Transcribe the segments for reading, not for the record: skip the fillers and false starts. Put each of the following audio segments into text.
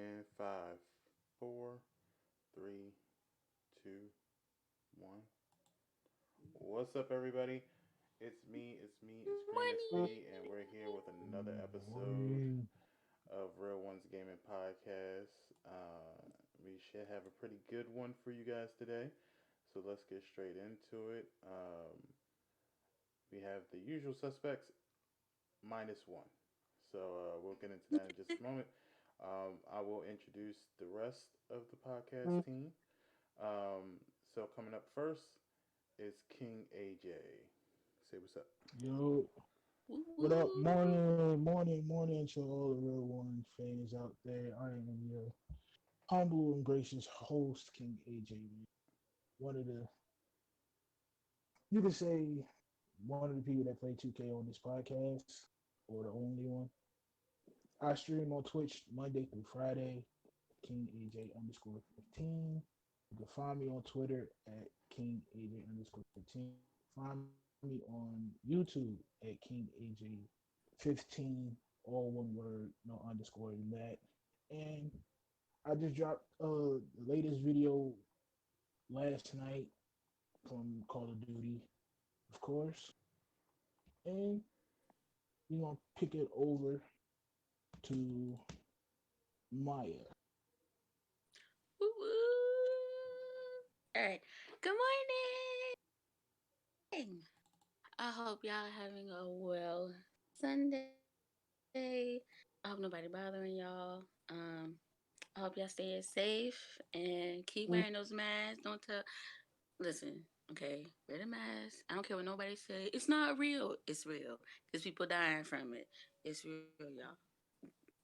in five, four, three, two, one. What's up, everybody? It's Green Money. SP, and we're here with another episode Morning. of Real Ones Gaming Podcast. We should have a pretty good one for you guys today, so let's get straight into it. We have the usual suspects minus one, so we'll get into that in just a moment. I will introduce the rest of the podcast team. So coming up first is King AJ. Say what's up. Yo, what up? Woo. Morning to all the real one fans out there. I am your humble and gracious host, King AJ. One of the, you could say, one of the people that play 2K on this podcast, or the only one. I stream on Twitch Monday through Friday, King AJ underscore 15. You can find me on Twitter at King AJ underscore 15. Find me on YouTube at King AJ 15, all one word, no underscore in that. And I just dropped the latest video last night from Call of Duty, of course. And we're gonna pick it over to Maya. Woo woo. All right. Good morning. I hope y'all are having a well Sunday. I hope nobody bothering y'all. I hope y'all staying safe and keep wearing those masks. Don't tell. Listen, okay, wear the mask. I don't care what nobody say. It's not real. It's real. There's people dying from it. It's real, y'all.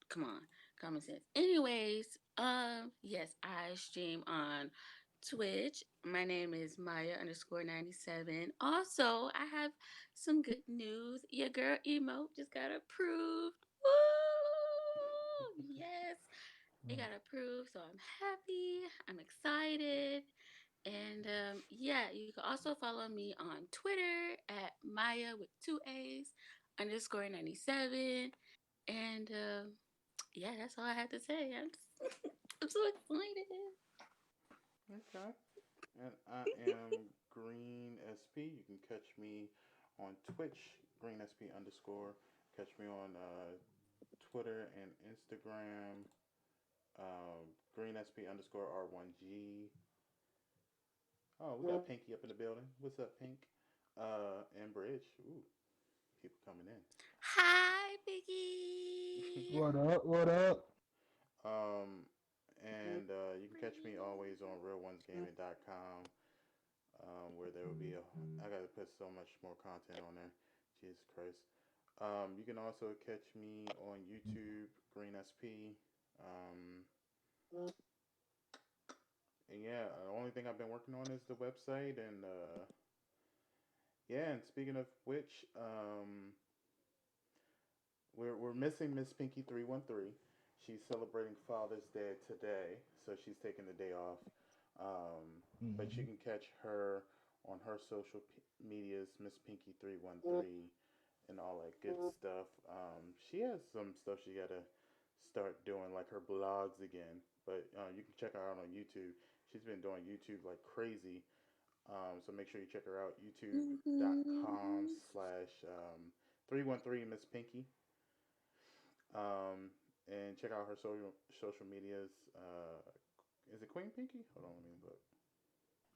Come on, common sense. Anyways, yes, I stream on Twitch. My name is Maya underscore 97. Also, I have some good news. Your girl emo just got approved. Woo! Yes, it got approved, so I'm happy. I'm excited. And yeah, you can also follow me on Twitter at Maya with two A's underscore 97. And yeah, that's all I have to say. I'm so excited. Okay. And I am Green SP. You can catch me on Twitch, Green SP underscore. Catch me on Twitter and Instagram, Green SP underscore R1G. Oh, we got Pinky up in the building. What's up, Pink? And Bridge. Ooh, people coming Hi, Biggie. in. What up? What up? um, and you can catch me always on RealOnesGaming.com, where there will be a. I gotta put so much more content on there. Jesus Christ. You can also catch me on YouTube, Green SP. Um, and yeah, the only thing I've been working on is the website, and yeah. And speaking of which, we're missing Miss Pinky 313. She's celebrating Father's Day today, so she's taking the day off. But you Mm-hmm. can catch her on her social medias, Miss Pinky 313, and all that good stuff. She has some stuff she gotta start doing, like her blogs again. But you can check her out on YouTube. She's been doing YouTube like crazy. So make sure you check her out, youtube.com Mm-hmm. slash 313 Miss Pinky. Um, and check out her social medias. Is it Queen Pinky? Hold on, let me look.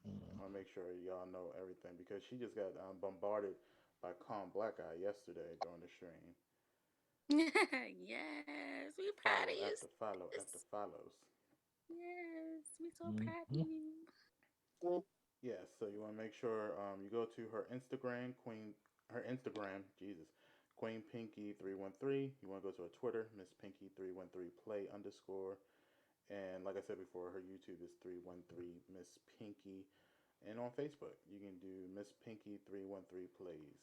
I want to make sure y'all know everything because she just got bombarded by Calm Black Eye yesterday during the stream. Yes, we proud of Follow you, after follow after sis. follows. Yes, we so proud of Mm-hmm. you. Yeah, so you want to make sure you go to her Instagram, Jesus, Queen Pinky 313. You want to go to her Twitter, Miss Pinky 313 Play underscore. And like I said before, her YouTube is 313 Miss Pinky. And on Facebook, you can do Miss Pinky 313 Plays.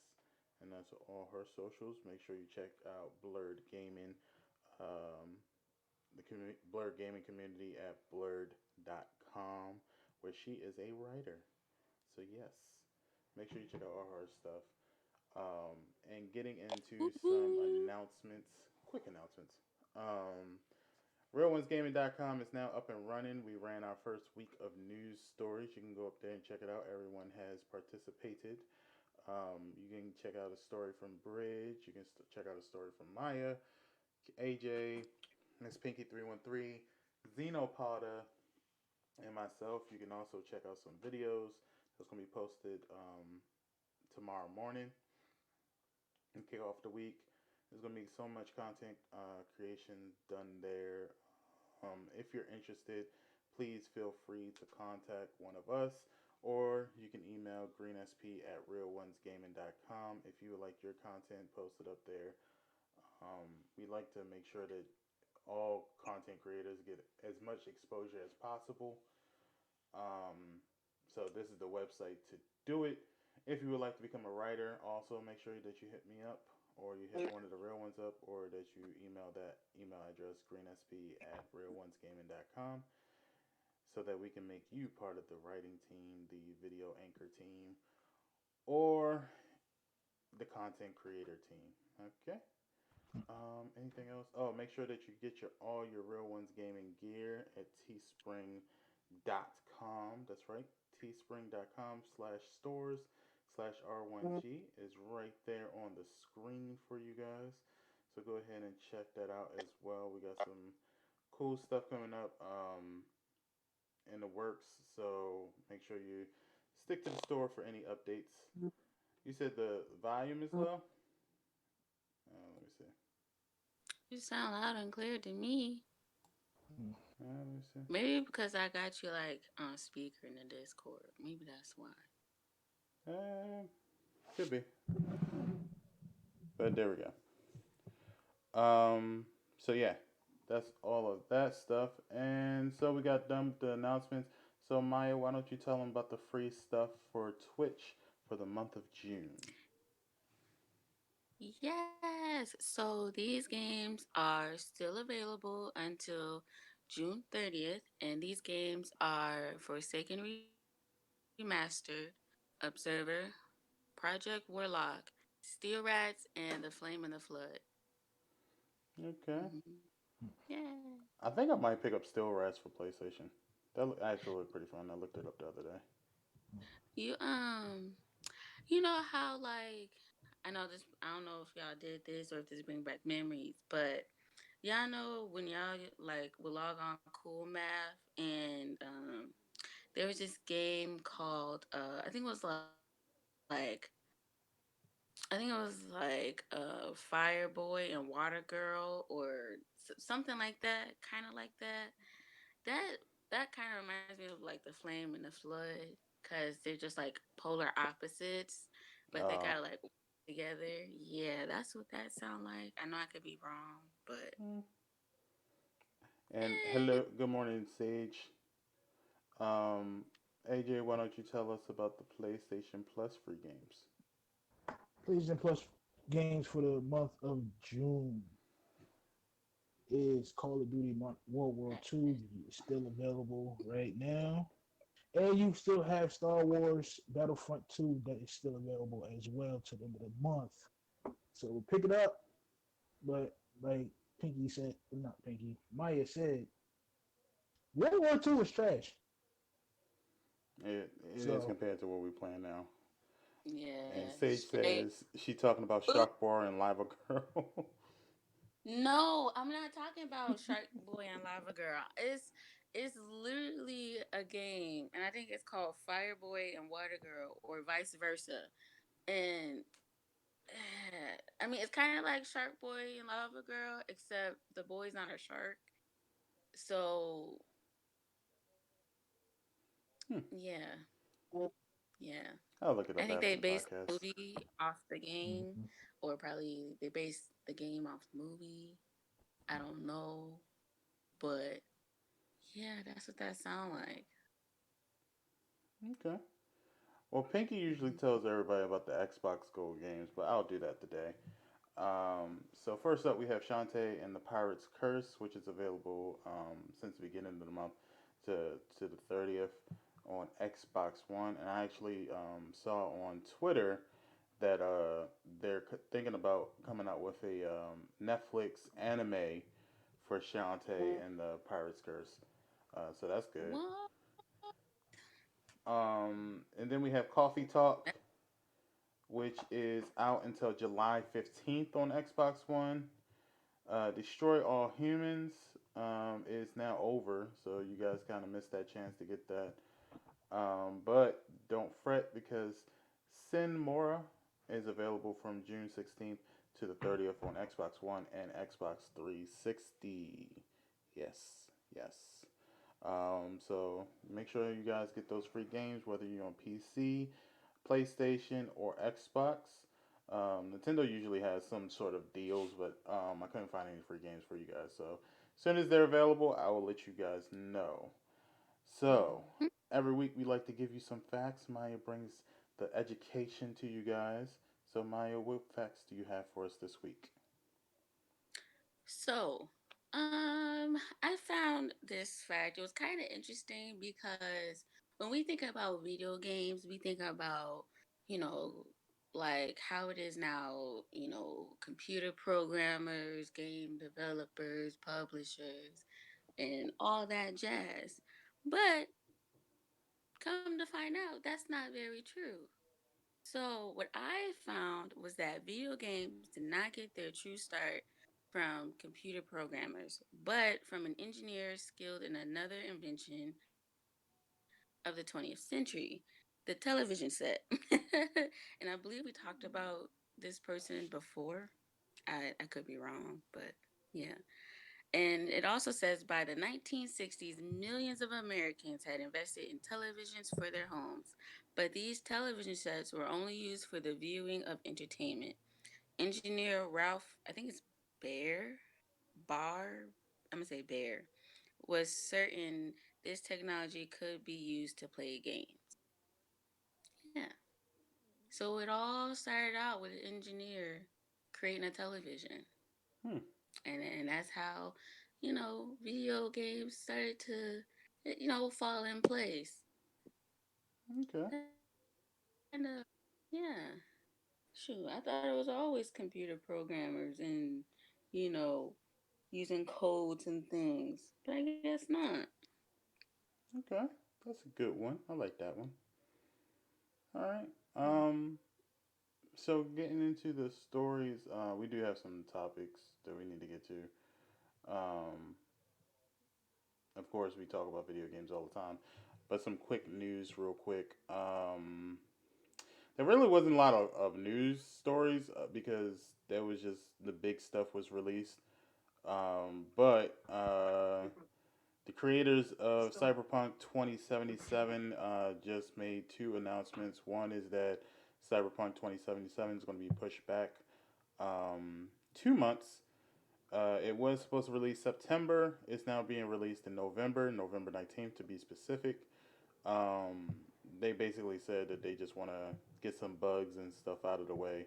And that's all her socials. Make sure you check out Blurred Gaming, um, the Blurred Gaming community at blurred.com, where she is a writer. So, yes, make sure you check out all her stuff. And getting into Woo some woo. announcements, quick announcements. Um, RealOnesGaming.com is now up and running. We ran our first week of news stories. You can go up there and check it out. Everyone has participated. You can check out a story from Bridge. You can check out a story from Maya, AJ, Miss Pinky 313, Xenopoda, and myself. You can also check out some videos that's going to be posted tomorrow morning and kick off the week. There's going to be so much content creation done there. If you're interested, please feel free to contact one of us, or you can email greensp@realonesgaming.com if you would like your content posted up there. We like to make sure that all content creators get as much exposure as possible. Um, so this is the website to do it. If you would like to become a writer, also make sure that you hit me up, or you hit one of the real ones up, or that you email that email address greensp@realonesgaming.com, so that we can make you part of the writing team, the video anchor team, or the content creator team. Okay. Anything else? Oh, make sure that you get your all your Real Ones Gaming gear at teespring.com. That's right. teespring.com/stores/R1G is right there on the screen for you guys. So go ahead and check that out as well. We got some cool stuff coming up in the works. So make sure you stick to the store for any updates. You said the volume is low? Let me see. You sound loud and clear to me. Let me see. Maybe because I got you like on speaker in the Discord. Maybe that's why. Uh, could be. But there we go. So yeah, that's all of that stuff. And so we got done with the announcements. So Maya, why don't you tell them about the free stuff for Twitch for the month of June? Yes. So these games are still available until June 30th. And these games are Forsaken Remastered, Observer, Project Warlock, Steel Rats, and The Flame and the Flood. Okay. Yeah. I think I might pick up Still Rats for PlayStation. That actually looked pretty fun. I looked it up the other day. You you know how like I know this. I don't know if y'all did this or if this bring back memories, but y'all know when y'all like would log on Cool Math and there was this game called I think it was Fire Boy and Water Girl or something like that, kind of like that. That that kind of reminds me of like the Flame and the Flood because they're just like polar opposites, but they Uh, gotta like work together. Yeah, that's what that sound like. I know I could be wrong, but and eh, hello, good morning, Sage. Um, AJ, why don't you tell us about the PlayStation Plus free games? PlayStation Plus games for the month of June is Call of Duty World War II. It's still available right now. And you still have Star Wars Battlefront 2 that is still available as well to the end of the month. So pick it up. But like Pinky said, not Pinky, Maya said, World War II was trash. It is So compared to what we plan now. And yeah, Sage straight. says she talking about Oop. Shark Bar and Lava Girl. No, I'm not talking about Shark Boy and Lava Girl. It's literally a game, and I think it's called Fire Boy and Water Girl, or vice versa. And I mean, it's kind of like Shark Boy and Lava Girl, except the boy's not a shark. So Hmm. yeah, yeah. I'll look it I up think after they the based the podcast. movie off the game, mhm. or probably they based the game off the movie. I don't know, but yeah, that's what that sound like. Okay. Well, Pinky usually tells everybody about the Xbox Gold games, but I'll do that today. So first up, we have Shantae and the Pirate's Curse, which is available since the beginning of the month to the 30th on Xbox One. And I actually saw on Twitter that they're thinking about coming out with a Netflix anime for Shantae and the Pirate's Curse. So that's good. What? And then we have Coffee Talk, which is out until July 15th on Xbox One. Destroy All Humans is now over, so you guys kind of missed that chance to get that. But don't fret because Sin Mora is available from June 16th to the 30th on Xbox One and Xbox 360. Yes, yes. So make sure you guys get those free games, whether you're on PC, PlayStation, or Xbox. Nintendo usually has some sort of deals, but I couldn't find any free games for you guys. So as soon as they're available, I will let you guys know. So every week we like to give you some facts. Maya brings the education to you guys. So Maya, what facts do you have for us this week? So, I found this fact. It was kind of interesting because when we think about video games, we think about, you know, like how it is now, computer programmers, game developers, publishers, and all that jazz. But come to find out, that's not very true. So, what I found was that video games did not get their true start from computer programmers, but from an engineer skilled in another invention of the 20th century, the television set. And I believe we talked about this person before. I could be wrong, but yeah. And it also says by the 1960s, millions of Americans had invested in televisions for their homes, but these television sets were only used for the viewing of entertainment. Engineer Ralph, I think it's Bear, Bar, I'm gonna say Bear, was certain this technology could be used to play games. Yeah. So it all started out with an engineer creating a television. Hmm. And that's how video games started to fall in place. Okay. And yeah, shoot, I thought it was always computer programmers and you know using codes and things, but I guess not. Okay. That's a good one. I like that one. All right. Mm. So getting into the stories, we do have some topics that we need to get to. Um, of course, we talk about video games all the time, but some quick news, real quick. There really wasn't a lot of news stories because there was just the big stuff was released. But the creators of Cyberpunk 2077 just made two announcements. One is that Cyberpunk 2077 is going to be pushed back 2 months. It was supposed to release September. It's now being released in November, November 19th to be specific. Um, they basically said that they just want to get some bugs and stuff out of the way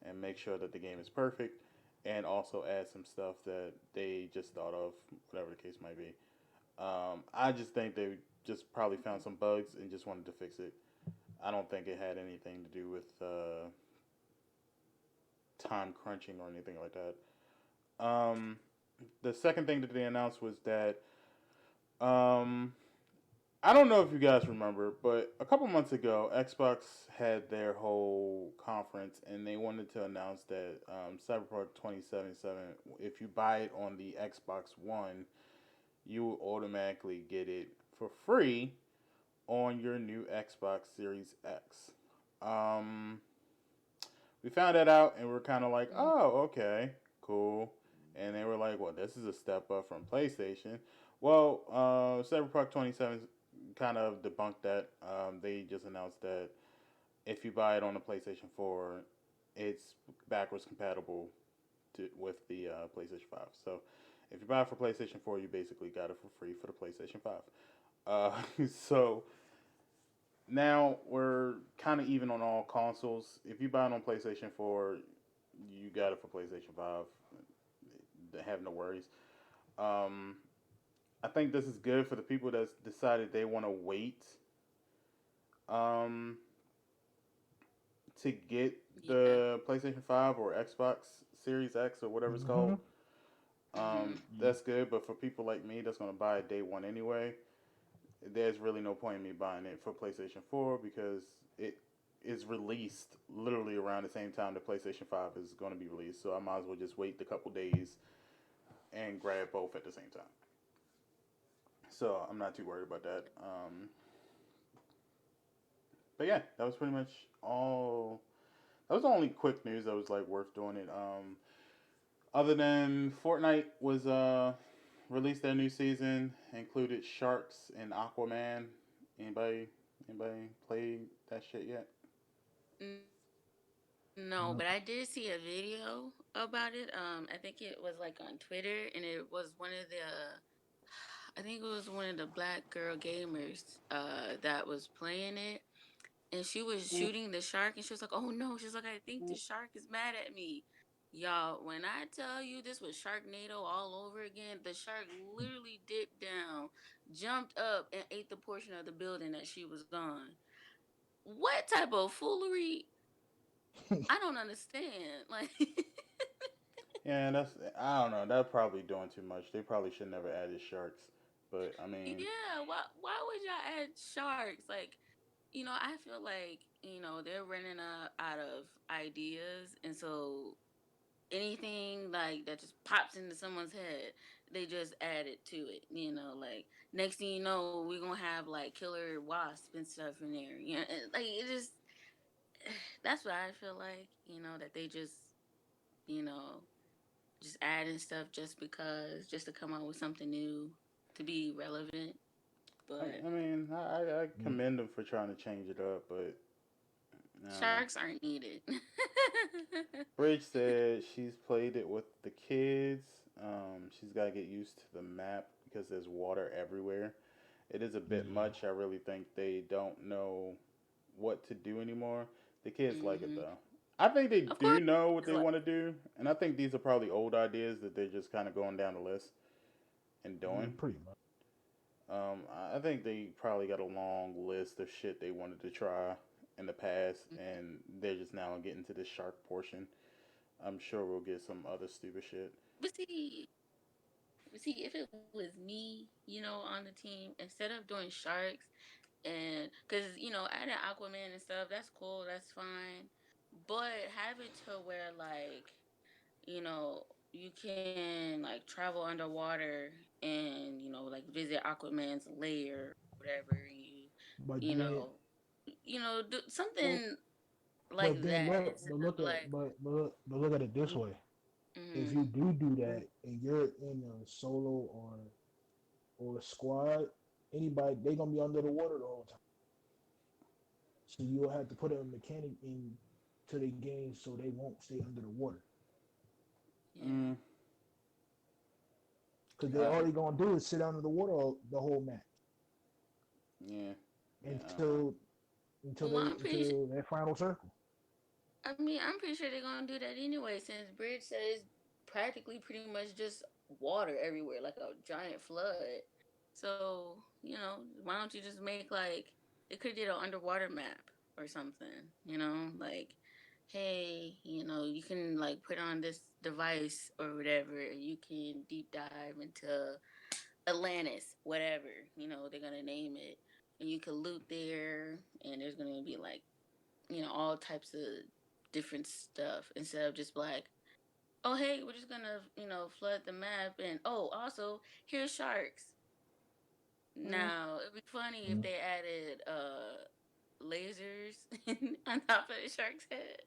and make sure that the game is perfect and also add some stuff that they just thought of, whatever the case might be. I just think they just probably found some bugs and just wanted to fix it. I don't think it had anything to do with time crunching or anything like that. The second thing that they announced was that um, I don't know if you guys remember, but a couple months ago, Xbox had their whole conference and they wanted to announce that Cyberpunk 2077, if you buy it on the Xbox One, you will automatically get it for free on your new Xbox Series X. Um, we found that out and we're kind of like, Mm. oh, okay, cool. And they were like, well, this is a step up from PlayStation. Well, Cyberpunk 27 kind of debunked that. They just announced that if you buy it on the PlayStation 4, it's backwards compatible with the PlayStation 5. So if you buy it for PlayStation 4, you basically got it for free for the PlayStation 5. So now we're kind of even on all consoles. If you buy it on PlayStation 4, you got it for PlayStation 5. They have no worries. Um, I think this is good for the people that decided they want to wait um, to get Yeah. the PlayStation 5 or Xbox Series X or whatever it's Mm-hmm. called. Mhm. Yeah. That's good. But for people like me that's gonna buy it day one anyway, there's really no point in me buying it for PlayStation 4 because it is released literally around the same time the PlayStation 5 is going to be released. So I might as well just wait a couple days and grab both at the same time. So I'm not too worried about that. But yeah, that was pretty much all. That was the only quick news that was like worth doing it. Other than Fortnite was released their new season, included Sharks and Aquaman. Anybody played that shit yet? No, but I did see a video about it. I think it was like on Twitter, and it was one of the. I think it was one of the black girl gamers that was playing it, and she was shooting the shark, and she was like, "Oh no!" She's like, "I think the shark is mad at me." Y'all, when I tell you this was Sharknado all over again, the shark literally dipped down, jumped up, and ate the portion of the building that she was on. What type of foolery? I don't understand. Like, Yeah, that's I don't know. They're probably doing too much. They probably should never added sharks. But I mean, yeah, why would y'all add sharks? Like, I feel like, they're running out of ideas, and so anything like that just pops into someone's head, they just add it to it. Like next thing you know, we're gonna have like killer wasp and stuff in there. Like it just that's what I feel like. That they you know just adding stuff just because, just to come out with something new to be relevant. But I Yeah. commend them for trying to change it up, but I don't know. sharks aren't needed. Bridge said she's played it with the kids. She's got to get used to the map because there's water everywhere. It is a bit Yeah. much. I really think they don't know what to do anymore. The kids like it Hmm. though. I think they Of do course, know what it's they like, want to do, and I think these are probably old ideas that they're just kind of going down the list and Yeah. doing. Pretty much. I think they probably got a long list of shit they wanted to try in the past, and they're just now getting to the shark portion. I'm sure we'll get some other stupid shit. but see, if it was me, on the team, instead of doing sharks, and because adding Aquaman and stuff, that's cool, that's fine, but have it to where like you know you can like travel underwater and like visit Aquaman's lair or whatever, and But you then, know do but something like but then that look, instead of like. but look at it this way. If Mm-hmm. you do that and you're in a solo or a squad, anybody they gonna be under the water the whole time. So you'll have to put a mechanic in to the game so they won't stay under the water. Yeah. Mm, Because they uh, all they gonna do is sit under the water the whole match yeah, yeah. I don't know. until Well, I'm pretty until that final circle. I mean, I'm pretty sure they're gonna do that anyway, since Bridge says practically pretty much just water everywhere, like a giant flood. So, why don't you just make like they could have did an underwater map or something, like, hey, you can like put on this device or whatever, and you can deep dive into Atlantis, whatever, they're gonna name it. And you can loot there, and there's gonna be like all types of different stuff, instead of just like, oh hey, we're just gonna, flood the map, and oh also here's sharks. Mm, Now it'd be funny if Mm. they added lasers on top of the shark's head.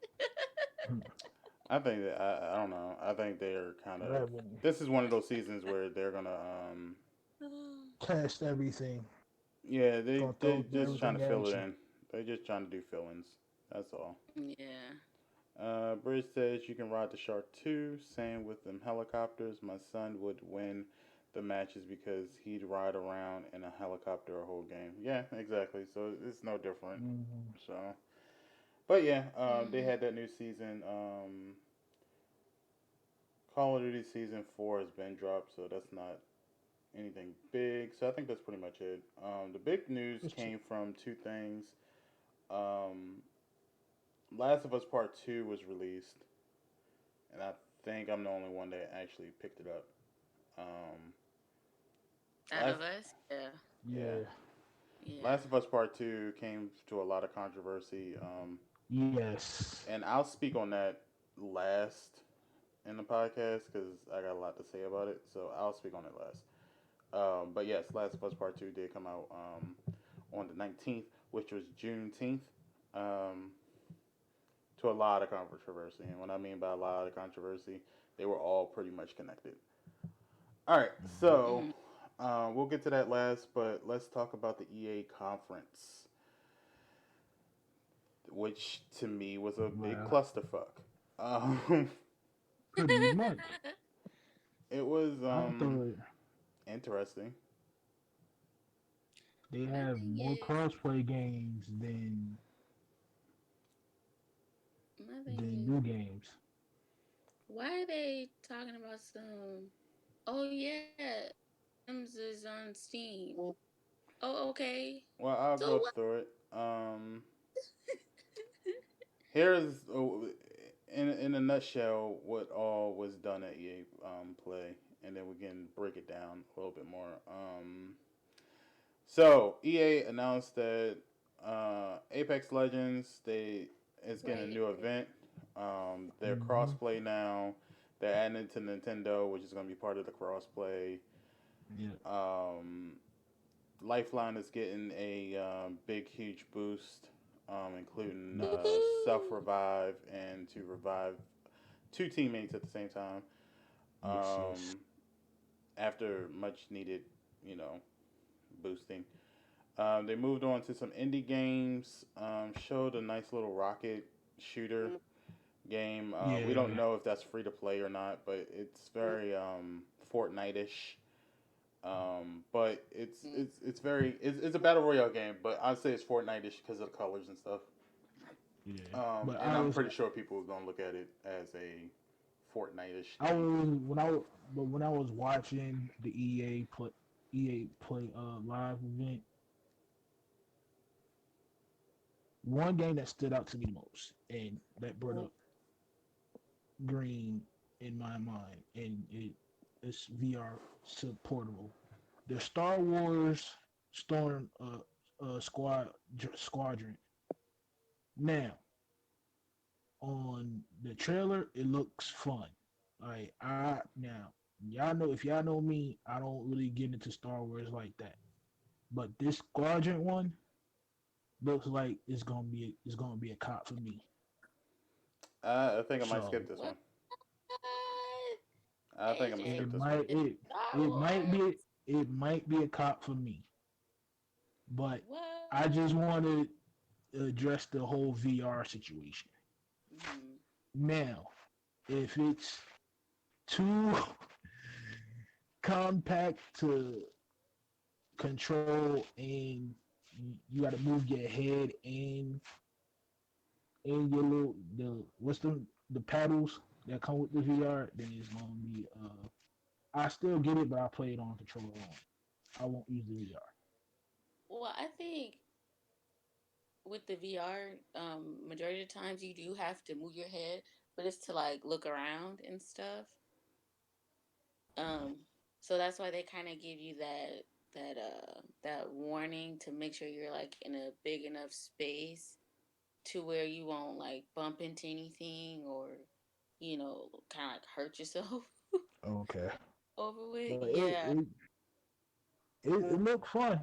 I think that I don't know. I think they're kind of. That one This is one of those seasons where they're gonna cast everything. yeah, Gonna they throw just trying everything to at fill it you. in. They're just trying to do fill-ins. That's all. Yeah. Bridge says you can ride the shark too. Same with them helicopters. My son would win the matches because he'd ride around in a helicopter a whole game. Yeah, exactly. So it's no different. Hmm. So, but yeah, they Mm-hmm. had that new season. Call of Duty season 4 has been dropped, so that's not anything big. So I think that's pretty much it. The big news It's came from two things. Um, Last of Us Part 2 was released, and I think I'm the only one that actually picked it up. Um, Out last of us, yeah, yeah, Yeah. yeah. Last of Us Part Two came to a lot of controversy. Yes. And I'll speak on that last in the podcast because I got a lot to say about it. So I'll speak on it last. But yes, Last of Us Part Two did come out on the 19th, which was Juneteenth. Um, to a lot of controversy, and what I mean by a lot of controversy, they were all pretty much connected. All right, Mhm. so Mm. we'll get to that last, but let's talk about the EA conference, which to me was a big Well, clusterfuck. Um, pretty much. it was I thought interesting. they My have thing more is, crossplay games my thing than is, new games. why are they talking about some? Oh yeah, Sims is on Steam. Oh okay. Well, I'll So go what? through it. Here's in a nutshell what all was done at EA Play, and then we can break it down a little bit more. So EA announced that Apex Legends they is getting a Right. new event. They're Hmm. crossplay now. They're adding it to Nintendo, which is going to be part of the crossplay. Yeah. Um, Lifeline is getting a big, huge boost, including self Woohoo! revive and to revive two teammates at the same time. Yes. Yes. Um, After much needed, you know, boosting. They moved on to some indie games. Showed a nice little rocket shooter game. We don't Yeah. know if that's free to play or not, but it's very Fortnite ish. But it's a battle royale game, but I'd say it's Fortnite-ish because of the colors and stuff. Yeah. But And I'm pretty sure people are gonna look at it as a Fortnite-ish I game. was when I but when I was watching the EA play live event, one game that stood out to me the most, and that brought up Green in my mind, and it's VR supportable. The Star Wars Storm Squadron. Now on the trailer, it looks fun. Like I now y'all know if y'all know me, I don't really get into Star Wars like that. But this Squadron one looks like it's gonna be a cop for me. I think I might skip So this one. What? I think I'm gonna AJ, it skip this one. might it's it Star it might Wars. be it might be a cop for me. But I What? just want to address the whole VR situation. Mm. Now, if it's too compact to control and you got to move your head and your little the paddles that come with the VR, then it's gonna be I still get it, but I play it on controller only. I won't use the VR. Well, I think with the VR, majority of the times you do have to move your head, but it's to like look around and stuff. Um, so that's why they kind of give you that warning to make sure you're like in a big enough space to where you won't like bump into anything or kind of like hurt yourself Okay, over with. but Yeah. it looked fun.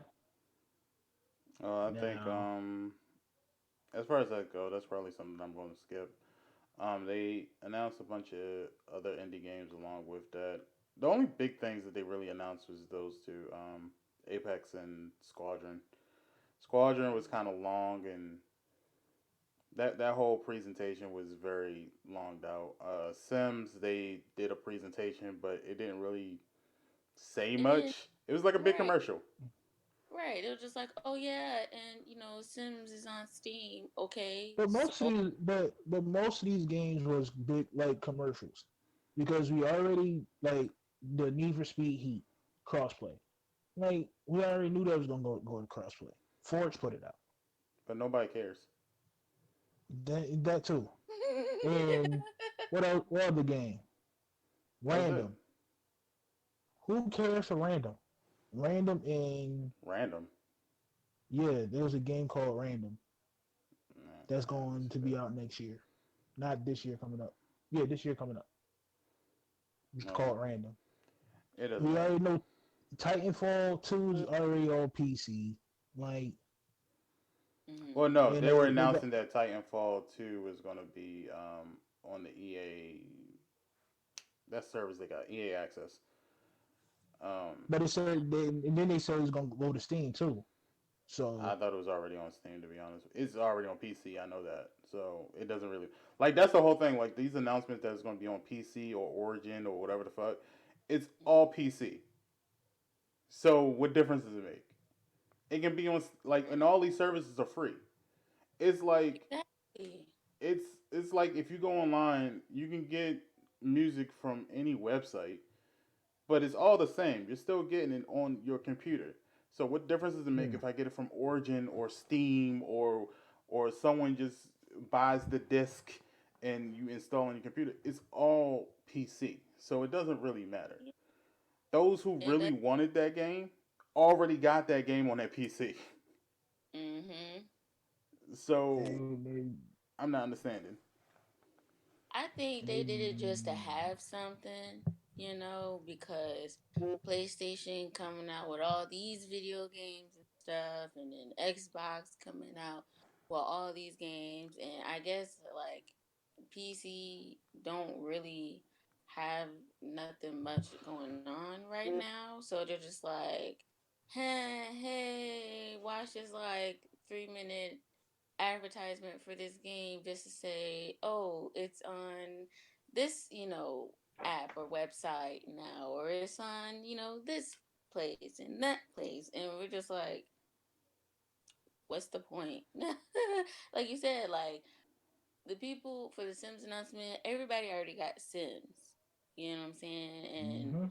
I think Now, as far as that go, that's probably something I'm going to skip. They announced a bunch of other indie games along with that. The only big things that they really announced was those two, Apex and Squadron. Squadron was kind of long, and that whole presentation was very longed out. Sims they did a presentation, but it didn't really say It didn't. much. It was like a big Right. commercial. Right. It was just like, oh yeah, and Sims is on Steam. Okay, but so most of these games was big like commercials because we already like the Need for Speed Heat crossplay. Like we already knew that was gonna go to crossplay. Forge put it out. But nobody cares. That too. And what else? What other game? That was it. Random. Who cares for Random? Random in Random. yeah, there's a game called Random Nah, that's I have to going see to be that. out next year. Not this year coming up. Yeah, this year coming up. It's Well, called Random. it doesn't We matter. already know Titanfall 2 is already on PC. Like, Mm-hmm. Well, no, and they were they got, announcing that Titanfall 2 was going to be on the EA, that service they got, EA Access. Um, but it said and then they said it's gonna go to Steam too. I So thought it was already on Steam, to be honest. It's already on PC, I know that. So it doesn't really. Like, that's the whole thing. Like, these announcements that it's going to be on PC or Origin or whatever the fuck, it's all PC. So what difference does it make? It can be on, like, and all these services are free. It's like, Exactly. it's it's like if you go online, you can get music from any website, but it's all the same. You're still getting it on your computer. So what difference does it make yeah. if I get it from Origin or Steam or someone just buys the disc and you install on your computer? It's all PC. So it doesn't really matter. Those who It really does. wanted that game already got that game on their PC. Mm-hmm. So They I'm not understanding. I think they they did it just to have something, because PlayStation coming out with all these video games and stuff, and then Xbox coming out with all these games, and I guess like PC don't really have nothing much going on right now, so they're just like, hey, watch this like 3 minute advertisement for this game just to say, oh, it's on this, app or website now, or it's on, this place and that place. And we're just like, what's the point? Like you said, like the people for the Sims announcement, everybody already got Sims. You know what I'm saying? And mm-hmm.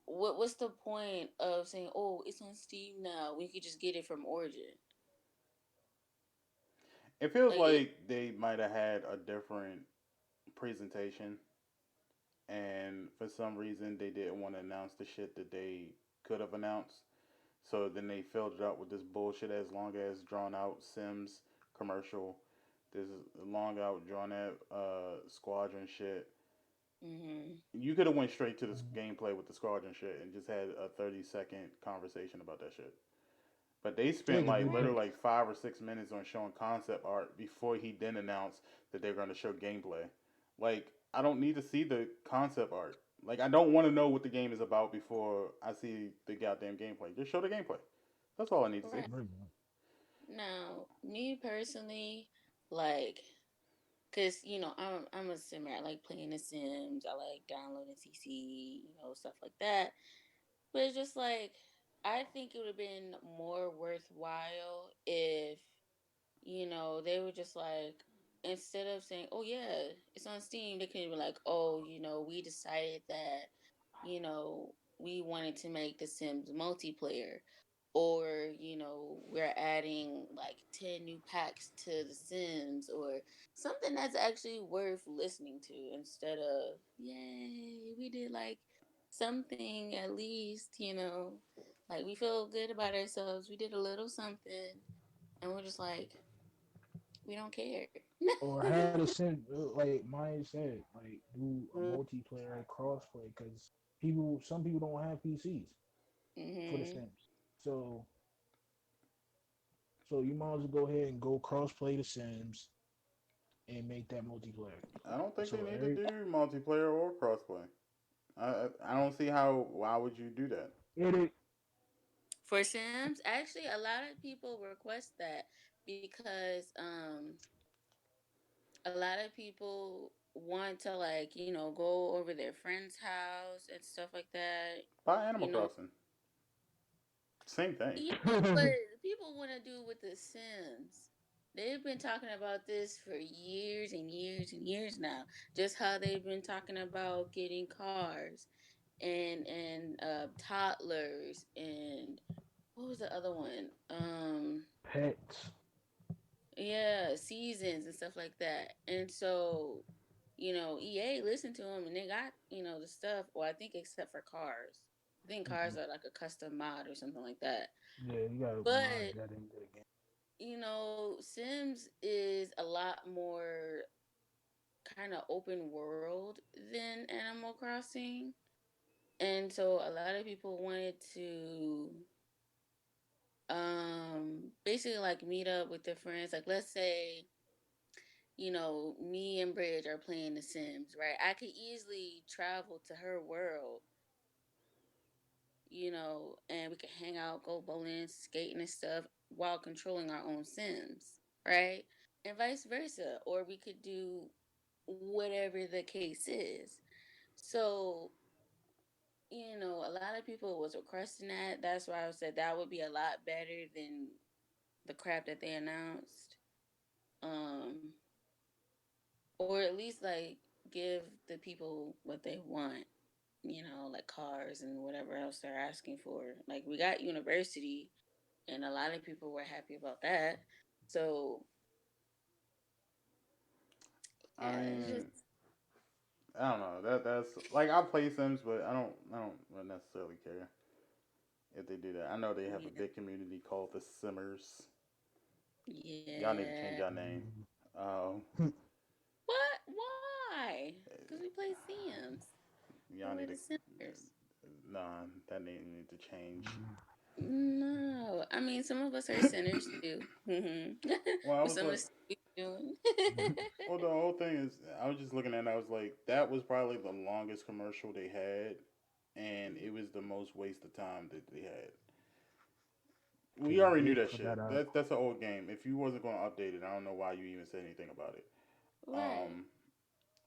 what's the point of saying, oh, it's on Steam now? We could just get it from Origin. It feels Like it. like they might have had a different presentation, and for some reason they didn't want to announce the shit that they could have announced. So then they filled it up with this bullshit as long as drawn out Sims commercial. This long out drawn out squadron shit. Hmm. You could have went straight to the gameplay with the squadron shit and just had a 30-second conversation about that shit. But they Yeah, spent 'cause like they literally put like 5 or 6 minutes on showing concept art before he then announced that they're going to show gameplay. Like, I don't need to see the concept art. Like, I don't want to know what the game is about before I see the goddamn gameplay. Just show the gameplay. That's all I need to see. Right. Now, me personally, like, cause I'm a simmer. I like playing The Sims. I like downloading CC, stuff like that. But it's just like I think it would have been more worthwhile if they were just like, instead of saying, "Oh yeah, it's on Steam," they could be like, "Oh, we decided that, we wanted to make The Sims multiplayer." Or, we're adding like 10 new packs to The Sims, or something that's actually worth listening to, instead of, yay, we did like something at least, like we feel good about ourselves. We did a little something, and we're just like, we don't care. or had a sim like mine said, like do a multiplayer crossplay because some people don't have PCs for the Hmm. Sims. So you might as well go ahead and go crossplay the Sims and make that multiplayer. I don't think they So need to every do multiplayer or crossplay. I don't see how. Why would you do that? it For Sims, actually, a lot of people request that because a lot of people want to, like, go over their friend's house and stuff like that. Buy Animal You know, Crossing. Same thing. yeah, but people want to do it with the Sims. They've been talking about this for years and years and years now. Just how they've been talking about getting cars and toddlers, and what was the other one? pets. Yeah, seasons and stuff like that. And so, EA listened to them, and they got, the stuff. Well, I think except for cars. I think Mm-hmm. cars are like a custom mod or something like that. Yeah, you gotta mod But that into the game. Sims is a lot more kind of open world than Animal Crossing. And so a lot of people wanted to basically like meet up with their friends. Like let's say, me and Bridge are playing The Sims, right? I could easily travel to her world, and we could hang out, go bowling, skating and stuff while controlling our own Sims, right? And vice versa. Or we could do whatever the case is. So, a lot of people was requesting that. That's why I said that would be a lot better than the crap that they announced. Um, or at least like give the people what they want, like cars and whatever else they're asking for. Like we got university, and a lot of people were happy about that. So I yeah, it's mean, just I don't know. That's like I play Sims, but I don't necessarily care if they do that. I know they have a yeah, big community called the Simmers. Y'all need to change yeah. your name. Um, What? Why? Because we play Sims. y'all We're need the to. Simmers. Nah, that name need to change. No, I mean some of us are sinners too. Well, I With was some of like, the stuff we be doing. well, the whole thing is, I was just looking at it, I was like, that was probably the longest commercial they had, and it was the most waste of time that they had. We Cause you already knew did that put that shit. out. That's an old game. If you wasn't going to update it, I don't know why you even said anything about it. Right. Um,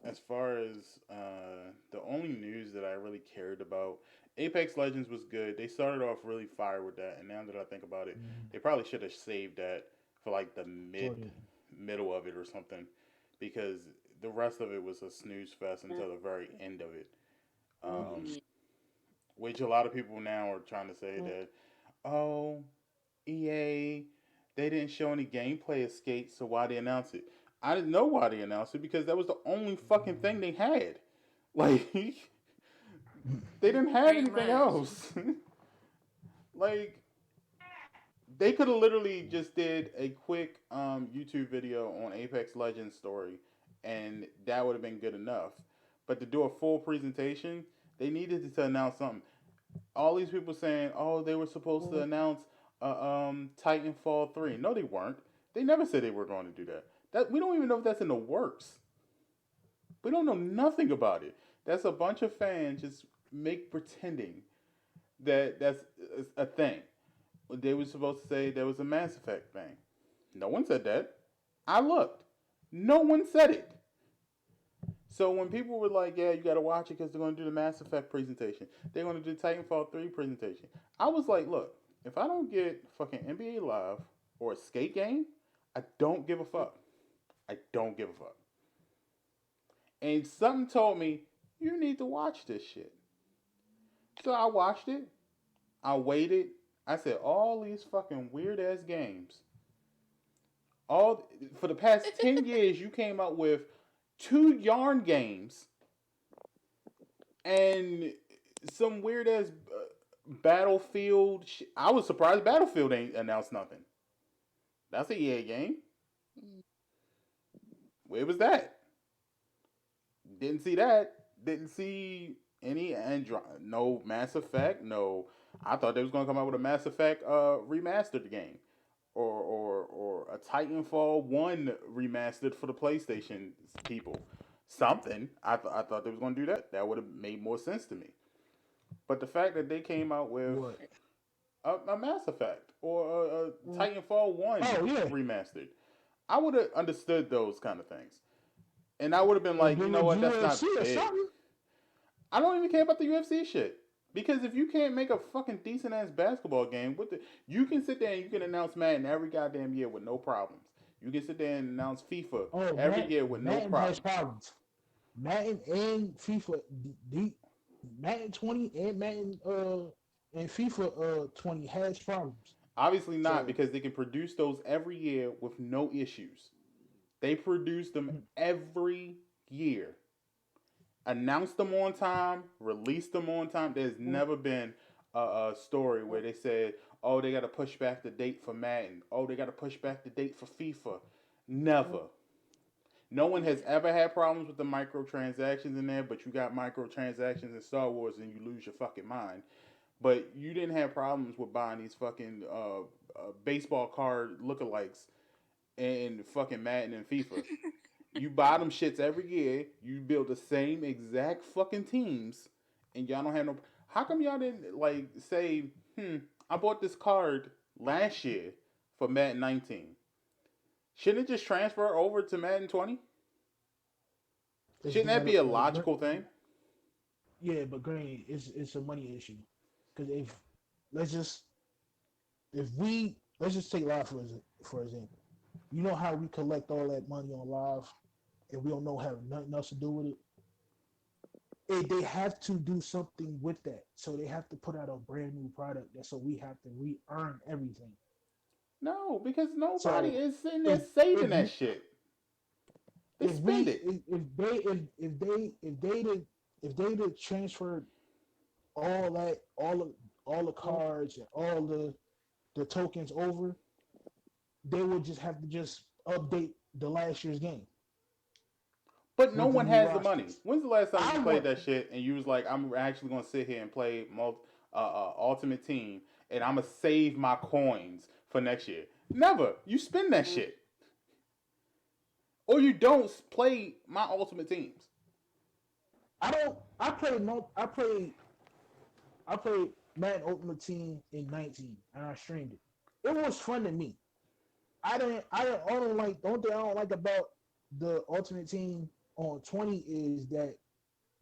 as far as the only news that I really cared about, Apex Legends was good. They started off really fire with that, and now that I think about it, Mm-hmm. they probably should have saved that for like the So did. middle of it or something, because the rest of it was a snooze fest until the very end of it. Um, Yeah. which a lot of people now are trying to say that, oh, EA, they didn't show any gameplay of Skate, so why they announce it? I didn't know why they announced it because that was the only fucking thing they had. Like, they didn't have Pretty anything much. else. Like, they could have literally just did a quick YouTube video on Apex Legends story, and that would have been good enough. But to do a full presentation, they needed to announce something. All these people saying, "Oh, they were supposed to announce Titanfall 3." No, they weren't. They never said they were going to do that. That we don't even know if that's in the works. We don't know nothing about it. That's a bunch of fans just make pretending that that's a thing. They were supposed to say there was a Mass Effect thing. No one said that. I looked. No one said it. So when people were like, "Yeah, you got to watch it because they're going to do the Mass Effect presentation. They're going to do the Titanfall 3 presentation." I was like, "Look, if I don't get fucking NBA Live or a skate game, I don't give a fuck. I don't give a fuck." And something told me you need to watch this shit. So I watched it. I waited. I said, all these fucking weird ass games. All for the past 10 years, you came out with two yarn games and some weird ass Battlefield. I was surprised Battlefield ain't announced nothing. That's a EA game. Where was that? Didn't see that. Didn't see any Android. No Mass Effect. No. I thought they was gonna come out with a Mass Effect remastered game, or a Titanfall 1 remastered for the PlayStation people. Something. I thought they was gonna do that. That would have made more sense to me. But the fact that they came out with What? a Mass Effect or a Titanfall 1 Oh yeah. remastered, I would have understood those kind of things. And I would have been Or like, you give know it what, that's UFC not or big. something. I don't even care about the UFC shit. Because if you can't make a fucking decent ass basketball game, you can sit there and you can announce Madden every goddamn year with no problems. You can sit there and announce FIFA Oh, every year with no Madden has problems. problems. Madden and FIFA, Madden 20 and Madden and FIFA 20 has problems. Obviously not, So because they can produce those every year with no issues. They produce them every year. Announce them on time, release them on time. There's never been story where they said, "Oh, they got to push back the date for Madden. Oh, they got to push back the date for FIFA." Never. No one has Yeah. ever had problems with the microtransactions in there, but you got microtransactions in Star Wars and you lose your fucking mind. But you didn't have problems with buying these fucking baseball card lookalikes in fucking Madden and FIFA. You buy them shits every year. You build the same exact fucking teams, and y'all don't have no. How come y'all didn't like say, I bought this card last year for Madden 19. Shouldn't it just transfer over to Madden 20? It's Shouldn't that not be a but logical thing? yeah, but Green, it's a money issue. Because if let's just if we let's just take live for example. You know how we collect all that money on live, and we don't know have nothing else to do with it. They have to do something with that. So they have to put out a brand new product. That so we have to re-earn everything. No, because nobody So is sitting there if saving if that shit. They if spend we it. if they did transfer all that all the cards and all the tokens over, they would just have to just update the last year's game But no with the one new has the money. rosters. When's the last time you I played want that shit and you was like, I'm actually gonna sit here and play Ultimate Team and I'm gonna save my coins for next year? Never. You spend that shit, or you don't play my Ultimate Teams. I don't I played Madden Ultimate Team in 19 and I streamed it. It was fun to me. I don't like the only thing I don't like about the Ultimate Team on 20 is that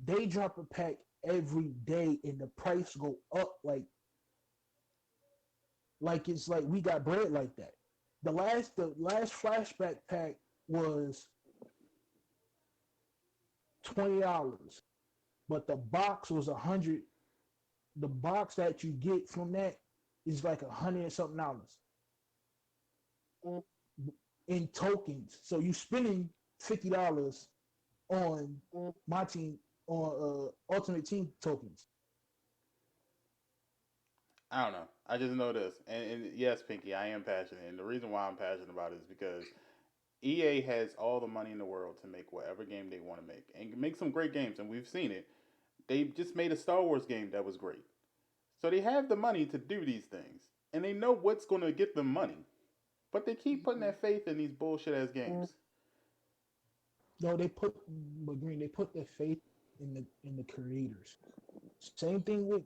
they drop a pack every day and the price go up like it's like we got bread like that. The last flashback pack was $20, but the box was 100. The box that you get from that is like 100 and something dollars in tokens. So you spending $50 on my team on Ultimate Team tokens. I don't know. I just know this, and yes, Pinky, I am passionate, and the reason why I'm passionate about it is because EA has all the money in the world to make whatever game they want to make, and make some great games, and we've seen it. They just made a Star Wars game that was great. So they have the money to do these things, and they know what's going to get them money. But they keep putting their faith in these bullshit ass games. No, they put but Green. They put their faith in the creators. Same thing with.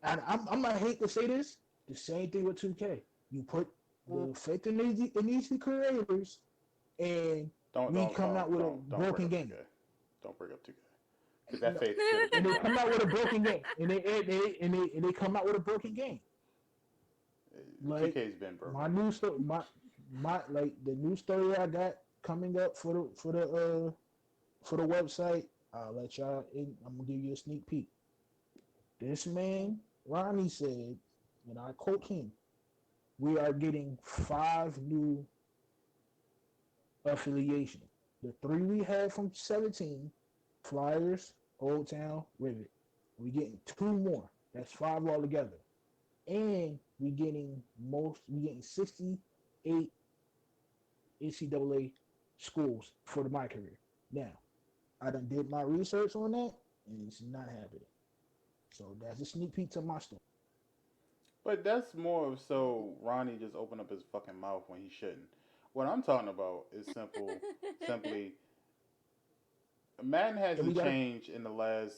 I'm not hate to say this. The same thing with 2K. You put the faith in these creators, and Don't we don't come don't out with a don't bring broken up game. 2K. Don't bring up 2K because that faith should have And been they gone. come out with a broken game, and they come out with a broken game. Like 2K's been broken. my new story, my like the new story I got coming up for the website. I'll let y'all in. I'm gonna give you a sneak peek. This man, Ronnie said, and I quote him: "We are getting 5 new affiliations. The 3 we had from 17, Flyers, Old Town, Rivet. We getting 2 more. That's 5 altogether. And we getting 68 NCAA schools for the my career. Now, I done did my research on that, and it's not happening. So that's a sneak peek to my story. But that's more of so Ronnie just opened up his fucking mouth when he shouldn't. What I'm talking about is simply Madden And we hasn't got to changed in the last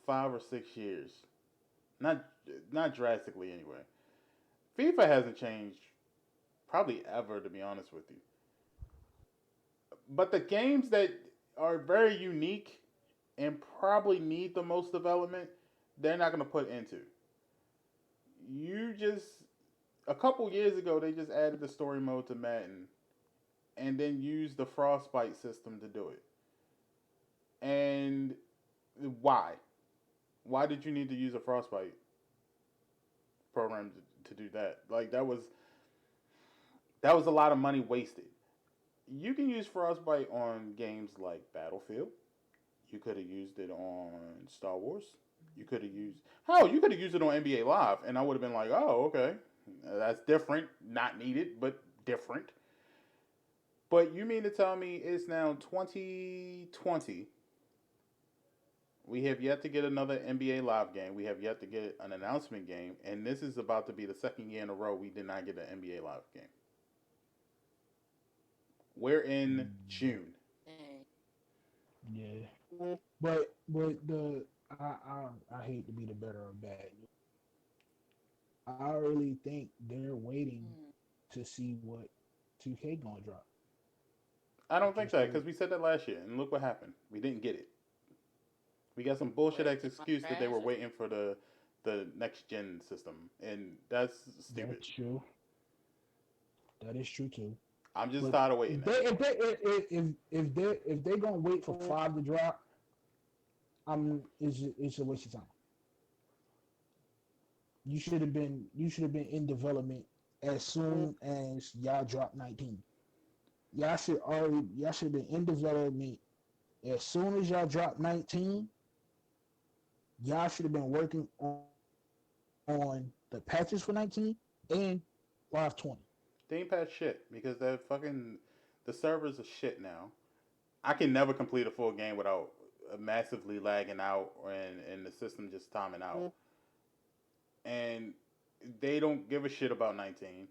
5 or 6 years. Not not drastically anyway. FIFA hasn't changed probably ever, to be honest with you. But the games that are very unique and probably need the most development, they're not going to put into. You just a couple years ago they just added the story mode to Madden and then used the frostbite system to do it. And why? Why did you need to use a frostbite program to do that? Like that was a lot of money wasted. You can use frostbite on games like Battlefield. You could have used it on Star Wars. You could have used how you could have used it on NBA Live, and I would have been like, oh, okay, that's different, not needed, but different. But you mean to tell me it's now 2020? We have yet to get another NBA Live game. We have yet to get an announcement game, and this is about to be the second year in a row we did not get an NBA Live game. We're in Mm, June. Dang. yeah, but I hate to be the bearer of bad news. I really think they're waiting Mm. to see what 2K gonna drop. I don't think Just that to because we said that last year, and look what happened. We didn't get it. We got some bullshit What ass is it gonna excuse that they were crash? waiting for the next gen system, and that's stupid. that's true. That is true too. I'm just But tired of waiting if at they this if point. they if they gonna wait for five to drop, it's a waste of time. You should have been in development as soon as y'all drop 19. Y'all should have been in development as soon as y'all drop 19. Y'all should have been working on the patches for 19 and Live 20. They ain't patched shit because that fucking the servers are shit now. I can never complete a full game without massively lagging out and the system just timing out. And they don't give a shit about 19.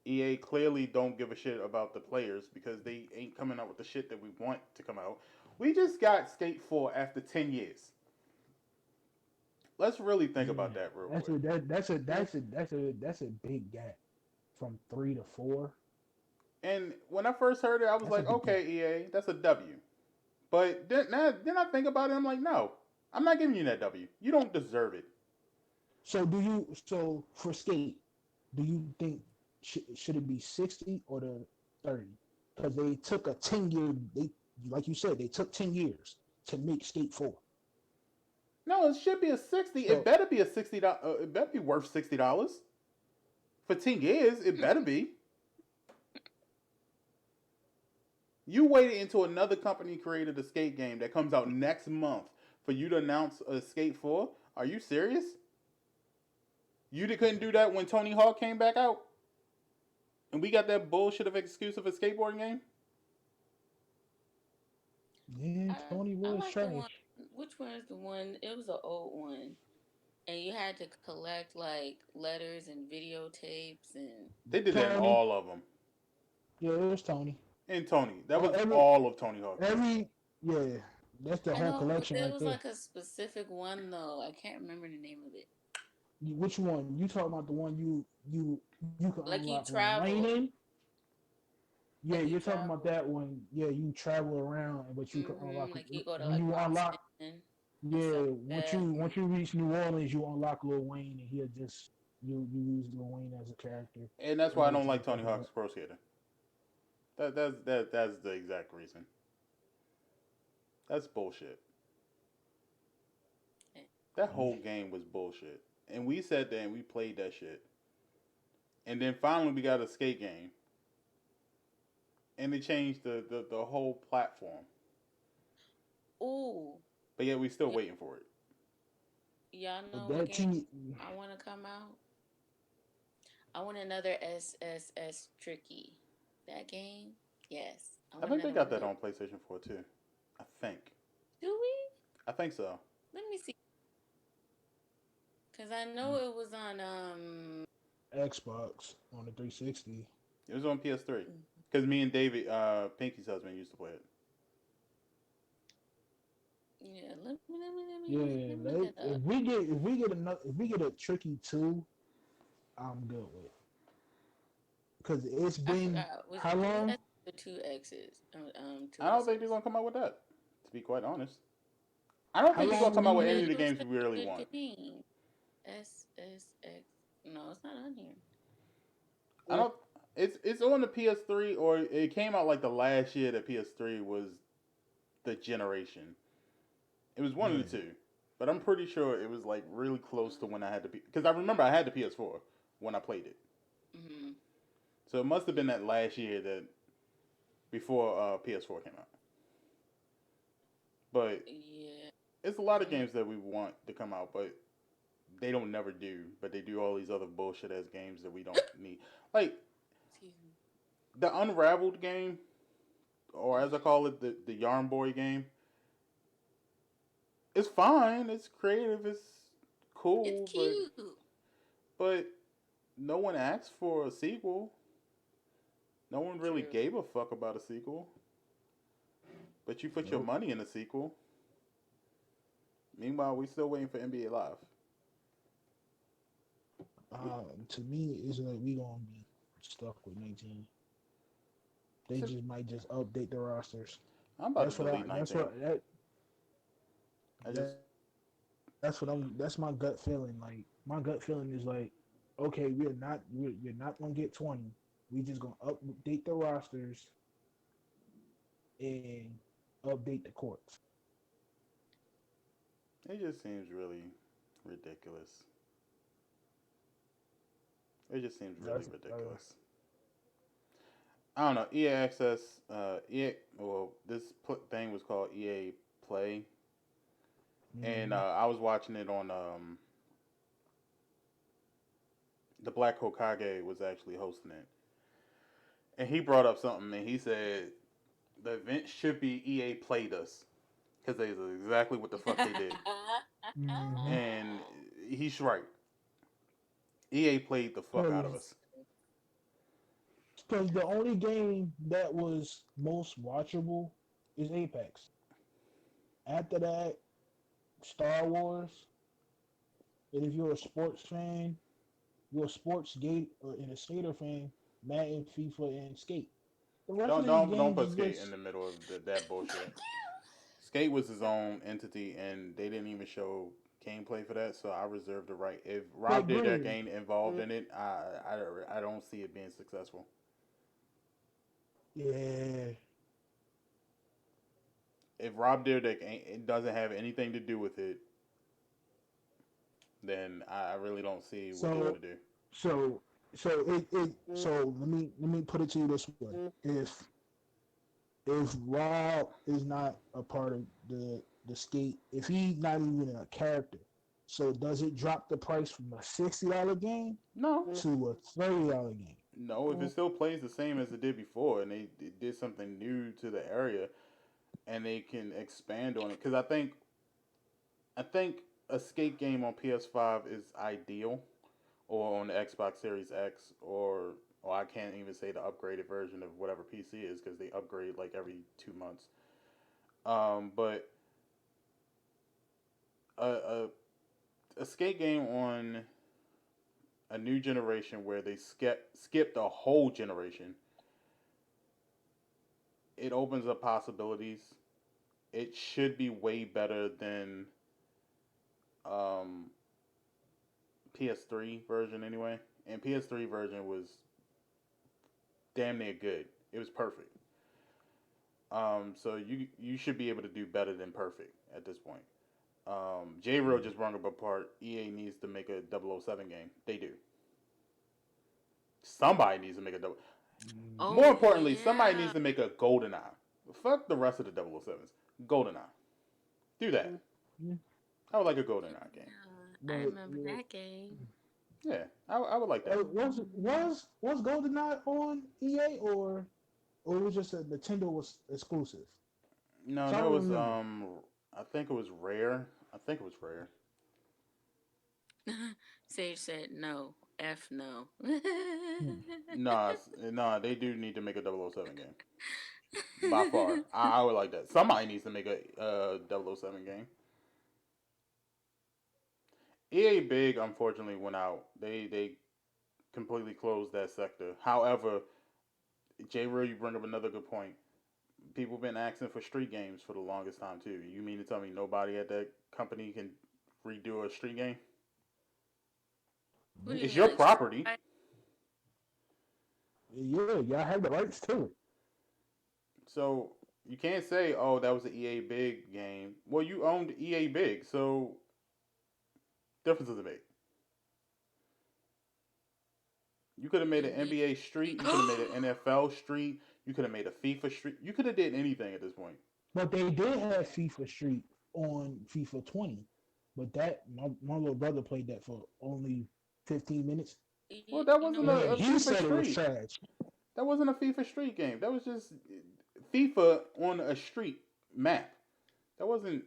EA clearly don't give a shit about the players because they ain't coming out with the shit that we want to come out. We just got Skate 4 after 10 years. Let's really think Yeah, about that real that's quick. a that that's a big gap from 3 to 4. And when I first heard it, I was That's a like, big gap. okay, EA, that's a W. But then I think about it, I'm like, no, I'm not giving you that W. You don't deserve it. So for Skate, do you think should it be 60 or the 30? Because they took a 10 year, they like you said, they took 10 years to make Skate 4. No, it should be a 60. It So better be a $60. It better be worth $60 for 10 years. It better be. You waited until another company created a skate game that comes out next month for you to announce a Skate 4? Are you serious? You couldn't do that when Tony Hawk came back out? And we got that bullshit of excuse of a skateboarding game? yeah, Tony I was like the one. trash. Which one is the one? It was an old one, and you had to collect like letters and videotapes and. They did that in Tony, all of them. yeah, it was Tony. And Tony. That Oh, was all of Tony Hawk games. yeah, that's the I whole know, but collection there right was there. like a specific one though. I can't remember the name of it. Which one? You talking about the one you can Like you unlock travel, raining? Yeah, like you you're talking about travel. that one. Yeah, you travel around, but you can unlock Like you go to when like you unlock. Boston and Yeah, stuff like that. And once you reach New Orleans, you unlock Lil Wayne, and he'll just you use Lil Wayne as a character And that's why I every don't time like you Tony level Hawk's up. Pro Skater. That's the exact reason. That's bullshit. That Yeah, whole game was bullshit. And we sat there and we played that shit. And then finally we got a skate game. And they changed the whole platform. ooh, But yet we still y- waiting for it. y'all but know what that game team, I want to come out? I want another SSS Tricky. That game, yes. I I want think they another got one of that those. on PlayStation 4 too. I think. Do we? I think so. Let me see. Cause I know it was on Xbox on the 360. It was on PS3. Because me and David, Pinky's husband, used to play it. yeah. Yeah, Let me look it up. if we get a tricky two, I'm good with. Because it's I been forgot. Was how it three long? S or two X's? Two I don't think they're S's. going to come out with that, to be quite honest. I don't How think they're It's going long to were come out you with any of in? the still games say we really want. good game. SSX. No, it's not on here. I don't. It's on the PS3 or it came out like the last year that PS3 was the generation. It was one of the Yeah, two, but I'm pretty sure it was like really close to when I had the because I remember I had the PS4 when I played it. Mm-hmm. So it must have been that last year that before PS4 came out. But Yeah. it's a lot of games that we want to come out, but they don't never do. But they do all these other bullshit ass games that we don't need. Like Excuse me. the Unraveled game, or as I call it, the Yarn Boy game. It's fine. It's creative. It's It's cool, cute. but no one asked for a sequel. No one really True. gave a fuck about a sequel. But you put your Nope. money in a sequel. Meanwhile, we still waiting for NBA Live. To me, it's like we gonna be stuck with 19. They just might just update the rosters. I'm about That's to what I. delete That's 19. what that. I just that that's what I'm. That's my gut feeling. Like my gut feeling is like, okay, we're not gonna get 20. We just gonna update the rosters and update the courts. it just seems really ridiculous. It just seems really That's ridiculous. I don't know. EA Access, EA. Well, this thing was called EA Play, and mm-hmm. I was watching it on the Black Hokage was actually hosting it, and he brought up something, and he said the event should be EA played us because they did exactly what the fuck they did, Mm-hmm. and he's right. EA played the fuck out of us. Because the only game that was most watchable is Apex. After that, Star Wars. And if you're a sports fan, you're a sports gate or in a skater fan, Madden, FIFA, and Skate. The rest of these Don't games put is Skate in just the middle of that bullshit. Skate was his own entity, and they didn't even show gameplay for that. So I reserve the right. If Rob but did that green. game involved in it, I don't see it being successful. Yeah. If Rob did that game, it doesn't have anything to do with it, then I really don't see what they're So gonna do. so so let me put it to you this way. If Rob is not a part of the skate, if he's not even a character, so does it drop the price from a $60 game No, to a $30 game? no. If it still plays the same as it did before, and they did something new to the area, and they can expand on it, because I think a skate game on PS5 is ideal, or on the Xbox Series X, or I can't even say the upgraded version of whatever PC is because they upgrade like every 2 months. But a, a a skate game on a new generation where they skipped a whole generation, it opens up possibilities. It should be way better than um, PS3 version anyway. And PS3 version was damn near good. It was perfect. So you should be able to do better than perfect at this point. J Real just brought up a part. EA needs to make a 007 game. They do. Somebody needs to make a double. More Oh importantly, somebody yeah. needs to make a GoldenEye. Fuck the rest of the 007s. GoldenEye. Do that. Yeah. I would like a GoldenEye game. I But remember that game. Yeah, I would like that. was GoldenEye on EA or was just a Nintendo was exclusive? No, So I that don't was remember. I think it was Rare. I think it was Rare. Sage said no. F no. Hmm. Nah, they do need to make a 007 game. By far. I would like that. Somebody needs to make a 007 game. EA Big unfortunately went out. They completely closed that sector. However, J. Real, you bring up another good point. People been asking for street games for the longest time too. You mean to tell me nobody at that company can redo a street game? What do you It's mean, your like Street property, Fighter? Yeah, y'all have the rights to it. so you can't say, "Oh, that was an EA Big game." Well, you owned EA Big, so difference doesn't make. You could have made an Indeed. NBA Street. You could have made an NFL Street. You could have made a FIFA Street. You could have did anything at this point. But they did have FIFA Street on FIFA 20. But that my little brother played that for only 15 minutes, Well, You that know wasn't what? and a he FIFA said it was Street. trash. That wasn't a FIFA Street game. That was just FIFA on a street map. That wasn't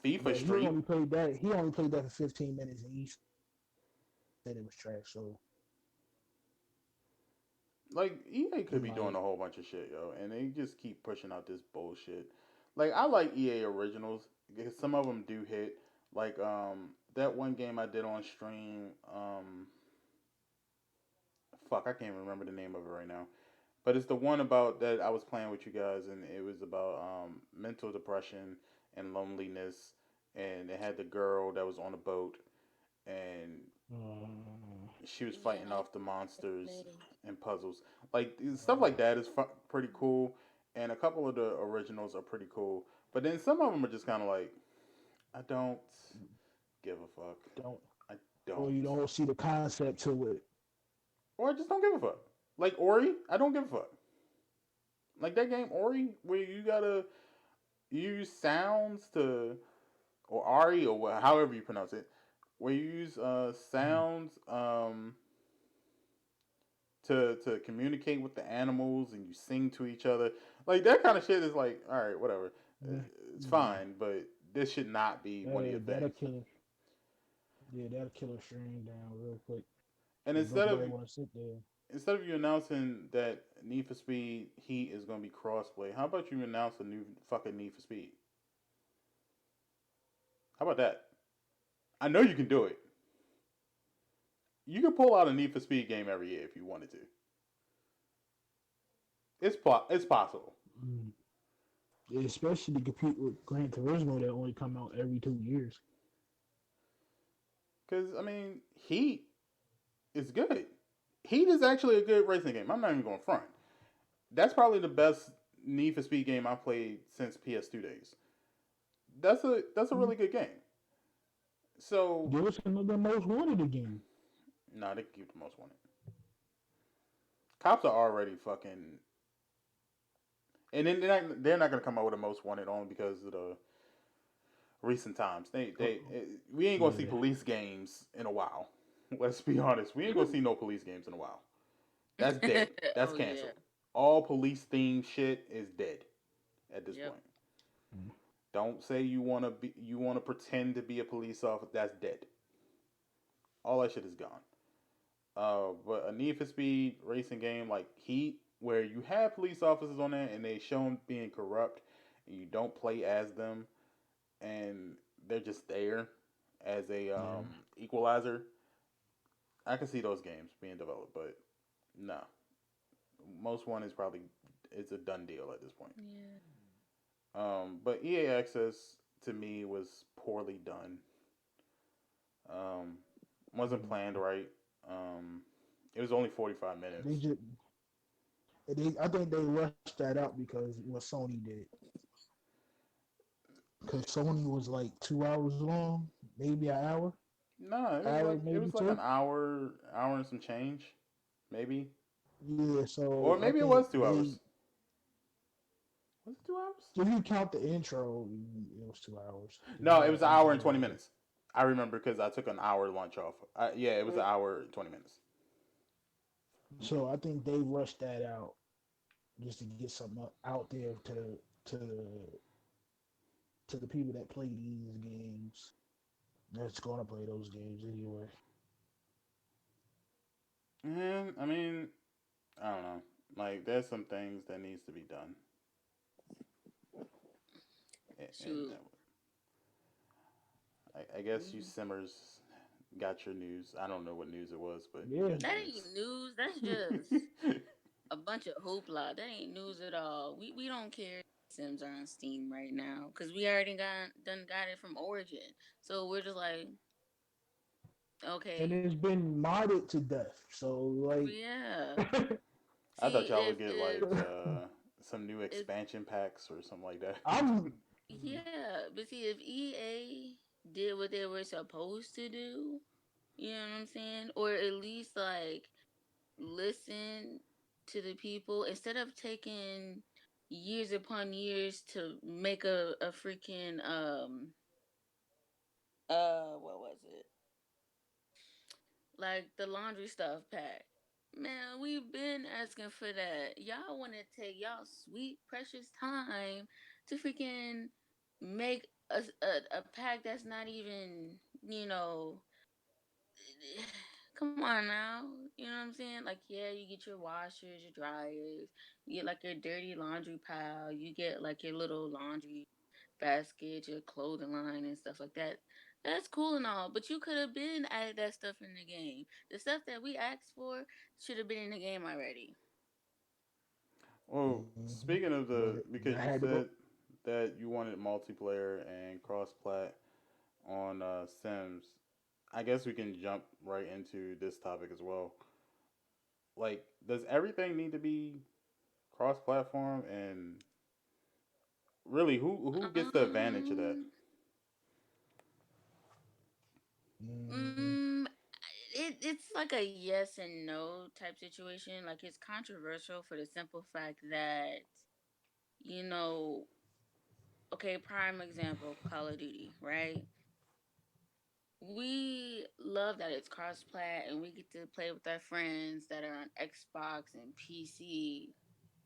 FIFA But Street. he only played that for 15 minutes, and he said it was trash. So Like EA could I'm be doing like, a whole bunch of shit, yo, and they just keep pushing out this bullshit. Like I like EA originals because some of them do hit. Like that one game I did on stream. Fuck, I can't remember the name of it right now. But it's the one about that I was playing with you guys, and it was about mental depression and loneliness, and it had the girl that was on a boat, and she was Yeah, fighting I off the monsters play. and puzzles. Like stuff like that is pretty cool, and a couple of the originals are pretty cool. But then some of them are just kind of like, I don't give a fuck. don't I or don't, you don't see the concept to it. or I just don't give a fuck. Like Ori, I don't give a fuck. Like that game Ori, where you gotta use sounds to, or Ari, or however you pronounce it, where you use sounds to communicate with the animals, and you sing to each other. Like that kind of shit is like, all right, whatever, Yeah, it's yeah. fine, but this should not be one of your That'll things. kill. Yeah, that'll kill a stream down real quick And because nobody want to sit there. instead of you announcing that Need for Speed Heat is going to be crossplay, how about you announce a new fucking Need for Speed? How about that? I know you can do it. You can pull out a Need for Speed game every year if you wanted to. It's possible. Mm. Especially to compete with Gran Turismo that only come out every 2 years. Because I mean, Heat is good. Heat is actually a good racing game. I'm not even going to front. That's probably the best Need for Speed game I played since PS2 days. That's a Mm. really good game. So Give us another most wanted again. nah, they can keep the most wanted. Cops are already fucking, and then they're not gonna come out with a most wanted only because of the recent times. We ain't gonna see Yeah. police games in a while. Let's be honest, we ain't gonna see no police games in a while. That's dead. That's Oh yeah. canceled. All police themed shit is dead at this Yep. point. Don't say you wanna pretend to be a police officer. That's dead. All that shit is gone. But a Need for Speed racing game like Heat, where you have police officers on there and they show them being corrupt, and you don't play as them, and they're just there as a Yeah. equalizer. I can see those games being developed, but no, most one is probably it's a done deal at this point. Yeah. But EA Access to me was poorly done. Um, wasn't planned right. Um, it was only 45 They minutes. just I think they rushed that out because what Sony did. Because Sony was like 2 hours long, maybe an hour, No, hour it maybe was like two. an hour and some change, maybe, Yeah, or so I maybe it think was 2 hours. Was it 2 hours? if you count the intro, it was 2 hours. Because No, you it got was an hour and intro 20 and minutes. I remember because I took an hour lunch off. Yeah, it was an hour and 20 minutes. so I think they rushed that out just to get something out there to to the people that play these games. That's gonna play those games anyway. And I mean, I don't know. Like, there's some things that needs to be done, and Shoot. I guess you simmers got your news. I don't know what news it was, but you Yeah, got That your ain't news. That's just news. a bunch of hoopla. That ain't news at all. We don't care. Sims are on Steam right now because we already got it from Origin. So we're just like, and okay, it's been modded to death. So like, yeah. I thought See y'all would get like if some new if expansion packs or something like that. I'm yeah, but see if EA did what they were supposed to do, you know what I'm saying, or at least like listen to the people instead of taking years upon years to make a freaking what was it, like the laundry stuff pack. Man, we've been asking for that. Y'all want to take y'all sweet precious time to freaking make a pack that's not even, you know, come on now. You know what I'm saying? Like, yeah, you get your washers, your dryers, you get like your dirty laundry pile, you get like your little laundry basket, your clothing line, and stuff like that. That's cool and all, but you could have been added that stuff in the game. The stuff that we asked for should have been in the game already. Well, Mm-hmm. speaking of But because I you had to said go. that you wanted multiplayer and cross plat on Sims, I guess we can jump right into this topic as well. Like, does everything need to be cross platform? And really, who gets the advantage of that? Um, Mm, mm, it's like a yes and no type situation. Like it's controversial for the simple fact that, you know, okay, prime example, Call of Duty, right? We love that it's cross plat and we get to play with our friends that are on Xbox and PC,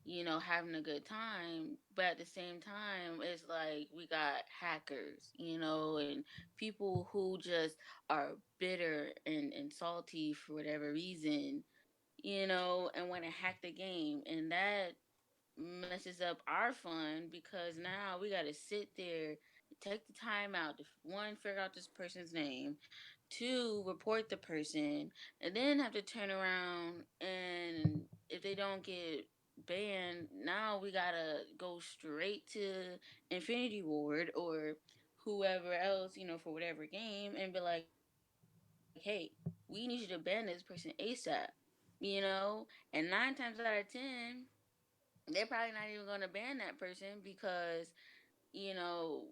you know, having a good time. But at the same time, it's like we got hackers, you know, and people who just are bitter and salty for whatever reason, you know, and want to hack the game. And that messes up our fun because now we got to sit there, take the time out to one, figure out this person's name, two, report the person, and then have to turn around and if they don't get banned, now we gotta go straight to Infinity Ward or whoever else, you know, for whatever game and be like, hey, we need you to ban this person ASAP, you know? And 9 times out of 10, they're probably not even gonna ban that person because, you know,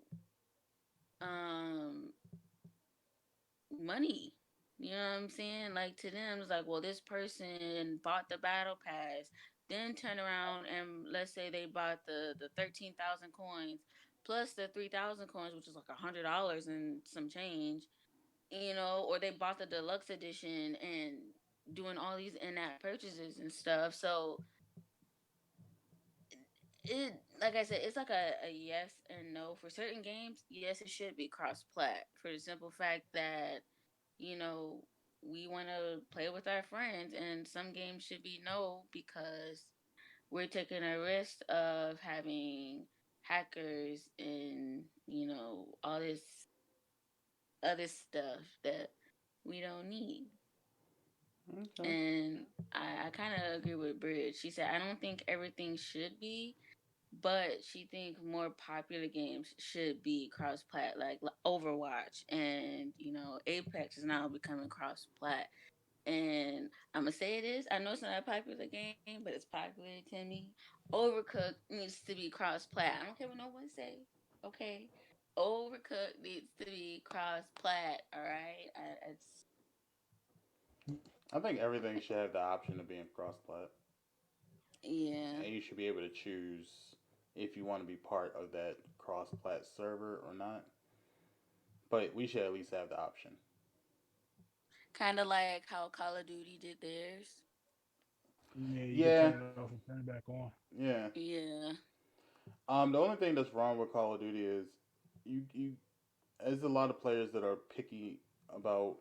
um money. You know what I'm saying? Like to them, it's like, well, this person bought the battle pass, then turn around and let's say they bought the 13,000 coins plus the 3,000 coins, which is like $100 and some change, you know, or they bought the deluxe edition and doing all these in-app purchases and stuff. So it, like I said, it's like a yes and no for certain games. Yes, it should be cross plat for the simple fact that, you know, we want to play with our friends, and some games should be no because we're taking a risk of having hackers and, you know, all this other stuff that we don't need. Okay. And I kind of agree with Bridge. She said, I don't think everything should be, but she thinks more popular games should be cross plat, like Overwatch and, you know, Apex is now becoming cross plat. And I'm gonna say this. I know it's not a popular game, but it's popular to me. Overcooked needs to be cross plat. I don't care what no one say. Okay, Overcooked needs to be cross plat. All right, it's I think everything should have the option of being cross plat, yeah, and you should be able to choose if you want to be part of that cross plat server or not. But we should at least have the option. kind of like how Call of Duty did theirs. yeah, you could Yeah, turn it off and turn it back on. yeah. Yeah, The only thing that's wrong with Call of Duty is you there's a lot of players that are picky about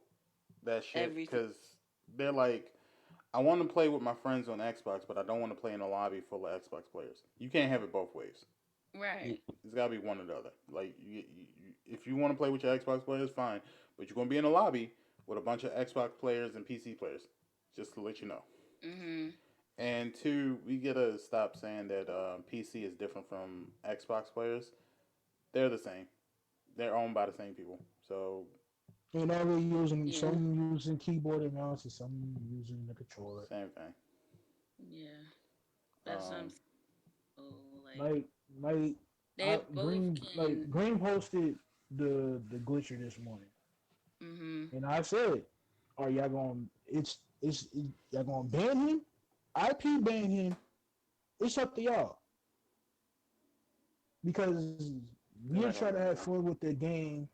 that shit everything. because they're like, I want to play with my friends on Xbox, but I don't want to play in a lobby full of Xbox players. You can't have it both ways. Right. It's got to be one or the other. Like, if you want to play with your Xbox players, fine, but you're gonna be in a lobby with a bunch of Xbox players and PC players. Just to let you know. Mhm. And two, we gotta stop saying that PC is different from Xbox players. They're the same. They're owned by the same people. So And now they're using Yeah. some using keyboard and mouse and some using the controller. same thing. Yeah. That's what I'm Um, saying. Oh, Like like they both can. Green posted the glitcher this morning, Mhm. and I said, "Are y'all going? Y'all going to ban him? IP ban him? It's up to y'all." because They're we'll not try gonna to do have anything. fun with the game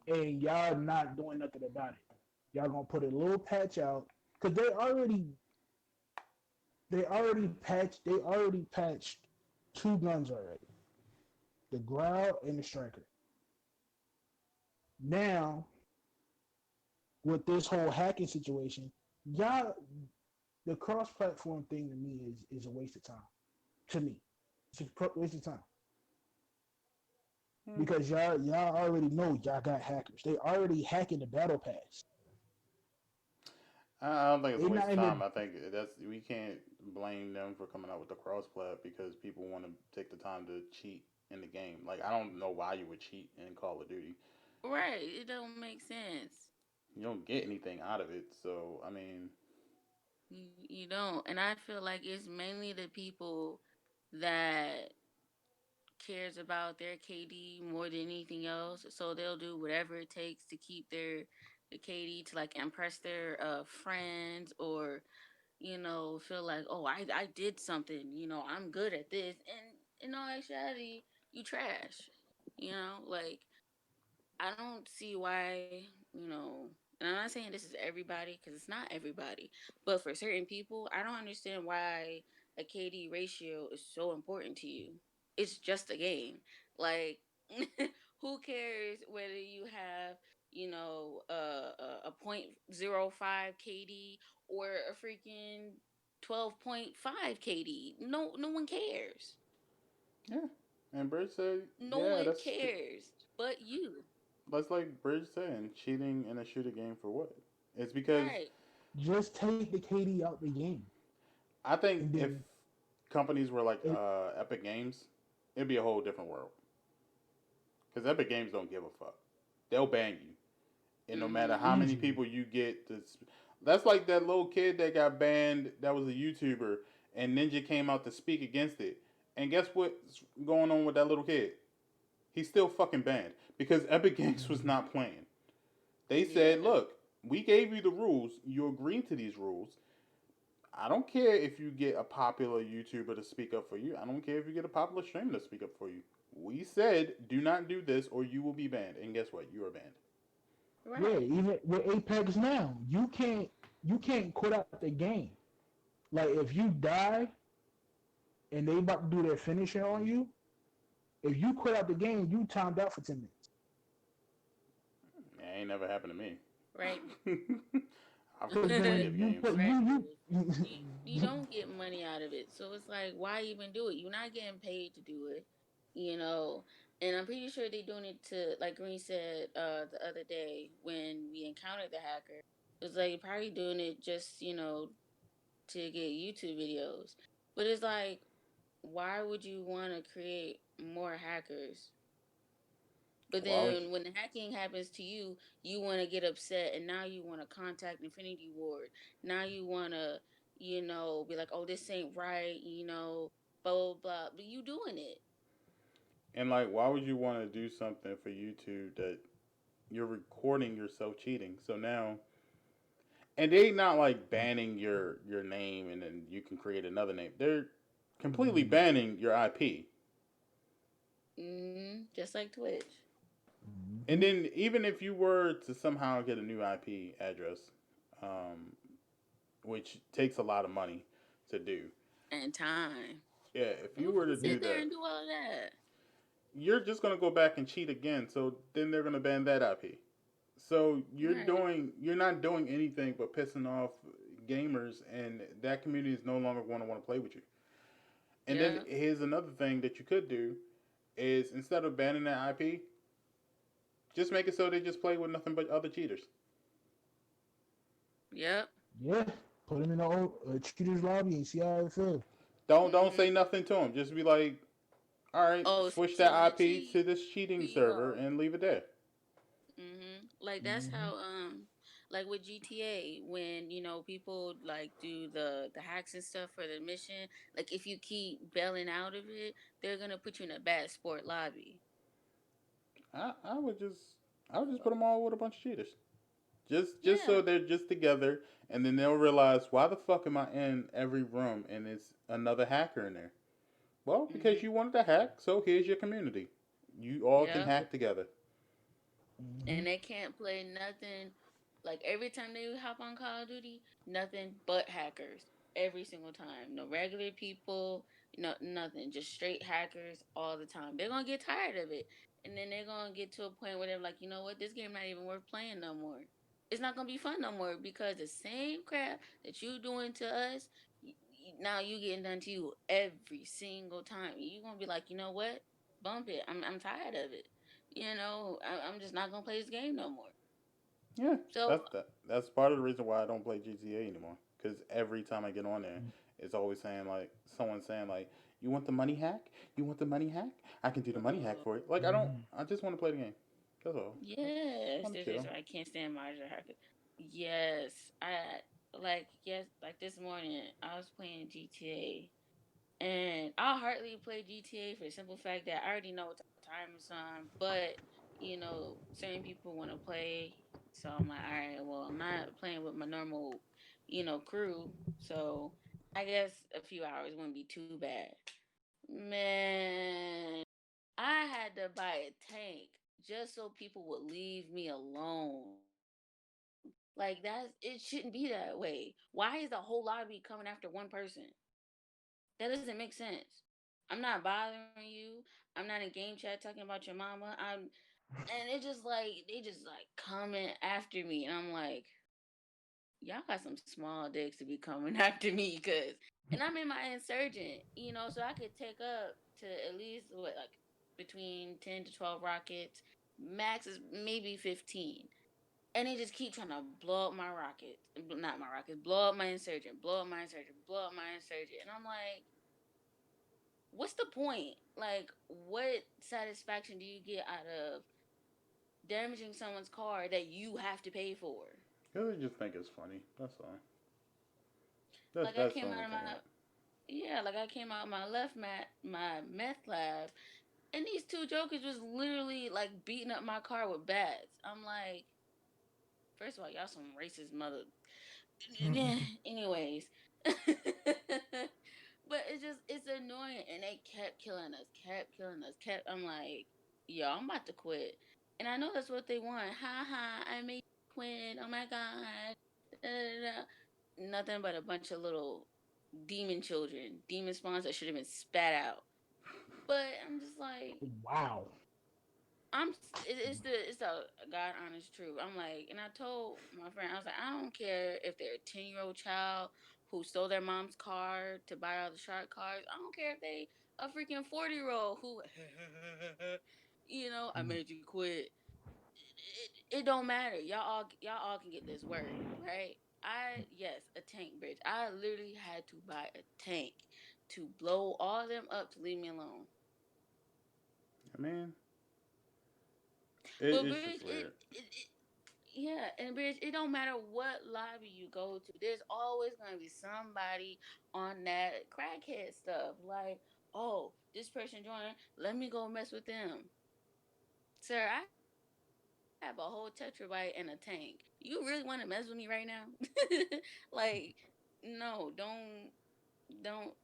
and y'all not doing nothing about it. Y'all gonna put a little patch out because they already patched two guns already, the growl and the striker. Now with this whole hacking situation, y'all, the cross-platform thing to me is a waste of time. To me, it's a waste of time Hmm. because y'all already know y'all got hackers. They already hacking the battle pass. I don't think it's a They waste not of in the time. I think that's we can't blame them for coming out with the crossplat because people want to take the time to cheat in the game. Like I don't know why you would cheat in Call of Duty. Right. It don't make sense. You don't get anything out of it. So I mean, You don't. And I feel like it's mainly the people that cares about their KD more than anything else. So they'll do whatever it takes to keep their KD to like impress their friends or feel like, oh, I did something, I'm good at this. And in all actuality, you trash. Like I don't see why, and I'm not saying this is everybody because it's not everybody, but for certain people, I don't understand why a KD ratio is so important to you. It's just a game. Like, who cares whether you have, a .05 KD or a freaking 12.5 KD? No one cares. yeah. And Bridge said, No yeah, one cares but you. that's like Bridge saying cheating in a shooter game for what? It's because Right. just take the KD out the game, I think and if then companies were like it Epic Games, it'd be a whole different world. Because Epic Games don't give a fuck. They'll ban you, and no matter Mhm. how many easily. people you get, that's like that little kid that got banned. That was a YouTuber, and Ninja came out to speak against it. And guess what's going on with that little kid? He's still fucking banned because Epic Games was Mhm. not playing. They said, Yeah. "Look, we gave you the rules. You agreed to these rules. I don't care if you get a popular YouTuber to speak up for you. I don't care if you get a popular streamer to speak up for you. We said do not do this or you will be banned. And guess what? You are banned. Yeah, Right. even with Apex now, you can't quit out the game. Like if you die and they about to do their finisher on you, if you quit out the game, you timed out for 10 minutes. It ain't never happened to me. Right. I've Cause quit plenty then of you games. put Right. you You don't get money out of it. So it's like, why even do it? You're not getting paid to do it, you know. And I'm pretty sure they're doing it to, like Green said the other day when we encountered the hacker. It was like probably doing it just, to get YouTube videos. But it's like, why would you want to create more hackers? But Why would then when the hacking happens to you want to get upset and now you want to contact Infinity Ward. Now you want to, be like, oh, this ain't right, blah, blah, blah. But you doing it. and like why would you want to do something for YouTube that you're recording yourself cheating? So now and they not like banning your name and then you can create another name. They're completely Mhm. banning your IP. Just like Twitch. And Mhm. then even if you were to somehow get a new IP address, um, which takes a lot of money to do, And time. yeah, if Who you were can to do sit there that, and do all of that? you're just gonna go back and cheat again. So then they're gonna ban that IP. So Right. you're not doing anything but pissing off gamers, and that community is no longer going to want to play with you. And then Yep. here's another thing that you could do is instead of banning that IP, just make it so they just play with nothing but other cheaters. Yep. Yeah, put them in the old, cheaters lobby and see how it feels. Don't say hmm nothing to them. Just be like, all right, Oh, switch so you that want to IP cheat? to this cheating Here you server go. and leave it there. Like that's Hmm. how like with GTA when people like do the hacks and stuff for the mission. Like if you keep bailing out of it, they're gonna put you in a bad sport lobby. I would just put them all with a bunch of cheaters. Just Yeah. so they're just together, and then they'll realize why the fuck am I in every room and it's another hacker in there. Well, because Mhm. you wanted to hack, so here's your community. You all can Yeah. hack together. Mm-hmm. And they can't play nothing. Like every time they hop on Call of Duty, nothing but hackers. Every single time. No regular people, no nothing. Just straight hackers all the time. They're gonna get tired of it. And then they're gonna get to a point where they're like, you know what, this game not even worth playing no more. It's not gonna be fun no more because the same crap that you doing to us, now you getting done to you every single time. You gonna be like, you know what? Bump it. I'm tired of it. I'm just not gonna play this game no more. Yeah, So that's part of the reason why I don't play GTA anymore. Because every time I get on there, it's always saying like someone saying like, "You want the money hack? You want the money hack? I can do the money hack for you." Like I don't. Mm-hmm. I just want to play the game. That's all. I yes, want to this is chill. why I can't stand Mario Hacker. Yes, like this morning I was playing GTA, and I hardly play GTA for the simple fact that I already know what time it's on. But certain people want to play, so I'm like, all right, well, I'm not playing with my normal, crew. So I guess a few hours wouldn't be too bad. Man, I had to buy a tank just so people would leave me alone. Like it shouldn't be that way. Why is the whole lobby coming after one person? That doesn't make sense. I'm not bothering you. I'm not in game chat talking about your mama. And they just like coming after me, and I'm like, y'all got some small dicks to be coming after me, and I'm in my insurgent, so I could take up to at least what, like, between 10 to 12 rockets. Max is maybe 15. And they just keep trying to blow up my rockets. Not my rockets, blow up my insurgent, blow up my insurgent, blow up my insurgent. And I'm like, what's the point? Like, what satisfaction do you get out of damaging someone's car that you have to pay for? Because they just think it's funny. That's all. Like I That's the came only out of thing. my Yeah, like I came out of my meth lab, and these two jokers was literally like beating up my car with bats. I'm like, first of all, y'all some racist mother. Anyways, but it's annoying, and they kept killing us, kept killing us, kept. I'm like, yo, I'm about to quit, and I know that's what they want. Ha ha! I made you quit. Oh my god! Da, da, da. Nothing but a bunch of little demon children, demon spawns that should have been spat out. But I'm just like, Wow. it's the God honest truth. I'm like, and I told my friend, I was like, I don't care if they're a 10-year-old child who stole their mom's car to buy all the shark cars. I don't care if they a freaking 40-year-old who, I made you quit. It don't matter. Y'all all can get this word, right? Yes, a tank bridge. I literally had to buy a tank to blow all of them up to leave me alone. I mean, But it's bridge, just weird. yeah, and bridge, it don't matter what lobby you go to. There's always gonna be somebody on that crackhead stuff. Like, oh, this person joined. Let me go mess with them. Sir, I have a whole tetrabyte and a tank. You really want to mess with me right now? Like, no, don't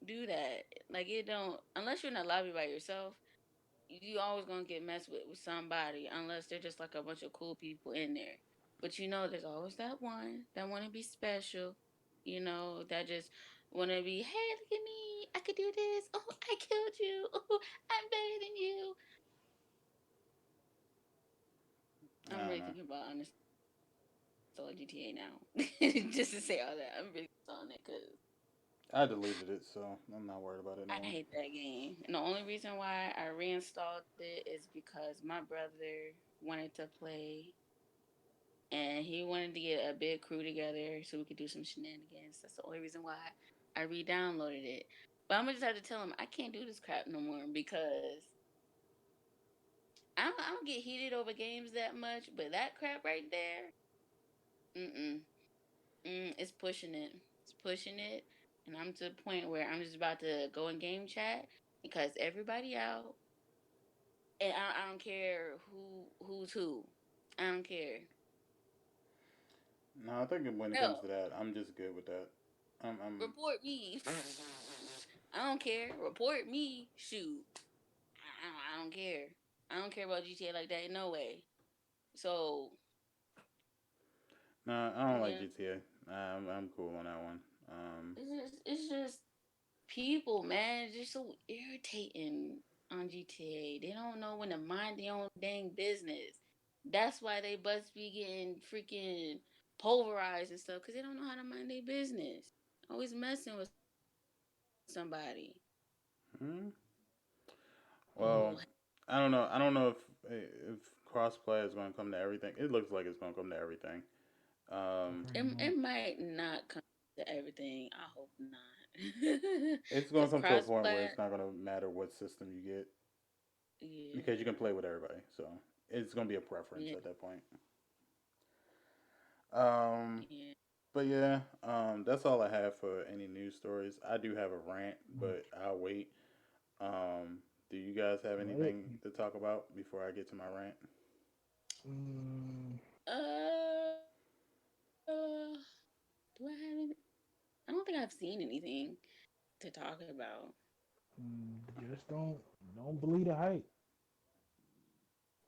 do that. Like, it don't, unless you're in a lobby by yourself, you always gonna get messed with somebody, unless they're just like a bunch of cool people in there. But there's always that one that want to be special. That just want to be, hey, look at me, I could do this. Oh, I killed you. Oh, I'm better than you. I I'm don't really know. thinking about uninstalling GTA now, just to say all that. I'm really installing it because I deleted it, so I'm not worried about it I no more. hate that game. And the only reason why I reinstalled it is because my brother wanted to play, and he wanted to get a big crew together so we could do some shenanigans. That's the only reason why I re-downloaded it. But I'm gonna just have to tell him I can't do this crap no more because I don't get heated over games that much. But that crap right there, mm it's pushing it. It's pushing it, and I'm to the point where I'm just about to go in game chat because everybody out, and I don't care who's who. I don't care. No, I think when it comes No, to that, I'm just good with that. I'm report me. I don't care. Report me. Shoot. I don't care. I don't care about GTA like that. No way. So Nah, I don't like yeah, GTA. I'm cool on that one. it's just people, man. They're so irritating on GTA. They don't know when to mind their own dang business. That's why they bust be getting freaking pulverized and stuff because they don't know how to mind their business. Always messing with somebody. Hmm? Oh, Well, I don't know. I don't know if crossplay is going to come to everything. It looks like it's going to come to everything. Um, Pretty it much. might not come to everything. I hope not. it's Cause going to come to a point where crossplay, it's not going to matter what system you get because you can yeah, play with everybody. So it's going to be a preference yeah, at that point. Um, yeah. but yeah, that's all I have for any news stories. I do have a rant, but I'll wait. Um, do you guys have Let it. anything to talk about before I get to my rant? Mm, Do I have any? I don't think I've seen anything to talk about. just don't believe the hype.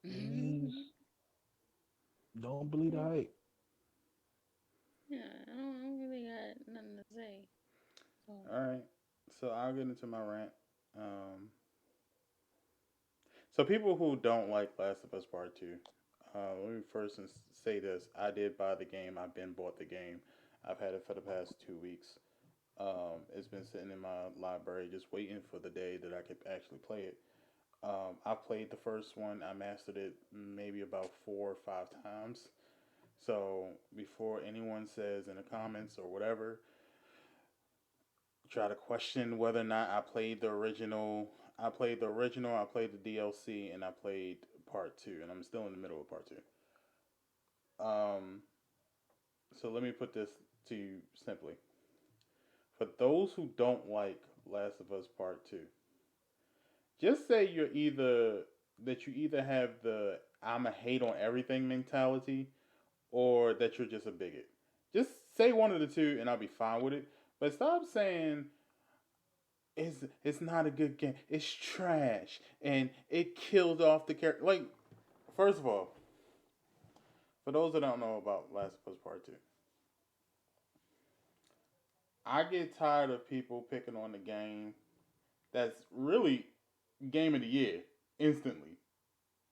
I mean, don't believe the hype. Yeah, I don't really got nothing to say. So, All right, so I'll get into my rant. Um, so people who don't like Last of Us Part Two, let me first say this: I did buy the game. I've been bought the game. I've had it for the past 2 weeks. It's been sitting in my library, just waiting for the day that I could actually play it. I played the first one. I mastered it maybe about 4 or 5 times. So before anyone says in the comments or whatever, try to question whether or not I played the original. I played the original. I played the DLC, and I played Part Two, and I'm still in the middle of Part Two. Um, so let me put this to you simply: for those who don't like Last of Us Part Two, just say you either have the I'm a hate on everything mentality or that you're just a bigot. Just say one of the two and I'll be fine with it. But stop saying it's not a good game. It's trash and it killed off the character. Like, first of all, for those that don't know about Last of Us Part 2, I get tired of people picking on the game that's really game of the year instantly.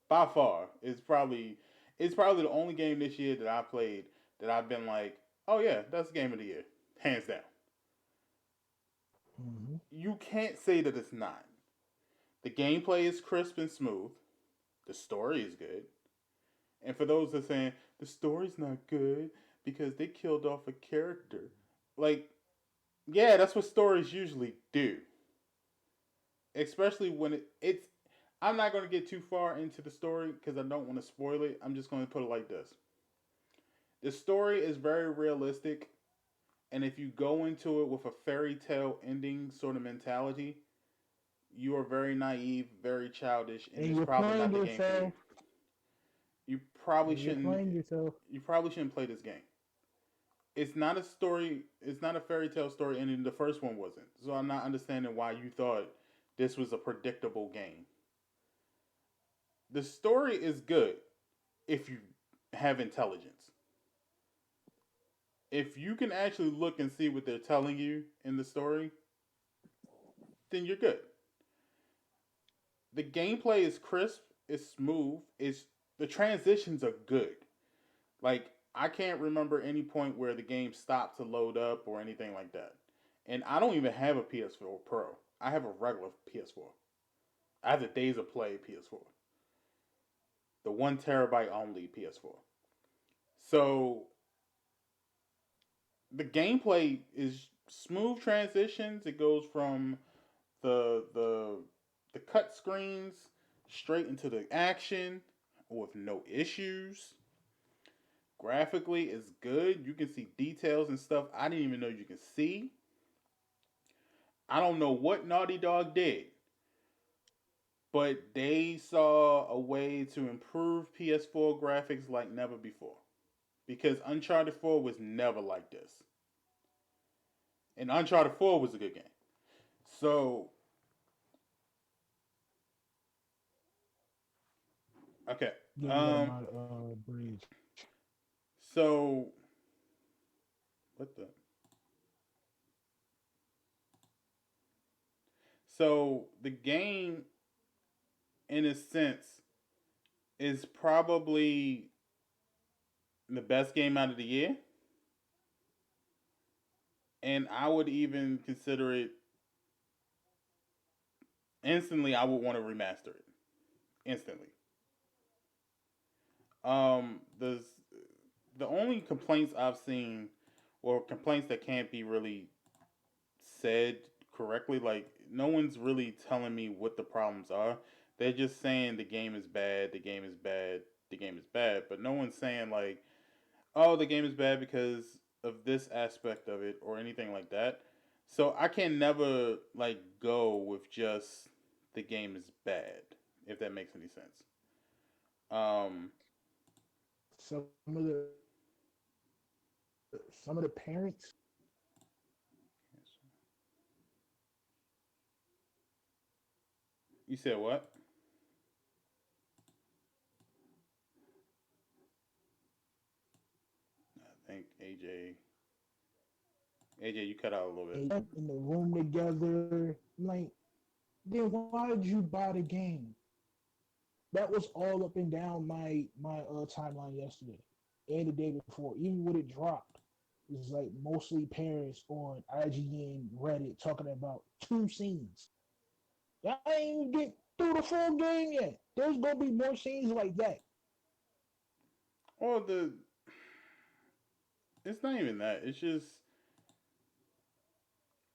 By far, it's probably the only game this year that I played that I've been like, oh yeah, that's game of the year, hands down. Hmm. You can't say that it's not. The gameplay is crisp and smooth. The story is good. And for those that are saying the story's not good because they killed off a character, like, yeah, that's what stories usually do. Especially when it's. I'm not going to get too far into the story because I don't want to spoil it. I'm just going to put it like this: the story is very realistic, and if you go into it with a fairy tale ending sort of mentality, you are very naive, very childish, and And it's you're probably playing not the game for you. yourself. You probably And you're shouldn't. playing yourself. You probably shouldn't play this game. It's not a story. It's not a fairy tale story, and the first one wasn't. So I'm not understanding why you thought this was a predictable game. The story is good if you have intelligence. If you can actually look and see what they're telling you in the story, then you're good. The gameplay is crisp, it's smooth, it's the transitions are good. Like I can't remember any point where the game stopped to load up or anything like that. And I don't even have a PS4 Pro. I have a regular PS4. I have the Days of Play PS4, the 1 terabyte only PS4. So the gameplay is smooth transitions. It goes from the the the cut screens straight into the action with no issues. Graphically, it's good. You can see details and stuff I didn't even know you can see. I don't know what Naughty Dog did, but they saw a way to improve PS4 graphics like never before. Because Uncharted 4 was never like this. And Uncharted 4 was a good game. So okay. Yeah, you got Um. my bridge. So what the? So the game, in a sense, is probably the best game out of the year, and I would even consider it instantly. I would want to remaster it instantly. The only complaints I've seen, or complaints that can't be really said correctly, like no one's really telling me what the problems are. They're just saying the game is bad, the game is bad, the game is bad, but no one's saying like, oh, the game is bad because of this aspect of it or anything like that. So I can never like go with just the game is bad, if that makes any sense. Um, Some of the parents, you said what? I think AJ, you cut out a little bit. and in the room together, like, then why did you buy the game? That was all up and down my timeline yesterday and the day before. Even when it dropped, it's like mostly parents on IGN, Reddit talking about two scenes. I ain't even get through the full game yet. There's gonna be more scenes like that. Or the it's not even that. It's just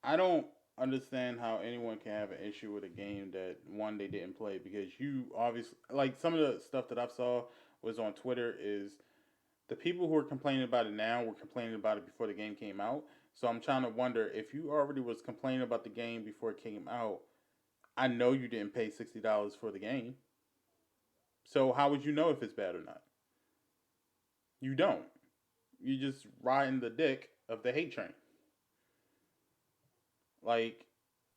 I don't understand how anyone can have an issue with a game that one they didn't play because you obviously like some of the stuff that I saw was on Twitter is the people who are complaining about it now were complaining about it before the game came out. So I'm trying to wonder if you already was complaining about the game before it came out. I know you didn't pay $60 for the game. So how would you know if it's bad or not? You don't. You just riding the dick of the hate train. Like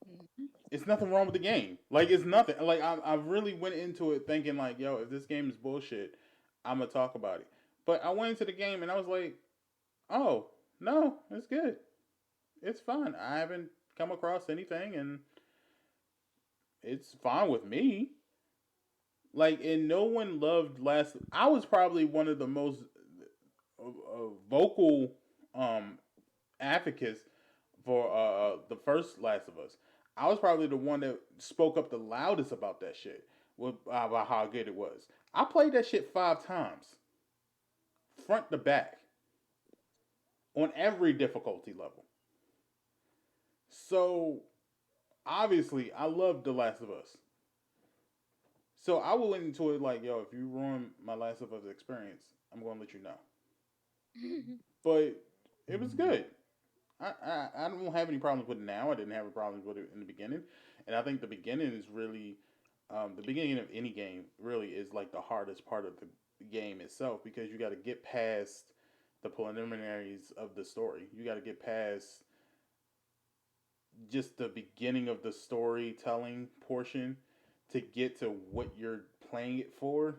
Mhm. it's nothing wrong with the game. Like it's nothing. Like I really went into it thinking like, yo, if this game is bullshit, I'm gonna talk about it. But I went into the game and I was like, oh no, it's good. It's fine. I haven't come across anything, and it's fine with me. Like, and no one loved last. I was probably one of the most vocal um advocates for the first Last of Us. I was probably the one that spoke up the loudest about that shit, about how good it was. I played that shit 5 times, front to back, on every difficulty level. So obviously, I loved The Last of Us. So I went into it like, yo, if you ruin my Last of Us experience, I'm gonna let you know. But it was Mm, good. I don't have any problems with it now. I didn't have any problems with it in the beginning, and I think the beginning is really the beginning of any game really is like the hardest part of the game itself because you got to get past the preliminaries of the story. You got to get past just the beginning of the storytelling portion to get to what you're playing it for,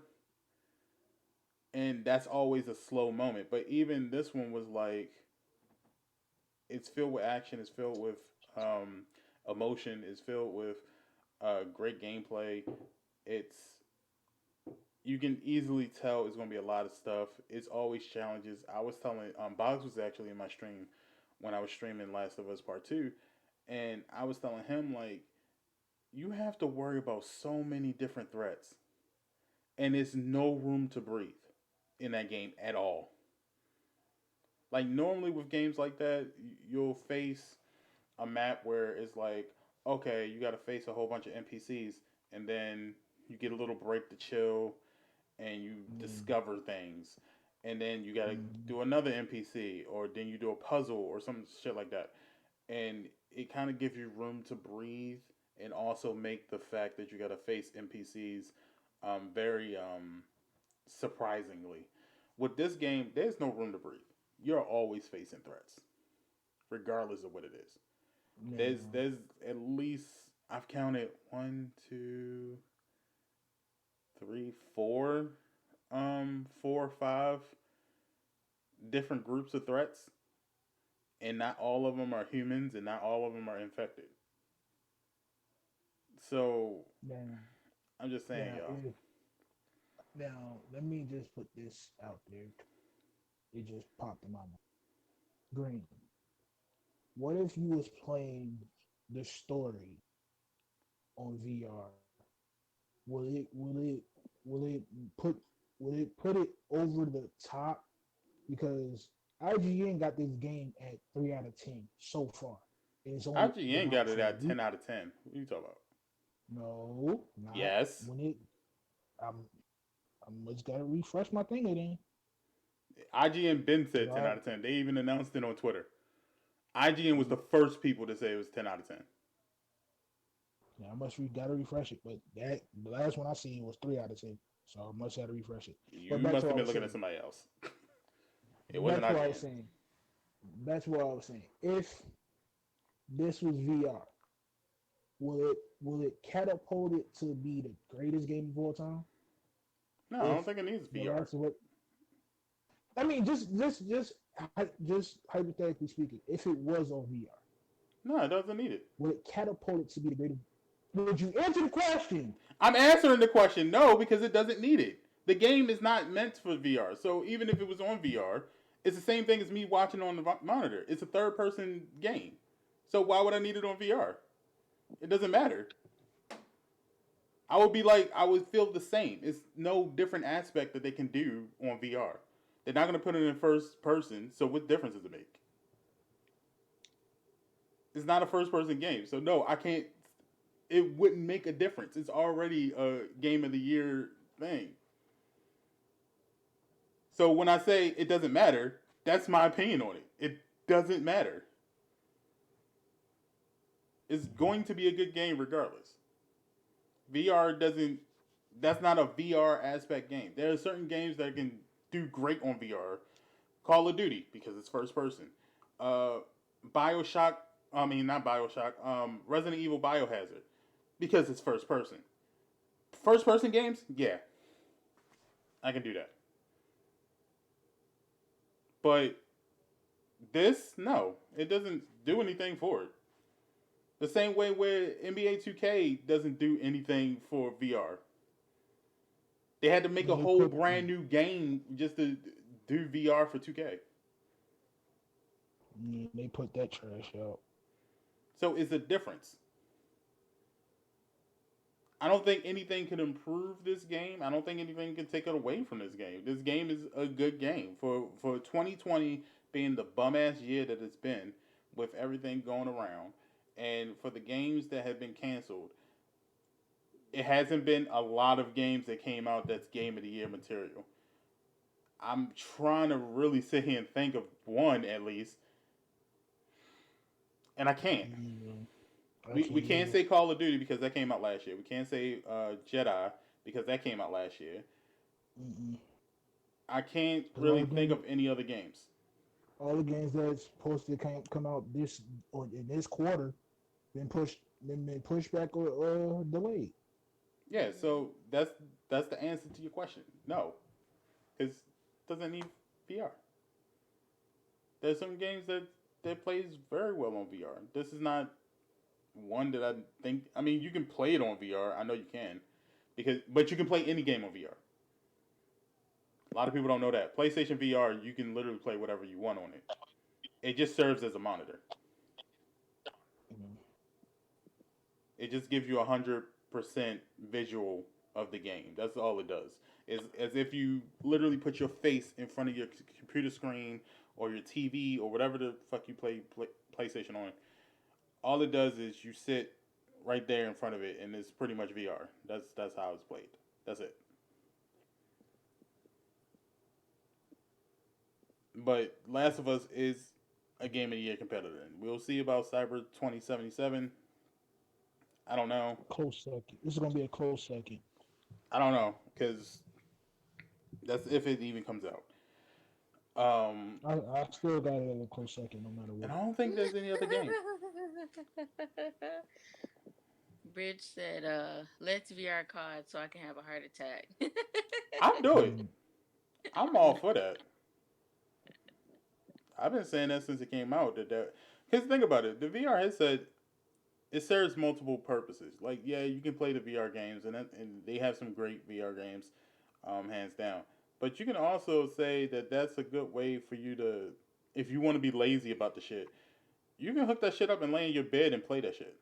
and that's always a slow moment. But even this one was like it's filled with action. It's filled with um, emotion. It's filled with great gameplay. It's you can easily tell it's going to be a lot of stuff. It's always challenges. I was telling Boggs was actually in my stream when I was streaming Last of Us Part Two, and I was telling him like you have to worry about so many different threats, and there's no room to breathe in that game at all. Like normally with games like that, you'll face a map where it's like, okay, you got to face a whole bunch of NPCs, and then you get a little break to chill, and you mm, discover things, and then you got to mm, do another NPC, or then you do a puzzle or some shit like that, and it kind of gives you room to breathe, and also make the fact that you got to face NPCs very surprisingly. With this game, there's no room to breathe. You're always facing threats, regardless of what it is. Now, There's at least I've counted one, two, three, four, four or five different groups of threats, and not all of them are humans, and not all of them are infected. So now, I'm just saying, now, y'all. if now, let me just put this out there. It just popped in my mind. Green. What if you was playing the story on VR? Will it put it over the top? Because IGN got this game at 3 out of 10 so far. And it's only been IGN out got it for a at week. 10 out of 10. What are you talking about? No, not Yes. when it. I'm I just gotta refresh my thing again. IGN been Cause said 10 out of 10. They even announced it on Twitter. IGN was the first people to say it was 10 out of 10. yeah, I must gotta refresh it. But that the last one I seen was 3 out of 10. So I must have to refresh it. But You back must to have what I been was looking at saying. somebody else. It wasn't Back to what I was IGN. saying. That's what I was saying. If this was VR, will it catapult it to be the greatest game of all time? No, I If don't think it needs the VR. last of it, I mean, just hypothetically speaking, if it was on VR, No, it doesn't need it. would it catapult it to be the greatest? Would you answer the question? I'm answering the question no because it doesn't need it. The game is not meant for VR. So even if it was on VR, it's the same thing as me watching on the monitor. It's a third person game. So why would I need it on VR? It doesn't matter. I would be like, I would feel the same. It's no different aspect that they can do on VR. They're not going to put it in first person. So what difference does it make? It's not a first person game. So no, I can't. It wouldn't make a difference. It's already a game of the year thing. So when I say it doesn't matter, that's my opinion on it. It doesn't matter. It's going to be a good game regardless. VR doesn't. That's not a VR aspect game. There are certain games that can do great on VR. Call of Duty because it's first person. Uh, Bioshock. I mean, not Bioshock. Resident Evil Biohazard because it's first person. First person games, yeah, I can do that. But this, no, it doesn't do anything for it. The same way where NBA 2K doesn't do anything for VR. They had to make a They whole put brand new game just to do VR for 2K. they put that trash out. So it's a difference. I don't think anything can improve this game. I don't think anything can take it away from this game. This game is a good game for 2020 being the bum ass year that it's been with everything going around, and for the games that have been canceled. It hasn't been a lot of games that came out that's game of the year material. I'm trying to really sit here and think of one at least, and I can't. Yeah, I We can't can't either. say Call of Duty because that came out last year. We can't say Jedi because that came out last year. Mm-mm. I can't Cause really think of any other games. all the games that's supposed to come out this or in this quarter been pushed back or delayed. Yeah, so that's the answer to your question. No, because it doesn't need VR. There's some games that plays very well on VR. This is not one that I think. I mean, you can play it on VR. I know you can, but you can play any game on VR. A lot of people don't know that PlayStation VR. You can literally play whatever you want on it. It just serves as a monitor. Mm. It just gives you 100% visual of the game. That's all it does. Is as if you literally put your face in front of your computer screen or your TV or whatever the fuck you play PlayStation on. All it does is you sit right there in front of it, and it's pretty much VR. That's how it's played. That's it. But Last of Us is a game of the year competitor. We'll see about Cyber 2077. I don't know. Close second. This is gonna be a close second. I don't know because that's if it even comes out. Um, I still got it at a close second, no matter and what. I don't think there's any other game. Bridge said, let's VR card so I can have a heart attack. I'll do it. Mm, I'm all for that. I've been saying that since it came out. Because think about it, the VR headset it serves multiple purposes. Like, yeah, you can play the VR games, and they have some great VR games, hands down. But you can also say that that's a good way for you to, if you want to be lazy about the shit, you can hook that shit up and lay in your bed and play that shit,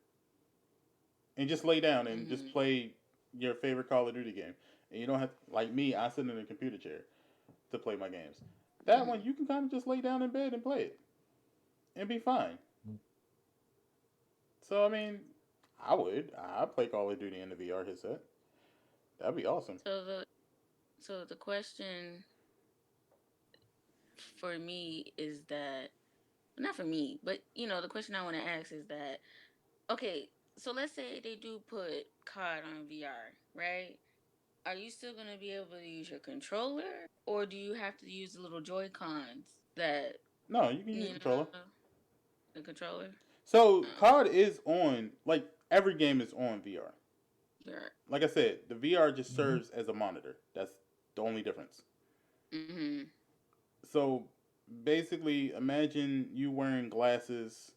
and just lay down and just Mm-hmm. play your favorite Call of Duty game. And you don't have like me. I sit in a computer chair to play my games. That one Mm-hmm. you can kind of just lay down in bed and play it and be fine. mm, So I mean, I'd play Call of Duty in the VR headset. That'd be awesome. So the question for me is that, not for me, but the question I want to ask is that, okay, so let's say they do put COD on VR, right? Are you still going to be able to use your controller, or do you have to use the little Joy Cons that, No, you can use you a controller. know, the controller? So Oh, COD is on like every game is on VR. you're, Like I said, the VR just mhm. serves as a monitor. That's the only difference. mm-hmm, So basically, imagine you wearing glasses,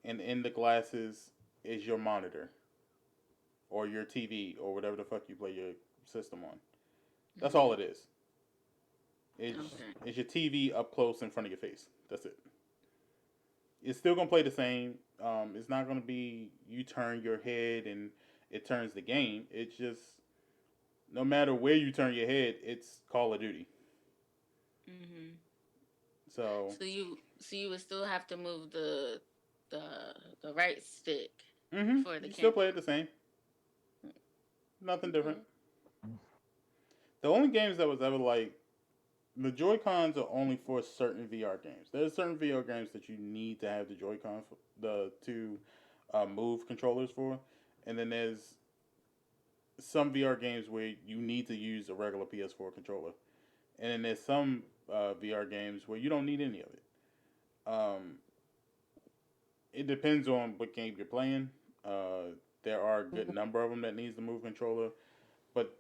and in the glasses is your monitor or your TV or whatever the fuck you play your system on. That's all mm-hmm. it is. It's Okay. it's your TV up close in front of your face. That's it. It's still gonna play the same. It's not gonna be you turn your head and it turns the game. It's just no matter where you turn your head, it's Call of Duty. Mm-hmm. So, So you would still have to move the the right stick for the you still camera. play it the same. Nothing different. Okay. The only games that was ever like the Joy Cons are only for certain VR games. There's certain VR games that you need to have the Joy Con the two move controllers for, and then there's some VR games where you need to use a regular PS4 controller, and then there's some VR games where you don't need any of it. Um, it depends on what game you're playing. There are a good number of them that needs the move controller, but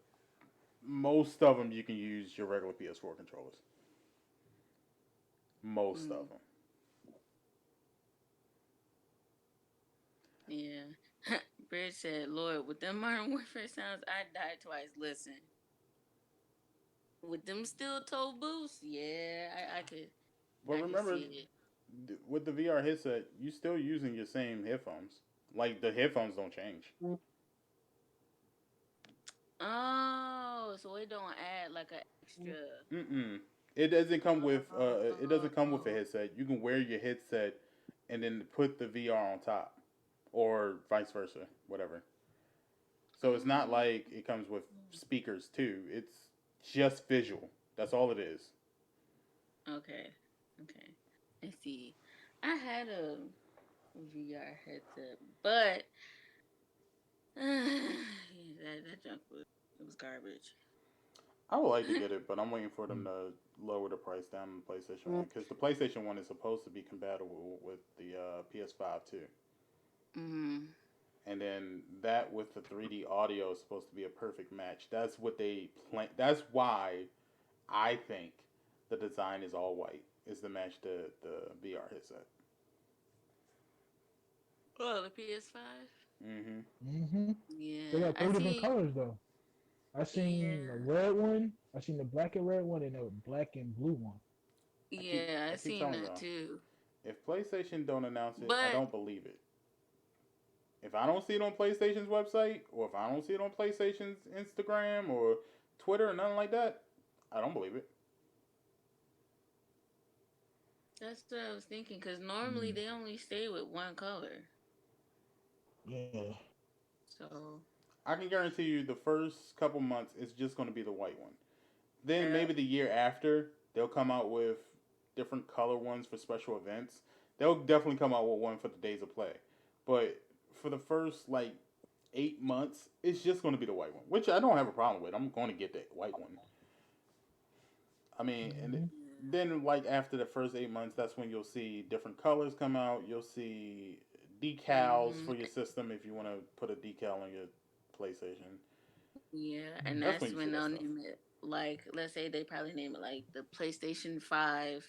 most of them you can use your regular PS4 controllers. Most of Mm, them. yeah. Bridge said, "Lord, with them Modern Warfare sounds, I died twice. Listen, with them steel toe boots, yeah, But I could remember, see it. with the VR headset, you still using your same headphones. Like the headphones don't change. Oh, so it don't add like an extra. Mm-mm. It doesn't come with. It doesn't come with a Oh, headset. You can wear your headset and then put the VR on top, or vice versa, whatever. So it's not oh, like it comes with speakers too. It's just visual. That's all it is. okay, okay. I see. I had a VR headset, but that junk was it was garbage. I would like to get it, but I'm waiting for them to lower the price down on the PlayStation One because the PlayStation One is supposed to be compatible with the PS5 too. Mm. And then that with the 3D audio is supposed to be a perfect match. That's what they plan. That's why I think the design is all white is to match the VR headset. Oh, the PS5. Mm-hmm. Hmm. They Yeah, got I three different see. colors though. I seen the Yeah, red one. I seen the black and red one, and the black and blue one. yeah, I I keep seen telling that y'all, too. if PlayStation don't announce it, I But don't believe it. If I don't see it on PlayStation's website, or if I don't see it on PlayStation's Instagram or Twitter or nothing like that, I don't believe it. that's what I was thinking. Cause normally Mm, they only stay with one color. yeah. So I can guarantee you the first couple months it's just going to be the white one. Then yeah. maybe the year after they'll come out with different color ones for special events. They'll definitely come out with one for the days of play. But for the first like 8 months, it's just going to be the white one, which I don't have a problem with. I'm going to get that white one. I mean, and Hmm. then like after the first 8 months, that's when you'll see different colors come out. You'll see decals Mm-hmm. for your system if you want to put a decal on your PlayStation. Yeah, and That's that's when you see when that they'll stuff. name it like, let's say they probably name it like the PlayStation 5S,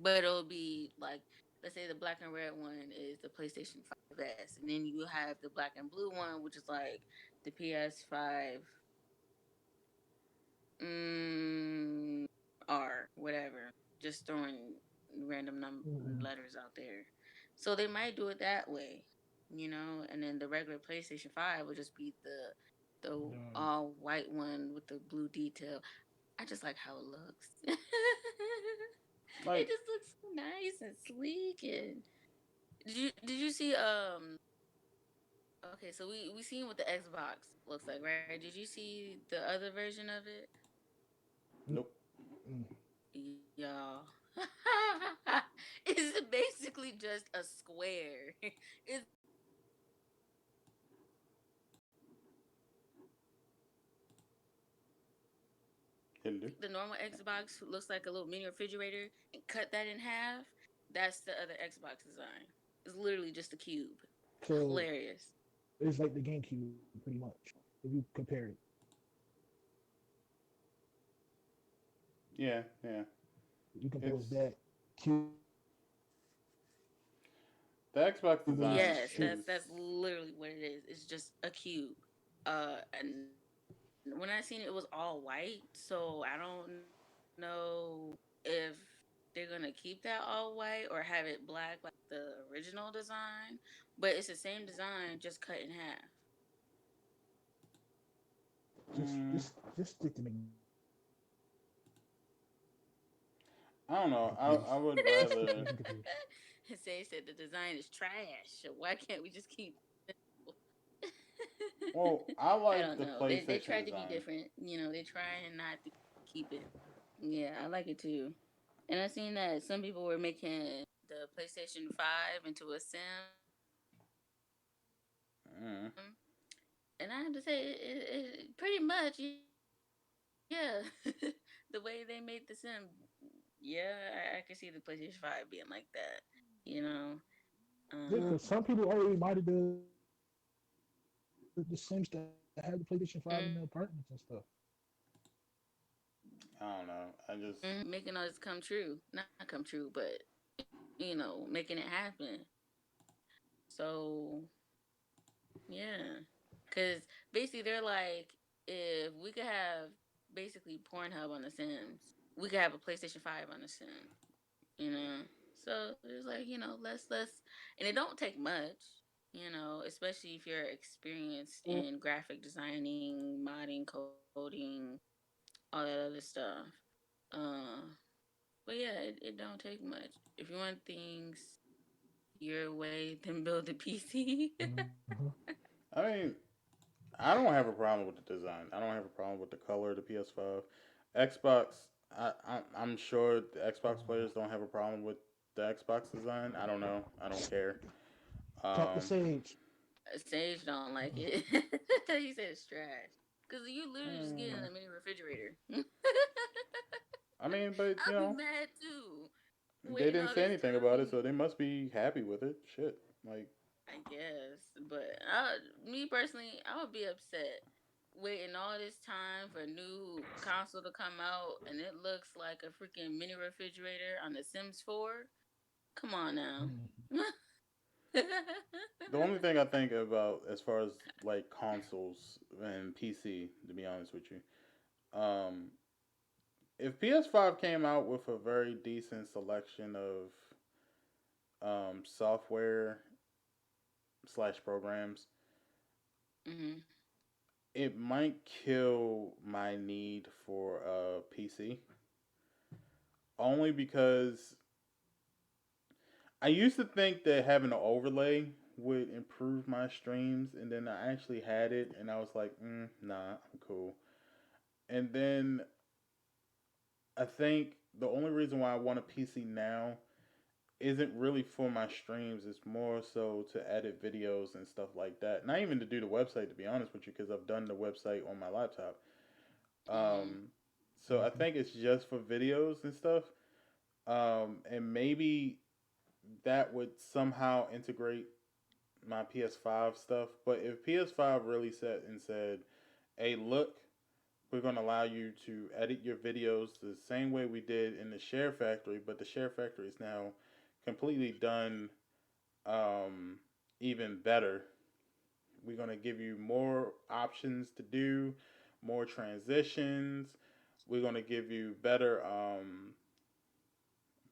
but it'll be like, let's say the black and red one is the PlayStation 5S, and then you have the black and blue one, which is like the PS5 mm, R, whatever. Just throwing random Mm-mm. letters out there. So they might do it that way, and then the regular PlayStation 5 would just be the Um, all white one with the blue detail. I just like how it looks. It Like, just looks so nice and sleek. And did you see okay, so we seen what the Xbox looks like, right? Did you see the other version of it? nope. mm, Y'all. It's basically just a square. It's the normal Xbox looks like a little mini refrigerator, and cut that in half. That's the other Xbox Didn't do. design. It's literally just a cube. Hilarious. so it's like the GameCube, pretty much. If you compare it, Yeah, yeah. you compare It's with that cube the Xbox and design Yes, shape. that's is. literally what it is. It's just a cube. And when I seen it, it was all white, so I don't know if they're gonna keep that all white or have it black like the original design. But it's the same design, just cut in half. Just Mm, just just stick to I don't know. McNeese. I would Just stick to rather. McNeese. Say said the design is trash. So why can't we just keep it simple? Well, I I like don't the know. They PlayStation tried to be design. different. They trying not to keep it. Yeah, I like it too. And I seen that some people were making the PlayStation 5 into a sim. And I have to say, Mm. pretty much, yeah. The way they made the sim, yeah, I can see the PlayStation 5 being like that. Um, Yeah, because some people already modded the Sims that had the PlayStation 5 in the apartments and stuff. I don't know. I just. making all this come true. Not come true, but making it happen. So yeah, because basically they're like, if we could have basically Pornhub on the Sims, we could have a PlayStation 5 on the Sim. You know, so it's like, let's, and it don't take much. Especially if you're experienced in graphic designing, modding, coding, all that other stuff. Uh, but yeah, it don't take much. If you want things your way, then build a PC. Mm-hmm. I mean, I don't have a problem with the design. I don't have a problem with the color of the PS5. Xbox. I'm sure the Xbox players don't have a problem with the Xbox design. I don't know. I don't care. Talk to Um, Sage. Sage don't like it. He said it's trash. Cause you literally just getting mm, a mini refrigerator. I mean, but I'll be mad too. they Waiting didn't all say this anything about it, time. so they must be happy with it. Shit, like, I guess, but me personally, I would be upset waiting all this time for a new console to come out, and it looks like a freaking mini refrigerator on The Sims 4. Come on now. Mm. the only thing I think about as far as like consoles and PC, to be honest with you, if PS5 came out with a very decent selection of software slash programs, Hmm. it might kill my need for a PC. Only because I used to think that having an overlay would improve my streams, and then I actually had it, and I was like, nah, I'm cool. And then I think the only reason why I want a PC now isn't really for my streams. It's more so to edit videos and stuff like that. Not even to do the website, to be honest with you, because I've done the website on my laptop. Hmm. Um, So I think it's just for videos and stuff. And maybe that would somehow integrate my PS5 stuff. But if PS5 really said, "Hey, look, we're going to allow you to edit your videos the same way we did in the Share Factory, but the Share Factory is now completely done um, even better. We're going to give you more options to do, more transitions. We're going to give you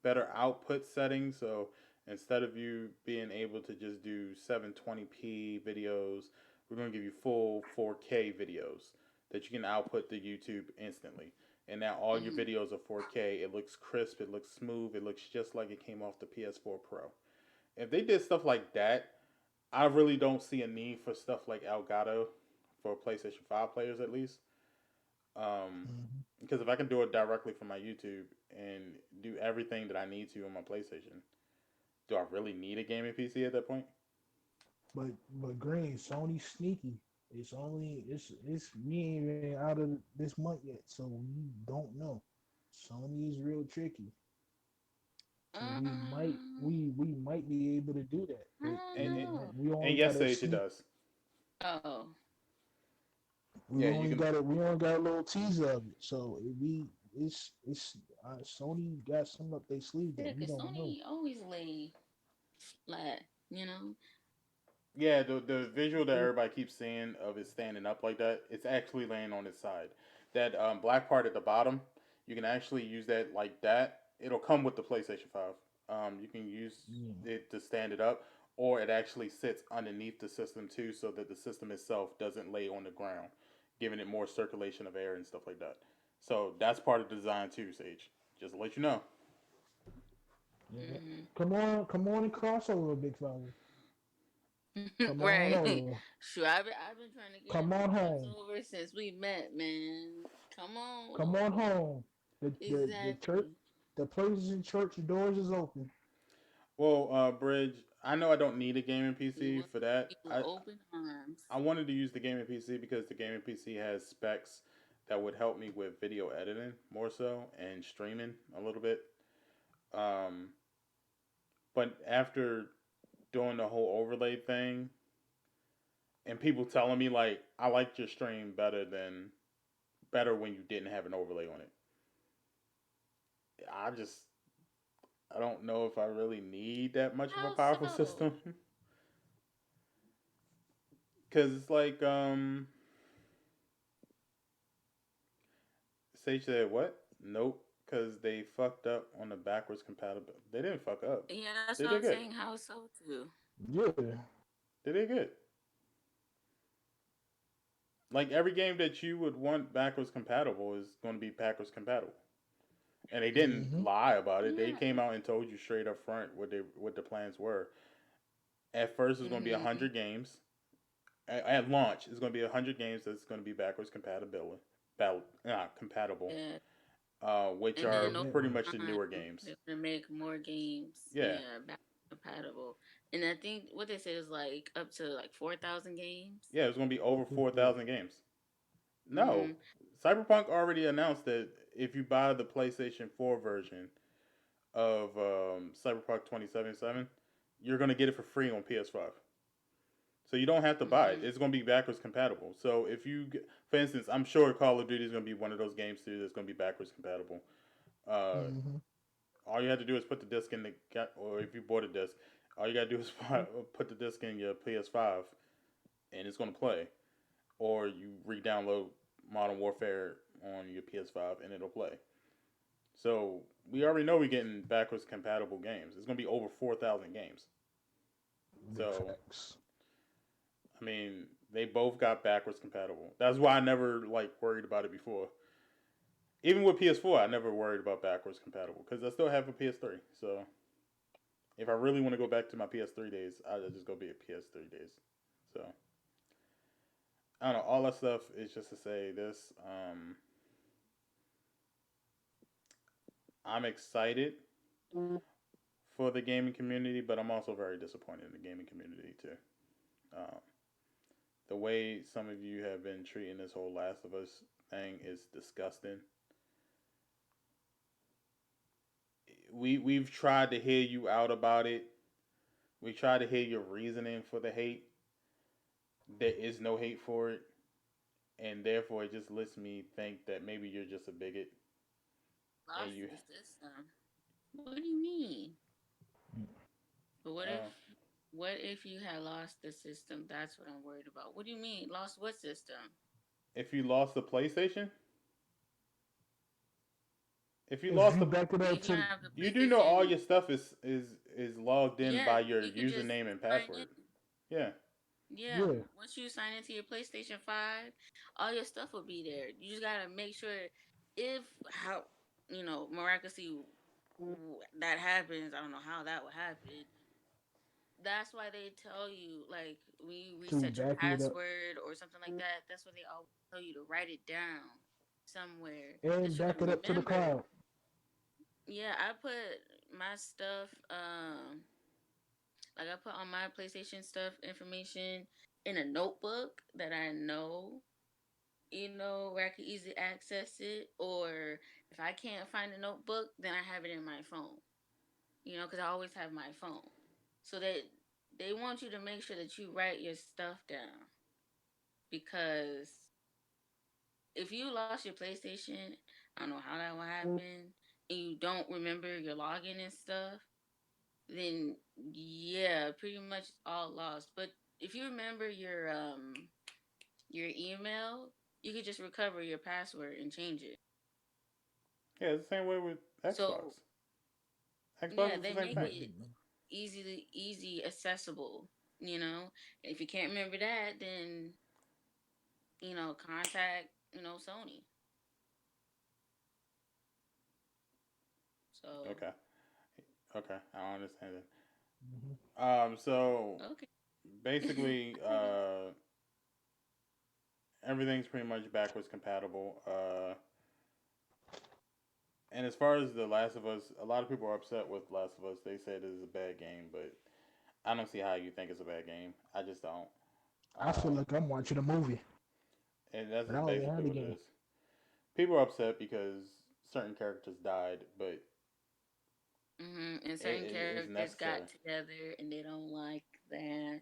better output settings. So instead of you being able to just do 720p videos, we're going to give you full 4K videos that you can output to YouTube instantly. And now all your Mm-hmm. videos are 4K. It looks crisp, it looks smooth, it looks just like it came off the PS4 Pro. If they did stuff like that, I really don't see a need for stuff like Elgato for PlayStation 5 players at least. Um, Mhm. because if I can do it directly from my YouTube and do everything that I need to on my PlayStation, do I really need a gaming PC at that point? But Green, Sony's sneaky. It's we ain't even out of this month yet, so we don't know. Sony is real tricky. So we might be able to do that, I but don't And, and, know. we and only yes, gotta Sage, it sneak. does. Oh, We Yeah, you only can. got it. We only got a little teaser of it. So it's Sony got some up their sleeve yeah, that we because don't know. Sony always lay flat, you know? Yeah, the visual that everybody keeps seeing of it standing up like that, it's actually laying on its side. That black part at the bottom, you can actually use that like that. It'll come with the PlayStation 5. You can use Yeah, it to stand it up, or it actually sits underneath the system too, so that the system itself doesn't lay on the ground, giving it more circulation of air and stuff like that. So that's part of the design too, Sage. Just to let you know. yeah. Mm-hmm. Come on and cross over, big fella. Come on Right. over. Sure, I've been trying to get Come him to on cross home. over since we met, man. Come on Come on over. home. The church, Exactly. the places in church doors is open. Well, Bridge, I know I don't need a gaming We PC will for that. be with open arms. I wanted to use the gaming PC because the gaming PC has specs that would help me with video editing more so and streaming a little bit. Um, but after doing the whole overlay thing and people telling me like I liked your stream better when you didn't have an overlay on it. I just I don't know if I really need that much of a How powerful so? system because it's like Sage said what? Nope, because they fucked up on the backwards compatibility. They didn't fuck up. Yeah, that's They what did I'm good. saying. How so too? Yeah. They did good. Like every game that you would want backwards compatible is going to be backwards compatible. And they didn't Mm-hmm. lie about it. They Yeah. came out and told you straight up front what the plans were. At first, it's going to be Mm-hmm. 100 games. At launch, it's going to be 100 games that's going to be backwards compatible, Yeah. which And are then Yeah. over pretty much the time, newer games. they're gonna make more games. Yeah, Yeah, back compatible. And I think what they said is like up to like 4,000 games. yeah, it's going to be over Yeah. 4,000 games. No, Mm-hmm. Cyberpunk already announced that if you buy the PlayStation 4 version of Cyberpunk 2077, you're going to get it for free on PS5. So you don't have to buy it. Mm-hmm. It's going to be backwards compatible. So if for instance, I'm sure Call of Duty is going to be one of those games too that's going to be backwards compatible. Uh, Mm-hmm. all you have to do is put the disc in or if you bought a disc, all you got to do is put the disc in your PS5, and it's going to play. Or you re-download Modern Warfare on your PS5, and it'll play. So we already know we're getting backwards compatible games. It's going to be over 4,000 games. Big So facts. I mean, they both got backwards compatible. That's why I never like worried about it before. Even with PS4, I never worried about backwards compatible because I still have a PS3. So if I really want to go back to my PS3 days, I'll just go be a PS3 days. So I don't know. All that stuff is just to say this. I'm excited for the gaming community, but I'm also very disappointed in the gaming community too. Um, the way some of you have been treating this whole Last of Us thing is disgusting. we've tried to hear you out about it. We try to hear your reasoning for the hate. There is no hate for it, and therefore it just lets me think that maybe you're just a bigot, and Lost you. the system. What do you mean? But Uh, what if you had lost the system? That's what I'm worried about. What do you mean? Lost what system? if you lost the PlayStation, if you If lost you the, back it If up you to have the you do know all PlayStation, your stuff is logged in yeah, by your you could just username and sign password. in. Yeah, Yeah, yeah once you sign into your PlayStation 5, all your stuff will be there. You just gotta make sure if how miraculously that happens. I don't know how that would happen. That's why they tell you like when you to reset your back it up password or something like that. That's what they always tell you to write it down somewhere that and you can back it up to the remember. cloud. Yeah, I put my stuff like I put all my PlayStation stuff information in a notebook that I know, where I can easily access it. Or if I can't find a notebook, then I have it in my phone, because I always have my phone. So that they want you to make sure that you write your stuff down because if you lost your PlayStation, I don't know how that will happen, and you don't remember your login and stuff, then yeah, pretty much all lost. But if you remember your email, you could just recover your password and change it. yeah, it's the same way with Xbox. So Xbox yeah, is the they same make thing. But it easy accessible. And if you can't remember that, then contact Sony. So Okay, okay, I understand it. mhm. So okay. basically, everything's pretty much backwards compatible. And as far as The Last of Us, a lot of people are upset with Last of Us. They said it is a bad game, but I don't see how you think it's a bad game. I just don't. I feel Um, like I'm watching a movie, and that's but I just don't even basically have the what it game. is. People are upset because certain characters died, but And certain it's characters got necessary. together and they don't like that.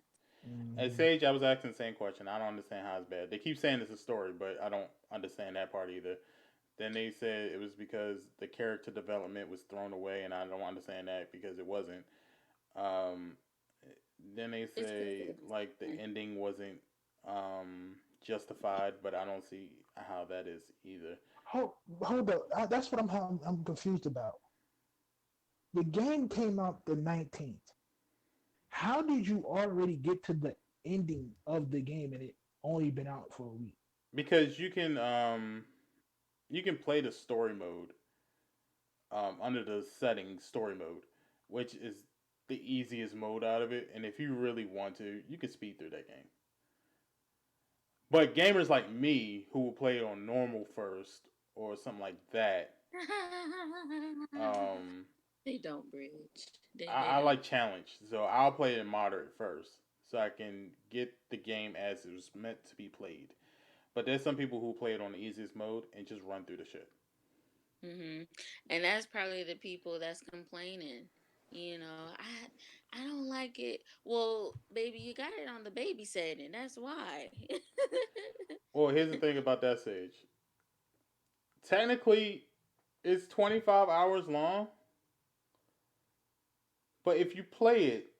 At Hmm. Sage, I was asking the same question. I don't understand how it's bad. They keep saying it's a story, but I don't understand that part either. Then they said it was because the character development was thrown away, and I don't understand that because it wasn't. Um, then they It's because say of the like the time. ending wasn't justified, but I don't see how that is either. Hold, hold up. That's what I'm confused about. The game came out the 19th. How did you already get to the ending of the game and it only been out for a week? Because you can play the story mode under the settings story mode, which is the easiest mode out of it. And if you really want to, you can speed through that game. But gamers like me who will play it on normal first or something like that, um, They don't bridge. They I don't. like challenge, so I'll play it in moderate first, so I can get the game as it was meant to be played. But there's some people who play it on the easiest mode and just run through the shit. hmm And that's probably the people that's complaining. I don't like it. Well, baby, you got it on the baby setting. That's why. Well, here's the thing about that Sage. Technically, it's 25 hours long, but if you play it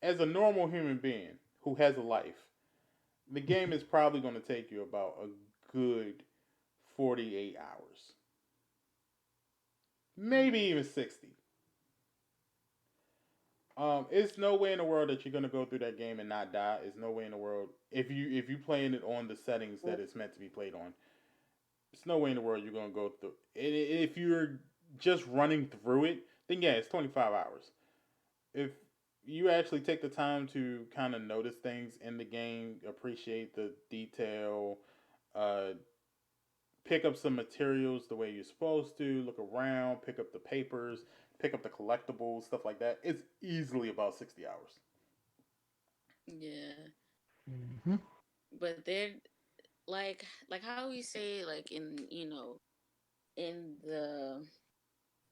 as a normal human being who has a life, the game is probably going to take you about a good 48 hours, maybe hmm even 60. It's no way in the world that you're gonna go through that game and not die. It's no way in the world if you playing it on the settings that it's meant to be played on. It's no way in the world you're gonna go through. If you're just running through it, then yeah, it's 25 hours. If you actually take the time to kind of notice things in the game, appreciate the detail, uh, pick up some materials the way you're supposed to, look around, pick up the papers, pick up the collectibles, stuff like that. It's easily about 60 hours. Yeah, Hmm. but they're like how we say like in in the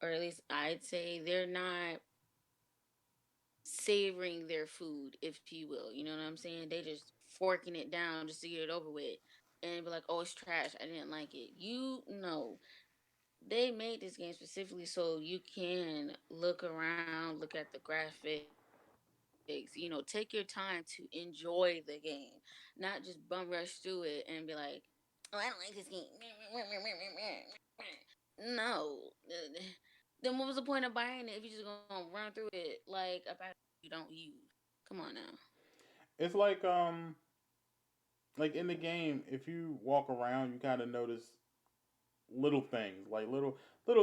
or at least I'd say they're not savoring their food, if you will. You know what I'm saying? They just forking it down just to get it over with and be like, oh, it's trash. I didn't like it. You know, they made this game specifically so you can look around, look at the graphics, take your time to enjoy the game, not just bum rush through it and be like, oh, I don't like this game. No. Then what was the point of buying it if you're just gonna run through it like a battle you don't use? Come on now. It's like in the game, if you walk around, you kind of notice little things, like little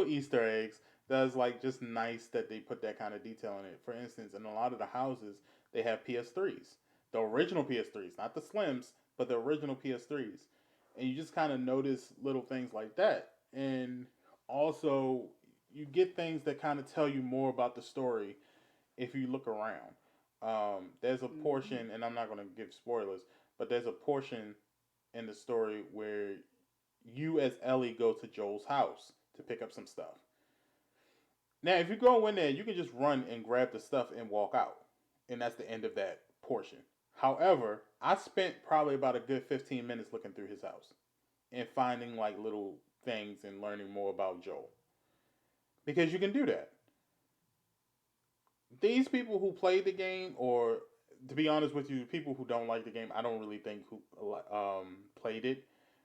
Easter eggs. That's like just nice that they put that kind of detail in it. For instance, in a lot of the houses, they have PS3s, the original PS3s, not the Slims, but the original PS3s, and you just kind of notice little things like that. And also, you get things that kind of tell you more about the story if you look around. There's a Mm-hmm. portion, and I'm not going to give spoilers, but there's a portion in the story where you as Ellie go to Joel's house to pick up some stuff. Now, if you go in there, you can just run and grab the stuff and walk out, and that's the end of that portion. However, I spent probably about a good 15 minutes looking through his house and finding like little things and learning more about Joel because you can do that. These people who play the game, or to be honest with you, people who don't like the game, I don't really think who played it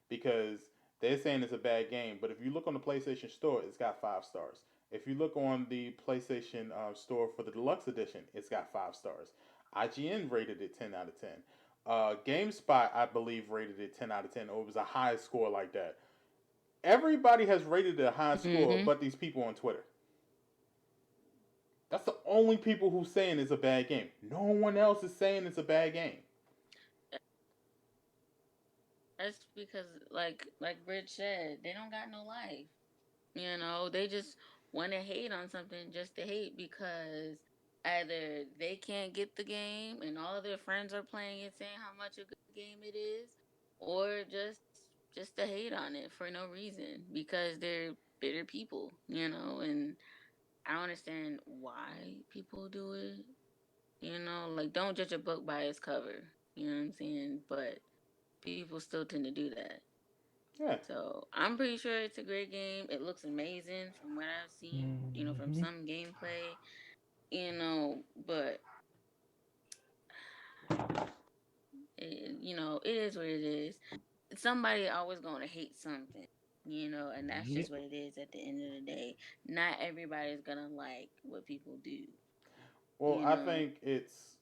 because they're saying it's a bad game. But if you look on the PlayStation Store, it's got 5 stars. If you look on the PlayStation Store for the deluxe edition, it's got 5 stars. IGN rated it 10 out of 10. GameSpot, I believe, rated it 10 out of 10, or it was a high score like that. Everybody has rated it a high Mm-hmm. score, but these people on Twitter. That's the only people who saying it's a bad game. No one else is saying it's a bad game. That's because, like Rich said, they don't got no life. You know, they just want to hate on something just to hate because either they can't get the game and all of their friends are playing it, saying how much a good game it is, or just to hate on it for no reason because they're bitter people. You know, and I don't understand why people do it. You know, like don't judge a book by its cover. You know what I'm saying? But people still tend to do that. Yeah. So I'm pretty sure it's a great game. It looks amazing from what I've seen, you know, from Mm-hmm. some gameplay, you know, but it is what it is. Somebody always going to hate something, you know, and that's just Yep. what it is at the end of the day. Not everybody's going to like what people do, Well, you I know. think it's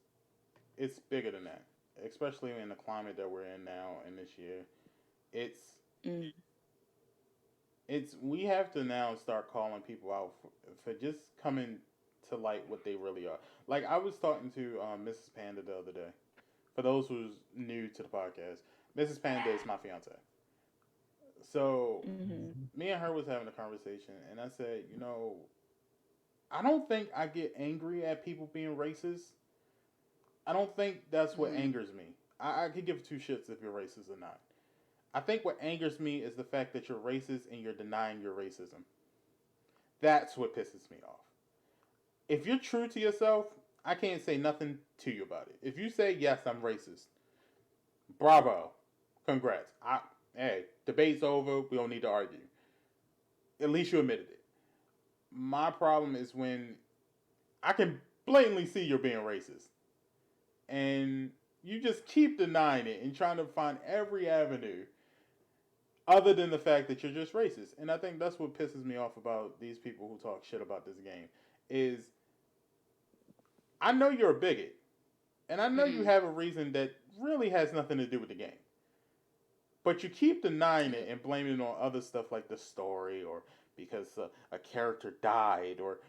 bigger than that, especially in the climate that we're in now and this year. It's Mm. it's we have to now start calling people out for just coming to light what they really are. Like I was talking to Mrs. Panda the other day. For those who's new to the podcast, Mrs. Panda is my fiance. So Mhm. Mm-hmm. me and her was having a conversation, and I said, I don't think I get angry at people being racist. I don't think that's what Mhm. angers me. I could give two shits if you're racist or not. I think what angers me is the fact that you're racist and you're denying your racism. That's what pisses me off. If you're true to yourself, I can't say nothing to you about it. If you say yes, I'm racist, bravo, congrats. Hey, debate's over. We don't need to argue. At least you admitted it. My problem is when I can blatantly see you're being racist, and you just keep denying it and trying to find every avenue other than the fact that you're just racist. And I think that's what pisses me off about these people who talk shit about this game is I know you're a bigot and I know you Mhm. have a reason that really has nothing to do with the game. But you keep denying it Yep. and blaming it on other stuff like the story or because a character died or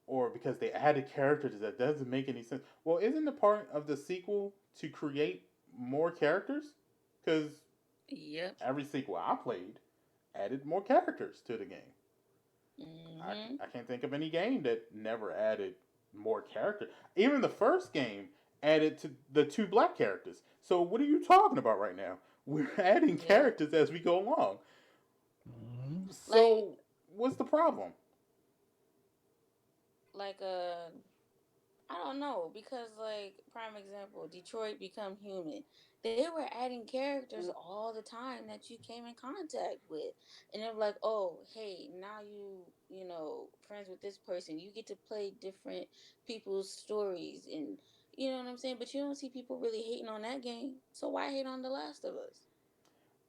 or because they added characters that doesn't make any sense. Well, isn't the part of the sequel to create more characters? Because Yep. every sequel I played added more characters to the game. Mhm. I can't think of any game that never added more characters. Even the first game added to the two black characters. So what are you talking about right now? We're adding Yep. characters as we go along. Mm-hmm. Like So What's the problem? Like I don't know, because like prime example, Detroit Become Human. They were adding characters all the time that you came in contact with, and they were like, "Oh, hey, now you friends with this person. You get to play different people's stories, and you know what I'm saying." But you don't see people really hating on that game, so why hate on The Last of Us?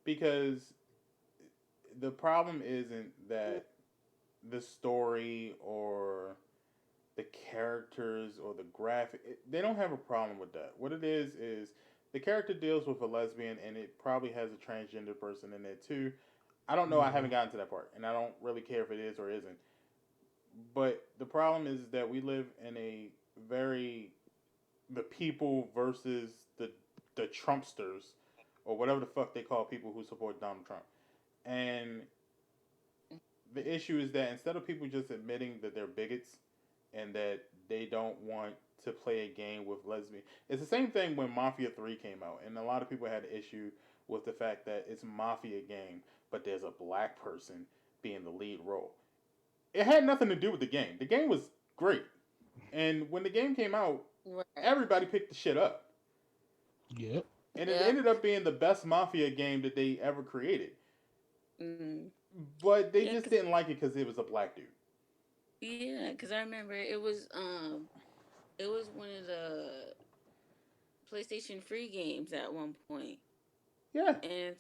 Because the problem isn't that the story or the characters or the graphic. They don't have a problem with that. What it is the character deals with a lesbian, and it probably has a transgender person in there too. I don't know. I Yeah. haven't gotten to that part, and I don't really care if it is or isn't. But the problem is that we live in a very the people versus the Trumpsters or whatever the fuck they call people who support Donald Trump. And the issue is that instead of people just admitting that they're bigots and that they don't want to play a game with lesbian, it's the same thing when Mafia 3 came out, and a lot of people had an issue with the fact that it's a Mafia game, but there's a black person being the lead role. It had nothing to do with the game. The game was great, and when the game came out, Right. everybody picked the shit up, Yep. and it Yep. ended up being the best Mafia game that they ever created. Mm. But they Yeah, just didn't like it because it was a black dude. cause I remember it was one of the PlayStation free games at one point, Yeah, and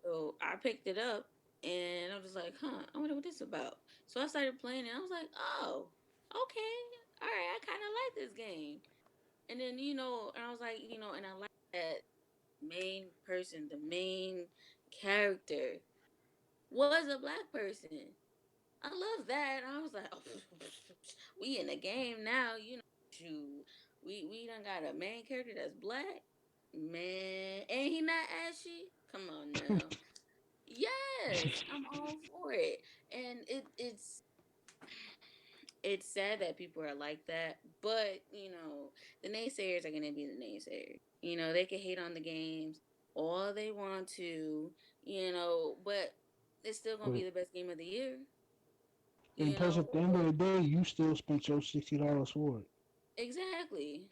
so I picked it up, and I was just like, huh, I wonder what this is about. So I started playing it. I was like, oh, okay, all right, I kind of like this game. And then and I was like, and I like that main person, the main character was a black person. I love that. I was like, oh, we in the game now, shoot. We done got a main character that's black. Man, and he not ashy. Come on now. Yes, I'm all for it. And it's sad that people are like that, but the naysayers are gonna be the naysayers. They can hate on the games all they want to, but it's still gonna But be the best game of the year. and You plus, know, at the end of the day, you still spent your $60 for it. exactly.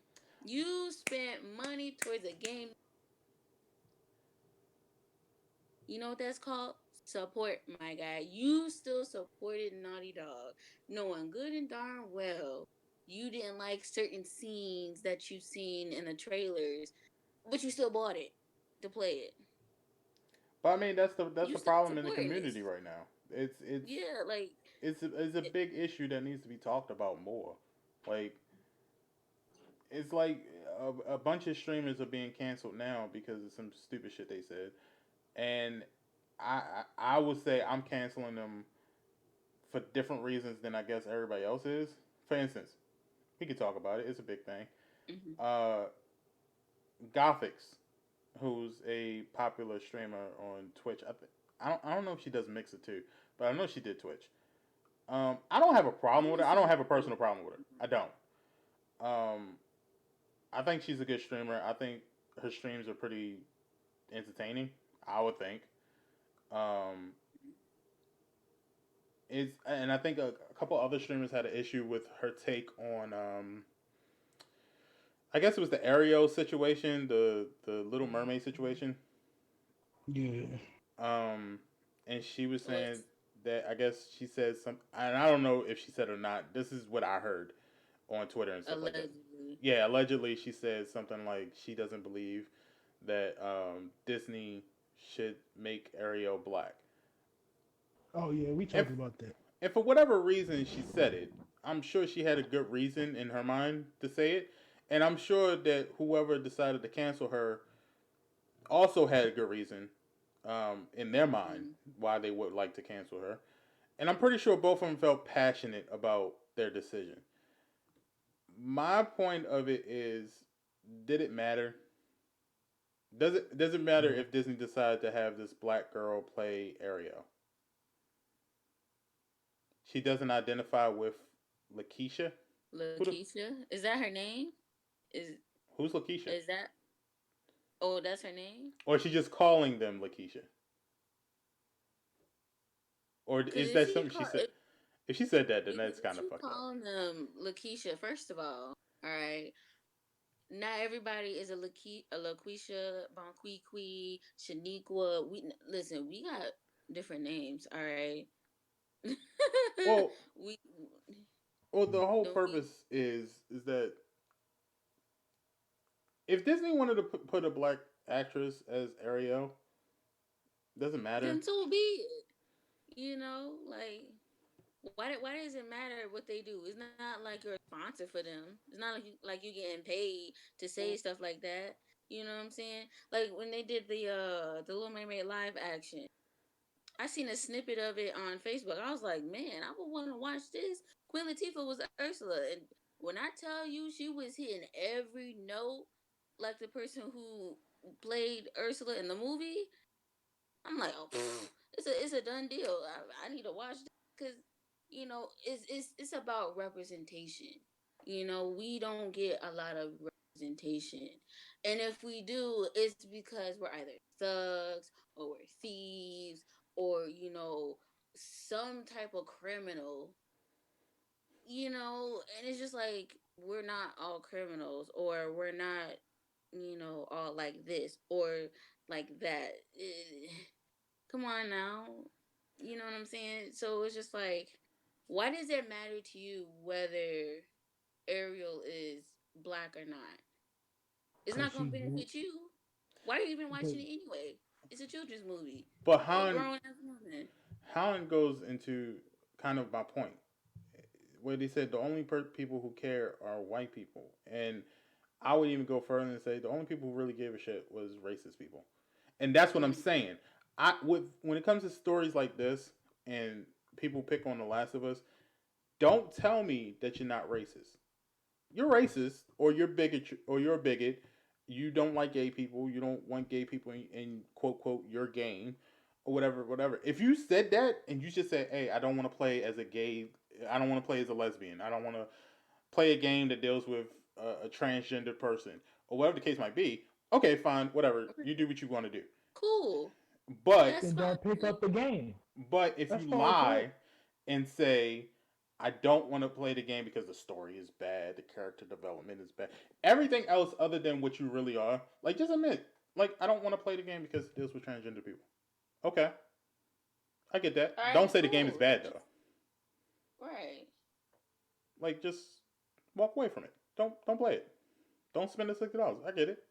You spent money towards a game. You know what that's called? Support, my guy. You still supported Naughty Dog, knowing good and darn well you didn't like certain scenes that you've seen in the trailers, but you still bought it to play it. but I mean that's You the still problem in the supporting this. community right now. Yeah, like It's a it, big issue that needs to be talked about more. Like it's like a bunch of streamers are being canceled now because of some stupid shit they said, and I would say I'm canceling them for different reasons than I guess everybody else is. For instance, we could talk about it. It's a big thing. mhm. Uh, Gothix, who's a popular streamer on Twitch. I don't know if she does Mixer too, but I know she did Twitch. I don't have a problem with her. I don't have a personal problem with her. I don't. Um, I think she's a good streamer. I think her streams are pretty entertaining. I would think. Um, and I think a couple other streamers had an issue with her take on. I guess it was the Ariel situation, the Little Mermaid situation. Yeah. Um, and she was saying Was that I guess she said some, and I don't know if she said or not. This is what I heard on Twitter and stuff like that. allegedly. Yeah, allegedly she said something like she doesn't believe that Disney should make Ariel black. Oh yeah, we If talked about that. and for whatever reason she said it, I'm sure she had a good reason in her mind to say it, and I'm sure that whoever decided to cancel her also had a good reason in their mind Mm. why they would like to cancel her. And I'm pretty sure both of them felt passionate about their decision. My point of it is, did it matter? Does it matter No. if Disney decided to have this black girl play Ariel? She doesn't identify with Lakeisha. Who the Lakeisha, is that her name? Is who's Lakeisha? is that? Oh, that's her name. Or is she just calling them Lakeisha? Or Because is if that he something she call, said? If she said that, then because that's if kind of you fucked up. calling them Lakeisha, first of all right, not everybody is a Laquisha, Bonquiqui, Shaniqua. We listen. We got different names. All right. Well, we well, the whole no we purpose is that if Disney wanted to put a black actress as Ariel, doesn't matter. then so be it. You know, like why does it matter what they do? It's not like you're a sponsor for them. It's not like you getting paid to say stuff like that. You know what I'm saying? Like when they did the Little Mermaid live action, I seen a snippet of it on Facebook. I was like, man, I would want to watch this. Queen Latifah was Ursula, and when I tell you she was hitting every note like the person who played Ursula in the movie, I'm like, oh, it's a done deal. I need to watch this because it's about representation. We don't get a lot of representation, and if we do, it's because we're either thugs or we're thieves or some type of criminal. And it's just like we're not all criminals or we're not all like this or like that. Come on now. You know what I'm saying? So it's just like, why does it matter to you whether Ariel is black or not? It's Cause not gonna she grew. benefit you. Why are you even Cause, watching it anyway? It's a children's movie But for a grown ass woman. Han goes into kind of my point, where they said the only people who care are white people, and I would even go further and say the only people who really gave a shit was racist people, and that's what I'm Mm. saying. When it comes to stories like this, and people pick on The Last of Us, don't tell me that you're not racist. You're racist, or you're bigot, or you're a bigot. You don't like gay people. You don't want gay people in quote quote your game, or whatever, whatever. If you said that and you just said, "Hey, I don't want to play as a gay. I don't want to play as a lesbian. I don't want to play a game that deals with a transgender person, or whatever the case might be." Okay, fine, whatever. You do what you want to do. Cool. But That's then fine. don't pick up the game. if That's you all it takes. lie and say, I don't want to play the game because the story is bad, the character development is bad, everything else other than what you really are, like just admit, like I don't want to play the game because it deals with transgender people. Okay, I get that. All right, Don't say the game is cool. bad though. Right. Like just walk away from it. Don't play it. Don't spend the $60. I get it.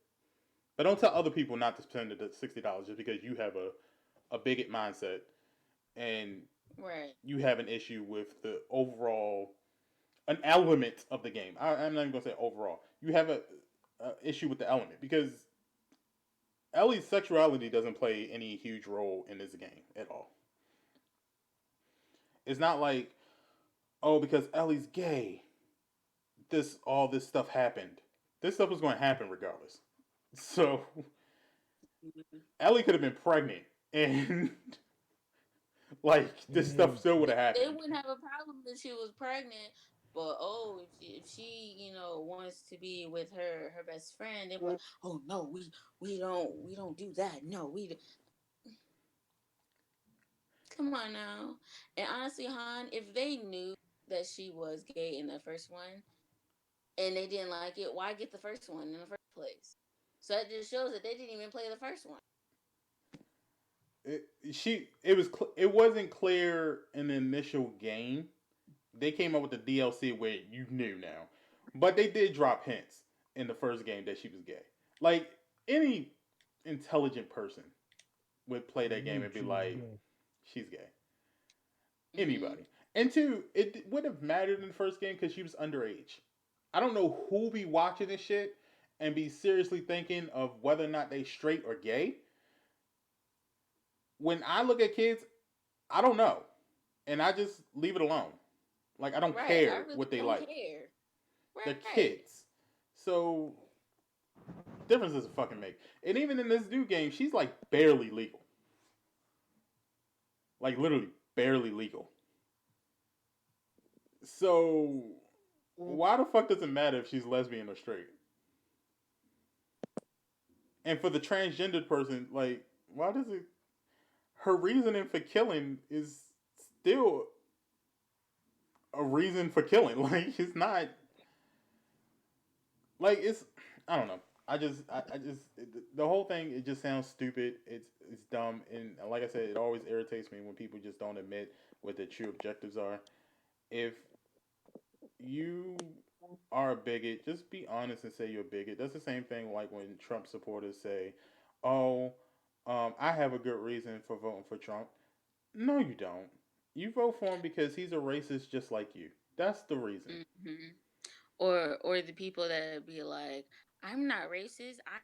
But don't tell other people not to spend the $60 just because you have a bigot mindset and Right. you have an issue with the overall an element of the game. I'm not even gonna say overall. You have a issue with the element because Ellie's sexuality doesn't play any huge role in this game at all. It's not like, oh, because Ellie's gay, this stuff happened. This stuff was going to happen regardless. So Mhm. Ellie could have been pregnant, and like this stuff And still would They, have they happened. wouldn't have a problem if she was pregnant, but oh, if she wants to be with her best friend, they're like, oh no, we don't do that. No, come on now. And honestly, Han, if they knew that she was gay in the first one and they didn't like it, why get the first one in the first place? So that just shows that they didn't even play the first one. It wasn't clear in the initial game. They came up with the DLC where you knew now, but they did drop hints in the first game that she was gay. Like any intelligent person would play that game knew and be she was like, gay. she's gay. Hmm. Anybody. And two, it wouldn't have mattered in the first game because she was underage. I don't know who be watching this shit and be seriously thinking of whether or not they straight or gay. When I look at kids, I don't know, and I just leave it alone. Like I don't Right. I care really what they don't like. care. They're Right. kids, so difference doesn't fucking make. And even in this new game, she's like barely legal, like literally barely legal. So why the fuck does it matter if she's lesbian or straight? And for the transgendered person, like why does it? Her reasoning for killing is still a reason for killing. Like it's not like it's I don't know. The whole thing it just sounds stupid. It's dumb and like I said, it always irritates me when people just don't admit what their true objectives are. If you are a bigot, just be honest and say you're a bigot. That's the same thing like when Trump supporters say, "Oh, I have a good reason for voting for Trump." No, you don't. You vote for him because he's a racist just like you. That's the reason. Hmm. Or the people that be like, I'm not racist. I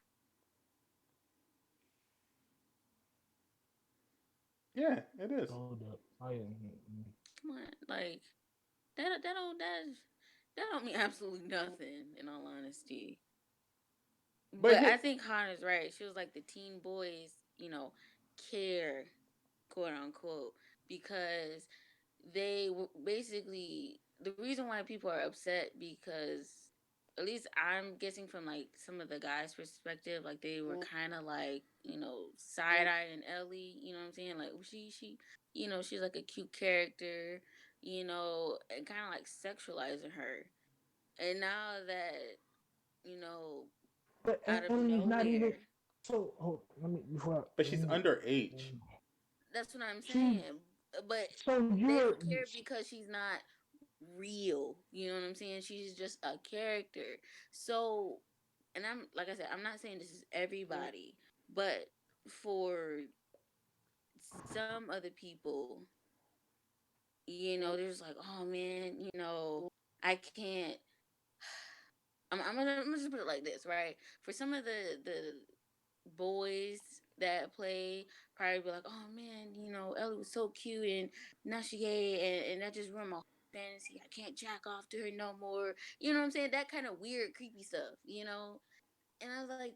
Yeah, it is. Hold up. come on, like that don't mean absolutely nothing. In all honesty, But but here, I think Connor's right. She was like the teen boys, care, quote unquote, because basically the reason why people are upset because at least I'm guessing from like some of the guys' perspective, like they were kind of like side eyeing Ellie. You know what I'm saying? Like she's like a cute character, and kind of like sexualizing her. And now that you know But out of Ellie's not even. nowhere, So hold. Let me before. but she's underage. that's what I'm She. saying. But So they you're. don't care because she's not real. You know what I'm saying? She's just a character. So, and I'm like I said, I'm not saying this is everybody, but for some other people, they're just like, oh man, I can't. I'm gonna just put it like this, right? For some of the boys that play, probably be like, oh man, Ellie was so cute and now she gay and that just ruined my fantasy. I can't jack off to her no more. You know what I'm saying? That kind of weird, creepy stuff. And I was like,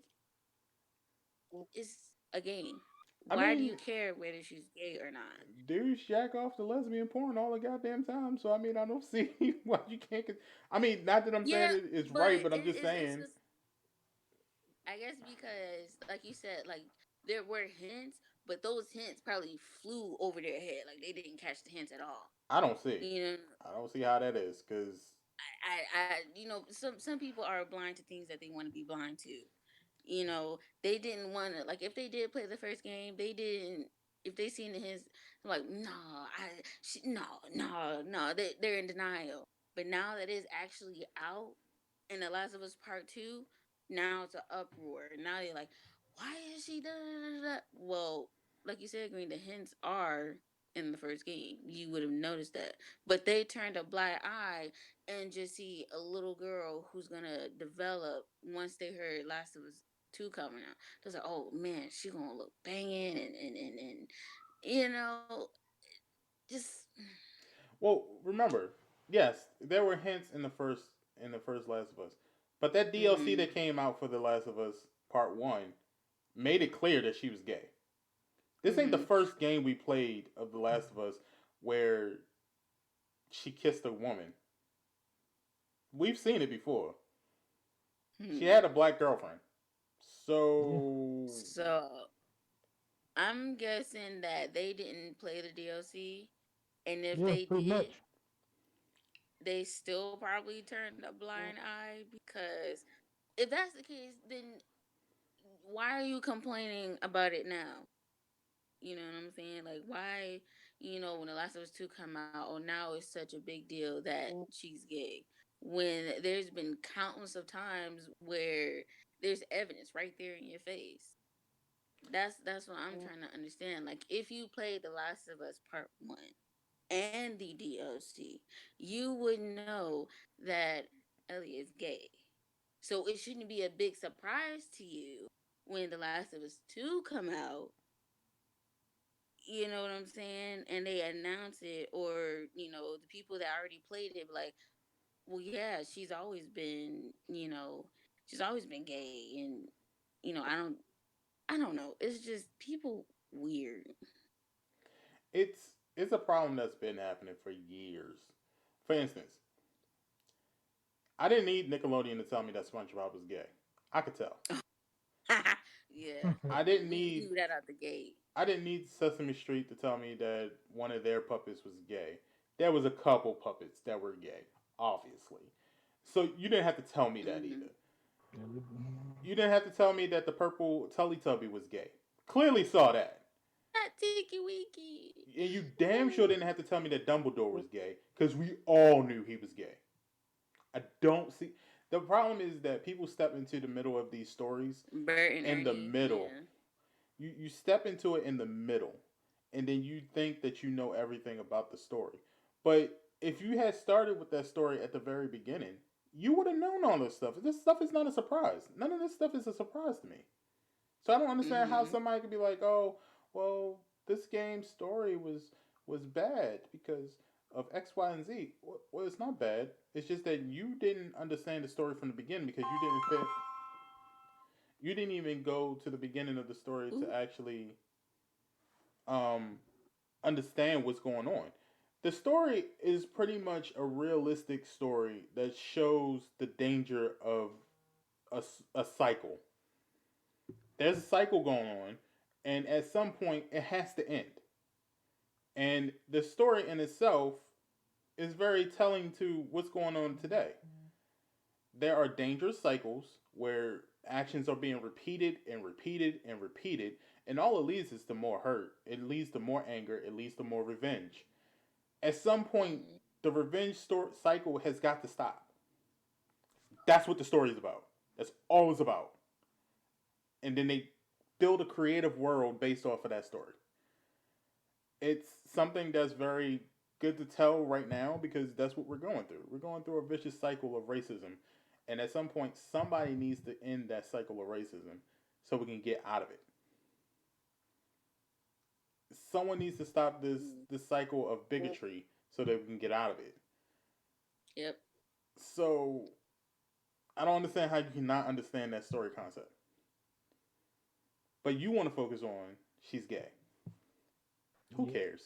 it's a game. I Why do mean, you care whether she's gay or not? dudes jack off to lesbian porn all the goddamn time. So I mean, I don't see why you can't. I mean, not that I'm saying Yeah, it's but right, but I'm just it's saying. just I guess because like you said, like there were hints, but those hints probably flew over their head. Like they didn't catch the hints at all. I don't see. You know, I don't see how that is because some people are blind to things that they want to be blind to. They didn't want to like if they did play the first game, they didn't. If they seen the hints, like no, no, no, no, they're in denial. But now that it's actually out, in The Last of Us Part Two, now it's an uproar. Now they're like, why is she da da da da? Well, like you said, Green, the hints are in the first game. You would have noticed that, but they turned a blind eye and just see a little girl who's gonna develop once they heard Last of Us 2 coming out. They're like, oh man, she gonna look banging and you know, just well, remember, yes, there were hints in the first Last of Us, but that DLC mm, that came out for the Last of Us Part One made it clear that she was gay. This ain't the mm, first game we played of the Last of Us where she kissed a woman. We've seen it before. She mm. had a black girlfriend. Yeah. So So I'm guessing that they didn't play the DLC, and if Yeah. they Pretty did, much. they still probably turned a blind eye because if that's the case, then why are you complaining about it now? You know what I'm saying? Like, why, when The Last of Us 2 come out, oh, now it's such a big deal that she's gay. When there's been countless of times where there's evidence right there in your face. That's what I'm trying to understand. Like, if you played The Last of Us Part 1 and the DLC, you would know that Ellie is gay. So it shouldn't be a big surprise to you when The Last of Us 2 come out, you know what I'm saying? And they announce it, or the people that already played it, like, well, yeah, she's always been gay, and I don't know. It's just people weird. it's a problem that's been happening for years. For instance, I didn't need Nickelodeon to tell me that SpongeBob was gay. I could tell. Yeah, I didn't we need knew that out the gate. I didn't need Sesame Street to tell me that one of their puppets was gay. There was a couple puppets that were gay, obviously. So you didn't have to tell me that Mm-hmm. either. You didn't have to tell me that the purple Teletubby was gay. Clearly saw that. Not Tiki Wiki. And you damn sure didn't have to tell me that Dumbledore was gay, because we all knew he was gay. I don't see. The problem is that people step into the middle of these stories Bert and in the Ernie. middle. Yeah. You step into it in the middle, and then you think that you know everything about the story. But if you had started with that story at the very beginning, you would have known all this stuff. This stuff is not a surprise. None of this stuff is a surprise to me. So I don't understand how Mm-hmm. somebody could be like, "Oh, well, this game's story was bad because of X, Y, and Z." Well, it's not bad. It's just that you didn't understand the story from the beginning because you didn't even go to the beginning of the story Ooh. to actually um, understand what's going on. The story is pretty much a realistic story that shows the danger of a cycle. There's a cycle going on, and at some point, it has to end. And the story in itself is very telling to what's going on today. There are dangerous cycles where actions are being repeated and repeated and repeated, and all it leads is to more hurt. It leads to more anger. It leads to more revenge. At some point, Mm-hmm. the revenge cycle has got to stop. That's what the story is about. That's all it's about. And then they build a creative world based off of that story. It's something that's very good to tell right now because that's what we're going through. We're going through a vicious cycle of racism. And at some point, somebody needs to end that cycle of racism so we can get out of it. Someone needs to stop this cycle of bigotry so that we can get out of it. Yep. So I don't understand how you cannot understand that story concept. But you want to focus on she's gay. Who Yeah. cares?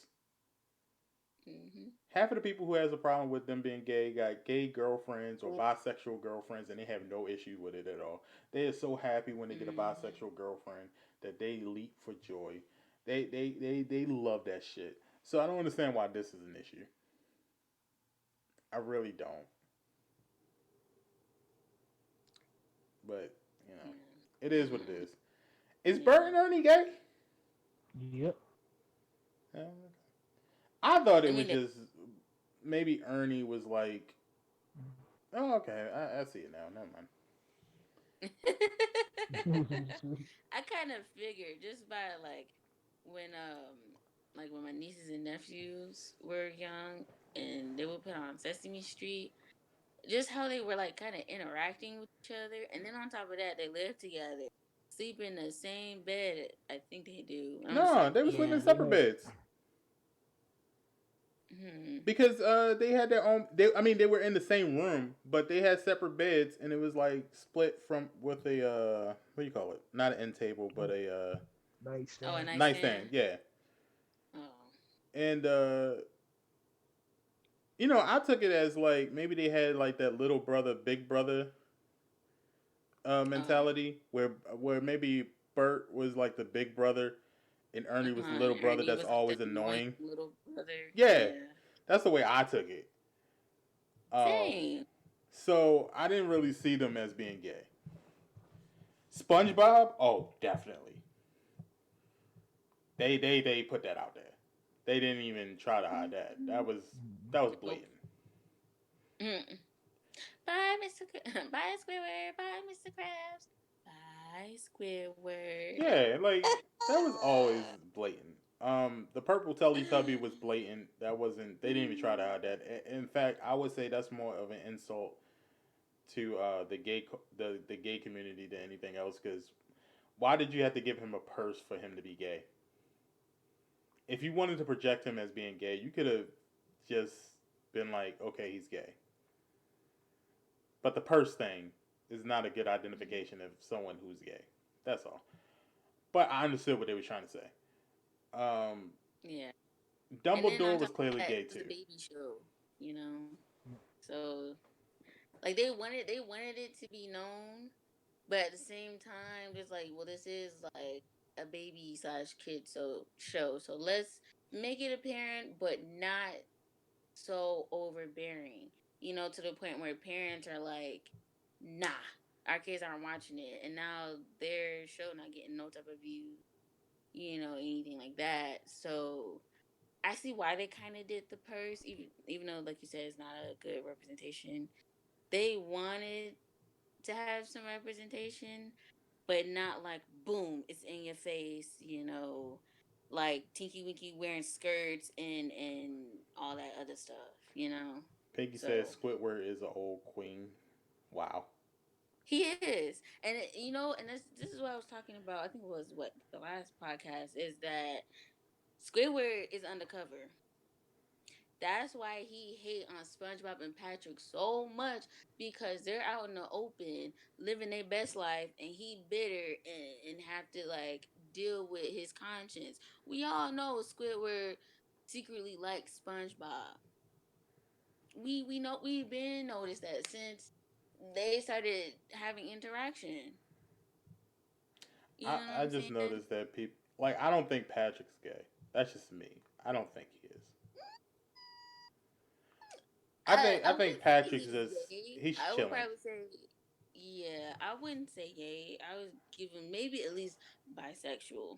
Mm-hmm. Half of the people who has a problem with them being gay got gay girlfriends or bisexual girlfriends, and they have no issue with it at all. They are so happy when they get a Mm-hmm. bisexual girlfriend that they leap for joy. They love that shit. So I don't understand why this is an issue. I really don't. But you know, it Yeah. is what it Mm-hmm. is. Is Bert Yeah. and Ernie gay? Yep. I thought I it mean, was just maybe Ernie was like, oh, okay, I see it now. Never mind. I kind of figured just by when when my nieces and nephews were young and they would put on Sesame Street, just how they were like kind of interacting with each other, and then on top of that, they lived together, sleep in the same bed. I think they do. I'm just No, like, they was living yeah. in They separate had beds Hmm. because they had their own. I mean, they were in the same room, but they had separate beds, and it was like split from with a what do you call it? Not an end table, but a Oh, a nightstand. nightstand. nightstand. Yeah, Oh. and I took it as like maybe they had like that little brother, big brother Oh. mentality where maybe Bert was like the big brother and Ernie was the little And brother Ernie that's was like the always annoying annoying. little brother. Yeah, Yeah. that's the way I took it. Um, Same. so I didn't really see them as being gay. SpongeBob, oh, definitely. They put that out there. They didn't even try to hide that. That was Nope. blatant. Mm. Bye, Mr. Bye, Squidward. Bye, Mr. Krabs. Bye, Squidward. Yeah, like that was always blatant. The purple Teletubby was blatant. That wasn't. They didn't even try to hide that. In fact, I would say that's more of an insult to the gay community than anything else. Because why did you have to give him a purse for him to be gay? If you wanted to project him as being gay, you could have just been like, okay, he's gay. But the purse thing is not a good identification of someone who's gay. That's all. But I understood what they were trying to say. Um, Yeah. And then on Dumbledore was top of clearly that, gay it was a too. baby show, you know. So like they wanted it to be known, but at the same time, just like, well, this is like a baby slash kid show. So let's make it apparent, but not so overbearing. To the point where parents are like, "Nah, our kids aren't watching it," and now their show not getting no type of views. Anything like that. So I see why they kind of did the purse, even though, like you said, it's not a good representation. They wanted to have some representation, but not like boom, it's in your face, like Tinky Winky wearing skirts and all that other stuff. Piggy says So Squidward is an old queen. Wow. he is, and and this is what I was talking about. I think it was what the last podcast is that Squidward is undercover. That's why he hate on SpongeBob and Patrick so much because they're out in the open living their best life and he bitter and have to like deal with his conscience. We all know Squidward secretly likes SpongeBob. We know we've been noticed that since they started having interaction. You know what I I'm just saying? noticed that people like I don't think Patrick's gay. That's just me. I don't think he is. I I think wouldn't say Patrick's he's just gay. he's I would chilling. probably say, yeah, I wouldn't say gay. I would give him maybe at least bisexual.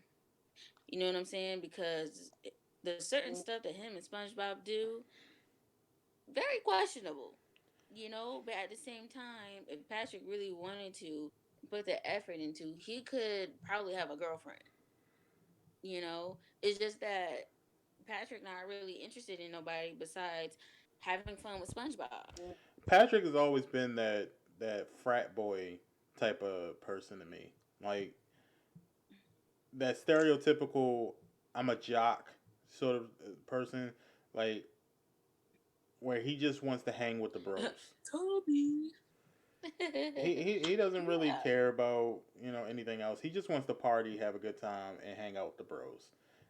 You know what I'm saying? Because the certain stuff that him and SpongeBob do, very questionable. But at the same time, if Patrick really wanted to put the effort into, he could probably have a girlfriend. It's just that Patrick not really interested in nobody besides having fun with SpongeBob. Patrick has always been that frat boy type of person to me. Like that stereotypical I'm a jock sort of person. Like where he just wants to hang with the bros. Toby. He doesn't really Yeah, care about anything else. He just wants to party, have a good time, and hang out with the bros.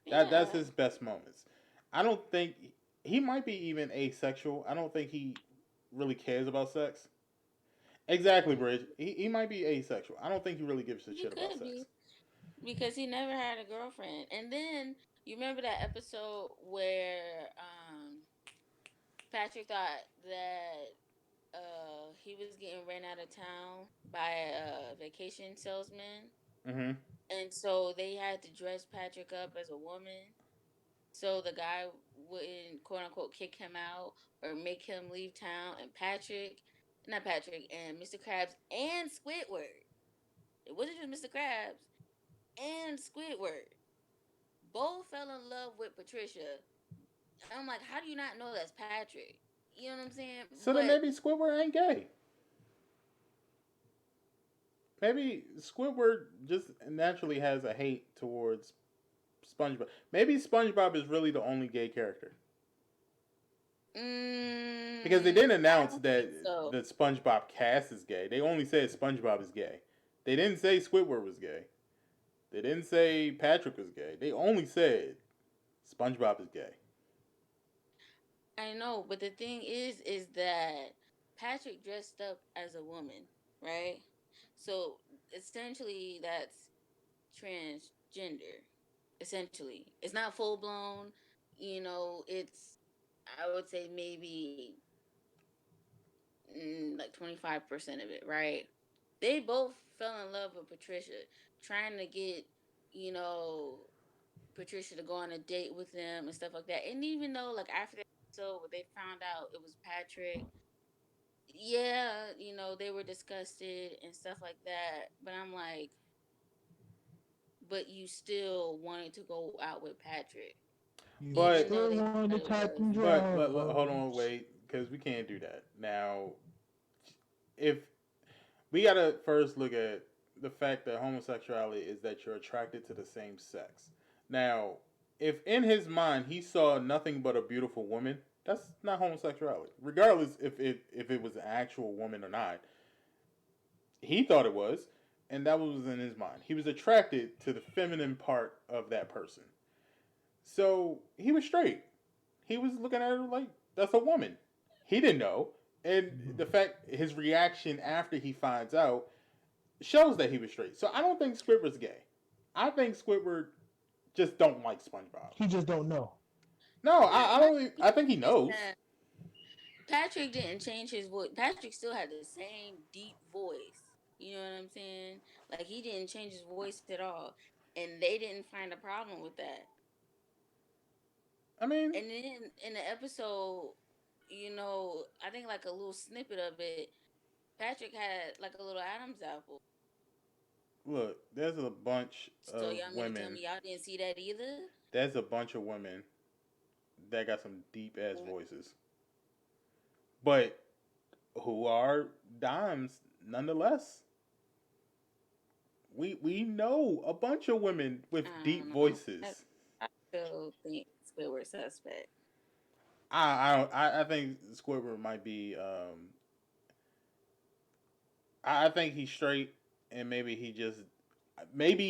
That's yeah. his best moments. I don't think he might be even asexual. I don't think he really cares about sex. Exactly, Bridge. He might be asexual. I don't think he really gives a He shit about could sex. be because he never had a girlfriend. And then you remember that episode where Patrick thought that he was getting ran out of town by a vacation salesman, Mm-hmm. and so they had to dress Patrick up as a woman. So the guy wouldn't quote unquote kick him out or make him leave town. And not Patrick, and Mr. Krabs and Squidward. It wasn't just Mr. Krabs and Squidward. Both fell in love with Patricia. And I'm like, how do you not know that's Patrick? You know what I'm saying? So then But maybe Squidward ain't gay. Maybe Squidward just naturally has a hate towards SpongeBob. Maybe SpongeBob is really the only gay character because they didn't I announce don't that think so. the SpongeBob cast is gay. They only said SpongeBob is gay. They didn't say Squidward was gay. They didn't say Patrick was gay. They only said SpongeBob is gay. I know, but the thing is that Patrick dressed up as a woman, right? So essentially, that's transgender. Essentially, it's not full blown. It's I would say maybe like 25% of it, right? They both fell in love with Patricia, trying to get you know Patricia to go on a date with them and stuff like that. And even though like after that episode where they found out it was Patrick, yeah, they were disgusted and stuff like that. But I'm like, but you still wanted to go out with Patrick, You even But though still they wanted thought to it tap was. them hold on, draws. wait, because we can't do that now. If we gotta first look at the fact that homosexuality is that you're attracted to the same sex. Now, if in his mind he saw nothing but a beautiful woman, that's not homosexuality. Regardless if it was an actual woman or not, he thought it was, and that was in his mind. He was attracted to the feminine part of that person. So he was straight. He was looking at her like that's a woman. He didn't know, and the fact his reaction after he finds out shows that he was straight. So I don't think Squidward's gay. I think Squidward just don't like SpongeBob. He just don't know. No, I My don't. I think he opinion is knows. that Patrick didn't change his voice. Patrick still had the same deep voice. You know what I'm saying? Like he didn't change his voice at all, and they didn't find a problem with that. I mean, And then in the episode, I think like a little snippet of it, Patrick had like a little Adam's apple. look, there's a bunch So of y'all mean to tell women. me y'all didn't see that either? There's a bunch of women that got some deep ass voices, but who are dimes nonetheless. We know a bunch of women with I deep don't know. voices. I still think Squidward suspect. I think Squidward might be. I think he's straight, and maybe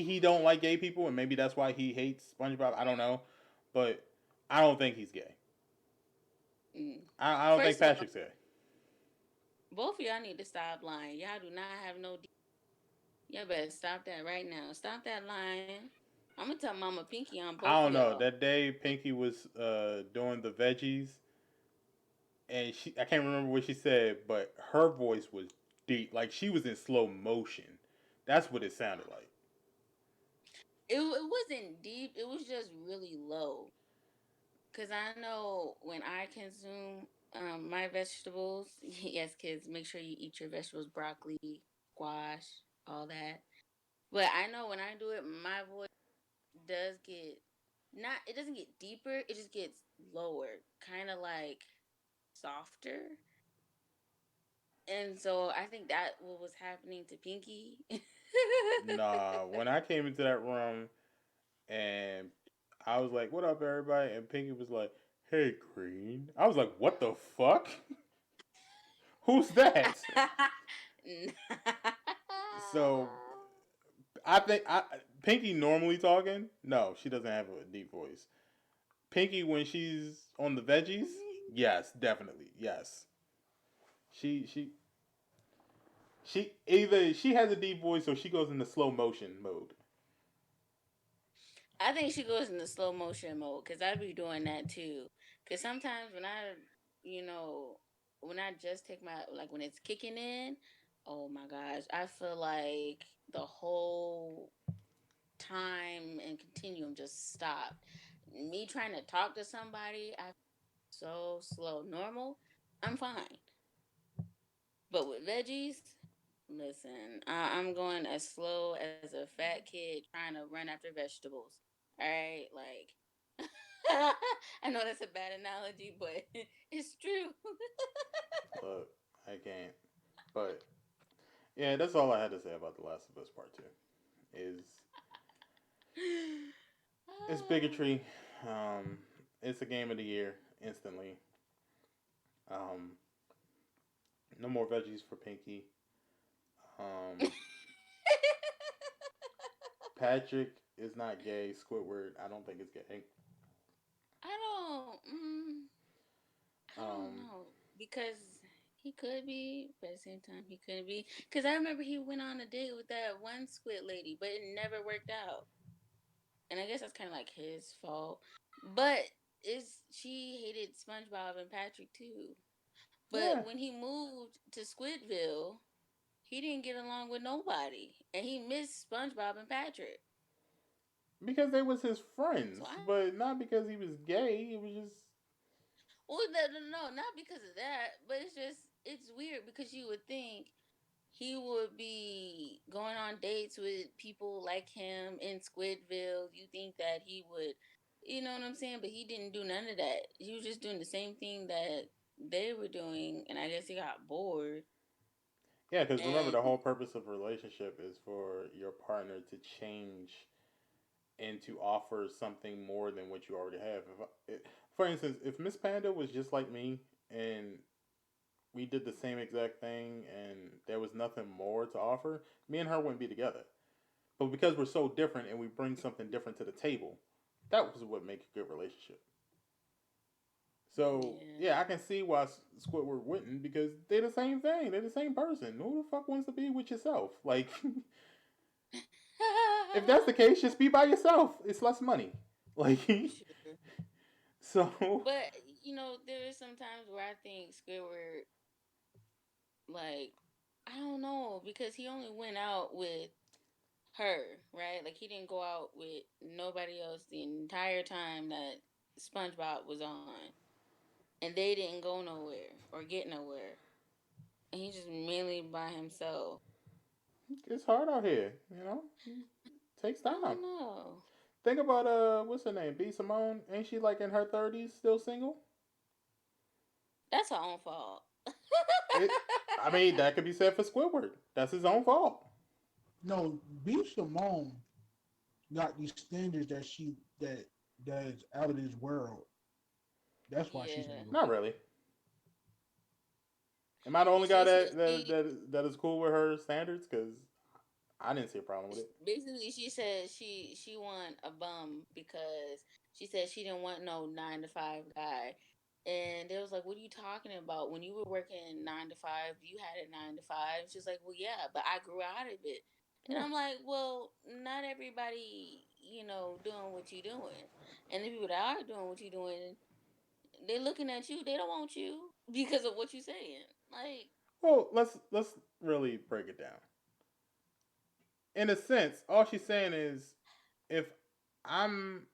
he don't like gay people, and maybe that's why he hates SpongeBob. I don't know, but I don't think he's gay. Mm. I don't think First of all, Patrick's gay. both of y'all need to stop lying. Y'all do not have no. Y'all better stop that right now. Stop that lying. I'm gonna tell Mama Pinky on both I of don't know. y'all. That day Pinky was doing the veggies, and I can't remember what she said, but her voice was deep, like she was in slow motion. That's what it sounded like. It wasn't deep. It was just really low. Cause I know when I consume my vegetables, yes, kids, make sure you eat your vegetables, broccoli, squash, all that. But I know when I do it, my voice does get not. It doesn't get deeper. It just gets lower, kind of like softer. And so I think that what was happening to Pinky. Nah, when I came into that room and I was like, "What up, everybody?" and Pinky was like, "Hey, Green." I was like, "What the fuck? Who's that?" So I think Pinky normally talking. No, she doesn't have a deep voice. Pinky when she's on the veggies, yes, definitely, yes. She she either she has a deep voice or she goes into slow motion mode. I think she goes into slow motion mode because I be doing that too. Because sometimes you know, when I just take my like when it's kicking in, oh my gosh, I feel like the whole time and continuum just stopped. Me trying to talk to somebody, I so slow. Normal, I'm fine, but with veggies, listen, I'm going as slow as a fat kid trying to run after vegetables. All right, like I know that's a bad analogy, but it's true. Look, I can't. But yeah, that's all I had to say about The Last of Us Part Two. Is it's bigotry. Um, it's a game of the year instantly. Um, no more veggies for Pinky. Um, Patrick is not gay. Squidward, I don't think is gay. I don't. I don't Um, know because he could be, but at the same time he couldn't be. Because I remember he went on a date with that one squid lady, but it never worked out. And I guess that's kind of like his fault. But is she hated SpongeBob and Patrick too? But yeah, when he moved to Squidville, he didn't get along with nobody, and he missed SpongeBob and Patrick. because they was his So friends, I, but not because he was gay. It was just well, no, not because of that, but it's weird because you would think he would be going on dates with people like him in Squidville. You think that he would, you know what I'm saying? But he didn't do none of that. He was just doing the same thing that they were doing, and I guess he got bored. yeah. Because remember, And the whole purpose of a relationship is for your partner to change and to offer something more than what you already have. For instance, if Miss Panda was just like me and we did the same exact thing and there was nothing more to offer, me and her wouldn't be together. But because we're so different and we bring something different to the table, that was what makes a good relationship. So yeah, yeah, I can see why Squidward wouldn't because they're the same thing. They're the same person. Who the fuck wants to be with yourself? Like, If that's the case, just be by yourself. It's less money. Like, Sure. so. But there is some times where I think Squidward, like, I don't know, because he only went out with her, right? Like he didn't go out with nobody else the entire time that SpongeBob was on, and they didn't go nowhere or get nowhere, and he just mainly by himself. It's hard out here, you know. It takes I time. don't know. Think about what's her name? B Simone. Ain't she like in her 30s, still single? That's her own fault. It. I mean, that could be said for Squidward. That's his own fault. No, B Simone got these standards that is out of this world. That's why she's Yeah. single. Not really. Am I the only guy She that said that is cool with her standards? Because I didn't see a problem with it. basically she said she want a bum because she said she didn't want no 9 to 5 guy. And they was like, "What are you talking about? When you were working 9 to 5, you had a 9 to 5." She's like, "Well, yeah, but I grew out of it." And Yeah. I'm like, "Well, not everybody, doing what you're doing. And the people that are doing what you're doing, they're looking at you. They don't want you because of what you're saying. Like, Well, let's really break it down. In a sense, all she's saying is, if I'm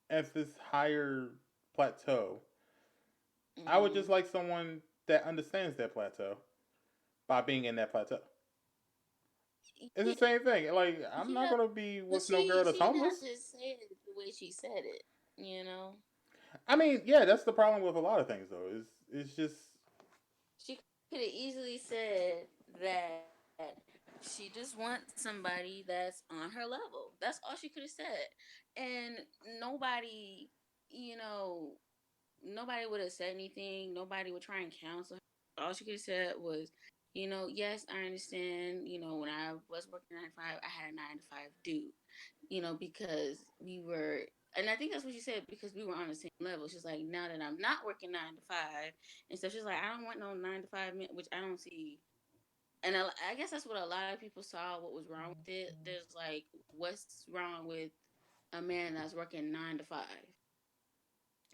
at this higher plateau, I would just mm-hmm. like someone that understands that plateau by being in that plateau. It's the Yeah, same thing. Like, I'm not yeah, gonna be but with no girl she that's didn't have homeless. to say it the way she said it. You know, I mean, yeah, that's the problem with a lot of things, though. It's just she could have easily said that she just wants somebody that's on her level. That's all she could have said, and nobody, you know, nobody would have said anything. Nobody would try and counsel her. All she could have said was, yes, I understand. When I was working 9 to 5, I had a 9 to 5 dude. Because we were, and I think that's what she said, because we were on the same level. She's like, now that I'm not working 9 to 5, and so she's like, I don't want no 9 to 5 men, which I don't see. And I guess that's what a lot of people saw. What was wrong with it? There's like, what's wrong with a man that's working 9 to 5?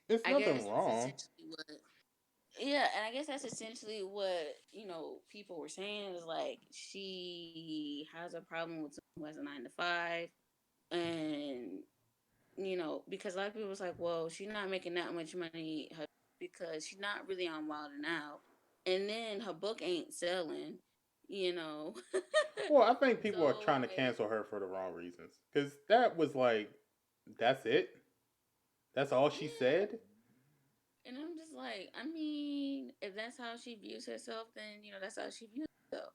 it's I nothing guess that's wrong. essentially what. Yeah, and I guess that's essentially what people were saying is like she has a problem with someone who has a 9 to 5, and because a lot of people was like, well, she's not making that much money because she's not really on Wild and Out, and then her book ain't selling, you know. Well, I think people are So trying to like, cancel her for the wrong reasons. Because that was like, that's it. That's all she yeah, said. and I'm just like, I mean, if that's how she views herself, then that's how she views herself.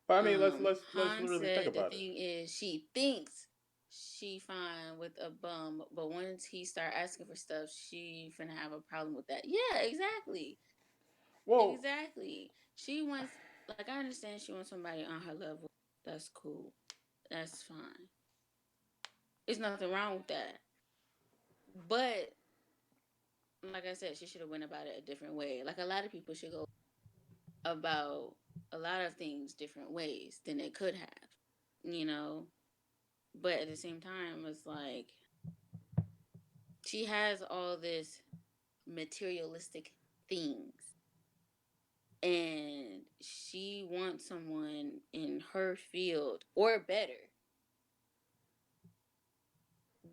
But I mean, let's Han really think said the about it. thing is she thinks she fine with a bum, but once he start asking for stuff, she finna have a problem with that. Yeah, exactly. Well, Exactly. She wants, like, I understand she wants somebody on her level. That's cool. That's fine. There's nothing wrong with that. But like I said, she should have went about it a different way. Like a lot of people should go about a lot of things different ways than they could have. You know, but at the same time, it's like she has all this materialistic things, and she wants someone in her field or better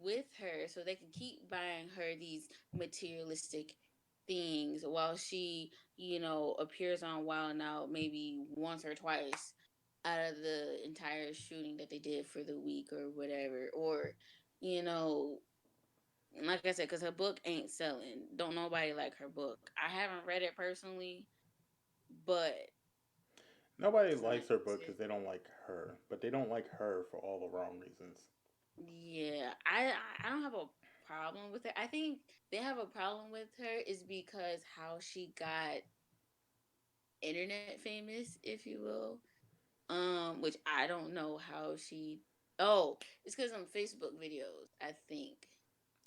with her so they can keep buying her these materialistic things while she appears on Wild Now maybe once or twice out of the entire shooting that they did for the week or whatever. Or you know like I said, because her book ain't selling. Don't nobody like her book. I haven't read it personally, but nobody it's not likes her book because it. they don't like her, but they don't like her for all the wrong reasons. Yeah, I don't have a problem with it. I think they have a problem with her is because how she got internet famous, if you will. Which I don't know how she. Oh, it's because of Facebook videos. I think.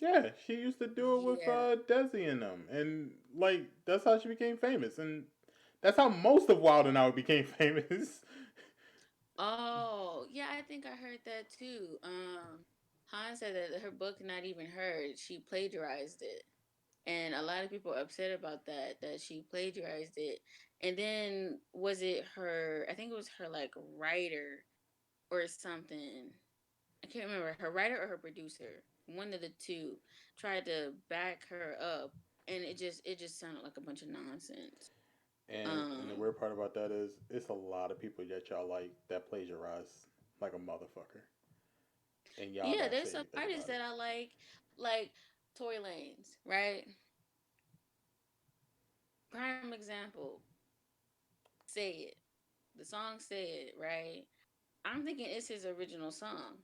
Yeah, she used to do it with Yeah, Desi and them, and like that's how she became famous, and that's how most of Wild and Out became famous. Oh, yeah, I think I heard that too. Han said that her book not even hers. She plagiarized it. And a lot of people are upset about that she plagiarized it. And then was it her, I think it was her like writer or something. I can't remember, her writer or her producer. One of the two tried to back her up, and it just sounded like a bunch of nonsense. And the Um weird part about that is it's a lot of people that y'all like that plagiarize like a motherfucker, and y'all yeah, don't there's say some anything artists about it. that I like Tory Lanez, right? Prime example, Say It. The song Say It, right? I'm thinking it's his original song.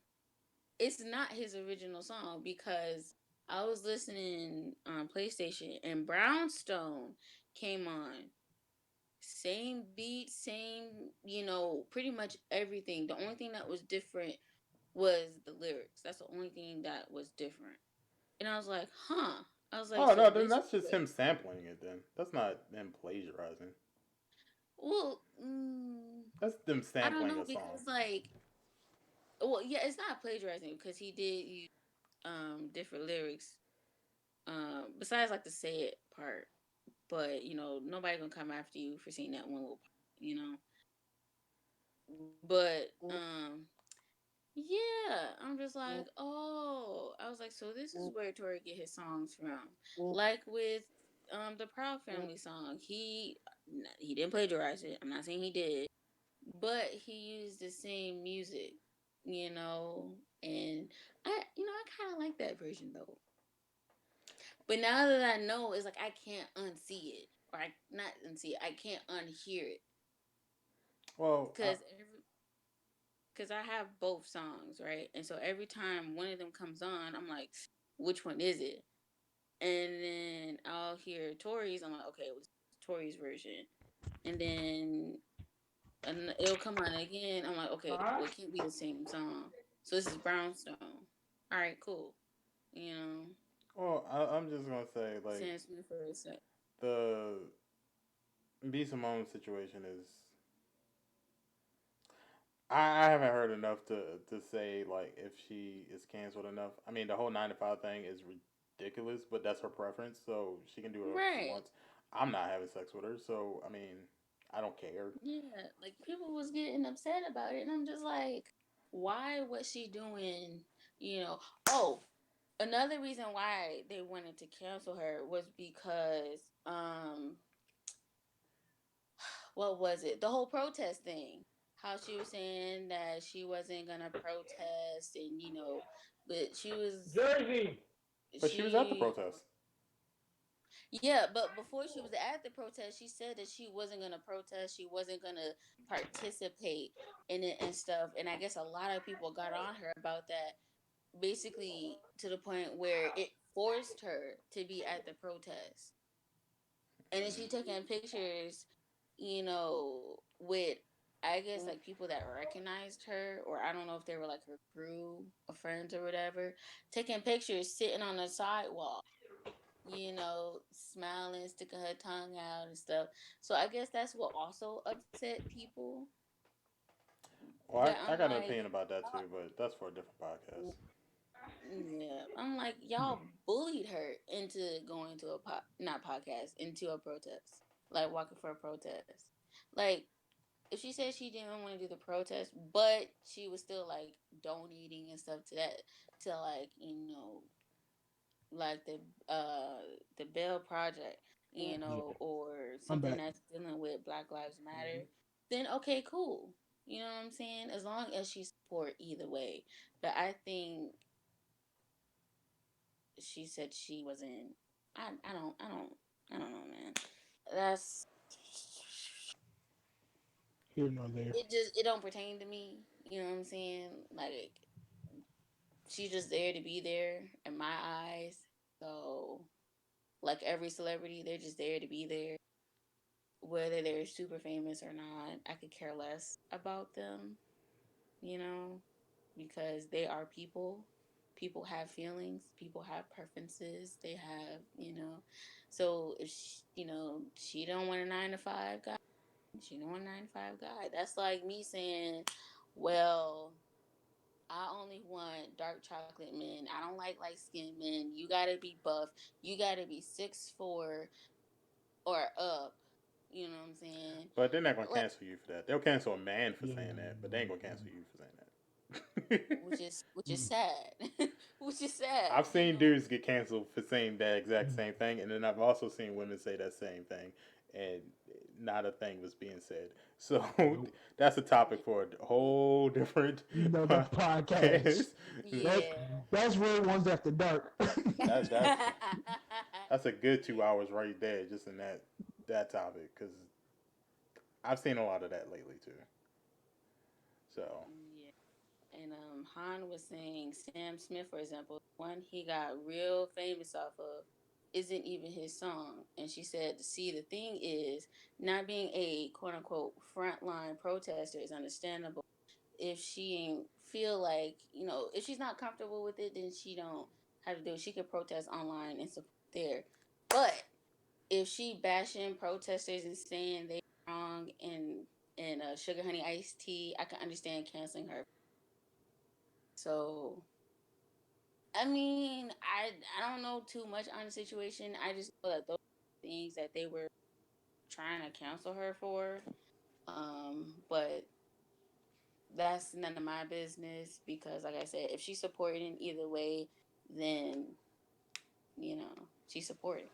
It's not his original song because I was listening on PlayStation and Brownstone came on. Same beat, same, pretty much everything. The only thing that was different was the lyrics. That's the only thing that was different. And I was like, huh. I was like, Oh so no, then this that's just what? him sampling it. Then that's not him plagiarizing. Well, That's them I don't sampling know a song. because well, yeah, it's not plagiarizing because he did use different lyrics besides like the say it part. But nobody gonna come after you for seeing that one little part, you know. But yeah, I'm just like, oh, I was like, so this is where Tori get his songs from. Like with the Proud Family song, he didn't plagiarize it. I'm not saying he did, but he used the same music, you know. And I kind of like that version though. But now that I know, it's like I can't unsee it, or I not unsee it. I can't unhear it Well, because I have both songs, right? And so every time one of them comes on, I'm like, which one is it? And then I'll hear Tori's. I'm like, okay, it was Tori's version. And then it'll come on again. I'm like, okay, well, it can't be the same song. So this is Brownstone. All right, cool. You know, I'm just gonna say like Sam Smith for a sec. the B Simone situation is. I haven't heard enough to say like if she is canceled enough. I mean, the whole 9 to 5 thing is ridiculous, but that's her preference, so she can do whatever she Right. wants. I'm not having sex with her, so I mean, I don't care. Yeah. Like people was getting upset about it. And I'm just like, why was she doing, you know? Oh, another reason why they wanted to cancel her was because what was it? The whole protest thing. How she was saying that she wasn't gonna protest and but Jersey. But she was at the she protest. yeah, but before she was at the protest, she said that she wasn't gonna protest, she wasn't gonna participate in it and stuff. And I guess a lot of people got on her about that, basically to the point where it forced her to be at the protest. And then she taking pictures, with I guess like people that recognized her, or I don't know if they were like her crew or friends or whatever, taking pictures sitting on the sidewalk, smiling, sticking her tongue out and stuff. So I guess that's what also upset people. Well, But I I'm got an like, opinion about that too, but that's for a different podcast. yeah, I'm like, y'all bullied her into going to not podcast, into a protest, like walking for a protest. Like, if she said she didn't want to do the protest, but she was still like donating and stuff to that, to like like the Bell Project, Yeah, or I'm something back. that's dealing with Black Lives Matter, then okay, cool. You know what I'm saying? As long as she support either way. But I think she said she wasn't. I don't know, man. That's Here nor there. it don't pertain to me. You know what I'm saying? Like she's just there to be there in my eyes. So like every celebrity, they're just there to be there. Whether they're super famous or not, I could care less about them, you know, because they are people. People have feelings, people have preferences, they have, So if she don't want a 9 to 5 guy, she don't want a 9 to 5 guy. That's like me saying, Well, I only want dark chocolate men. I don't like light skinned men. You gotta be buff. You gotta be 6'4" or up. You know what I'm saying? But they're not gonna Like, cancel you for that. They'll cancel a man for Yeah. saying that, but they ain't gonna cancel you for saying that. which is Mm. sad. Which is sad, I've you seen know. dudes get canceled for saying that exact same thing, and then I've also seen women say that same thing, and not a thing was being said. So Nope. that's a topic for a whole different Another podcast. podcast. That Yeah. that's real ones after dark. that that's a good 2 hours right there, just in that topic, because I've seen a lot of that lately too. So Yeah. And Han was saying Sam Smith, for example, one he got real famous off of isn't even his song. And she said, see, the thing is, not being a quote unquote frontline protester is understandable. If she ain't feel like, if she's not comfortable with it, then she don't have to do it. She could protest online and support there. But if she bashing protesters and saying they wrong and sugar honey iced tea, I can understand canceling her. So I mean, I don't know too much on the situation. I just know that those things that they were trying to cancel her for. But that's none of my business because, like I said, if she's supporting either way, then she's supporting.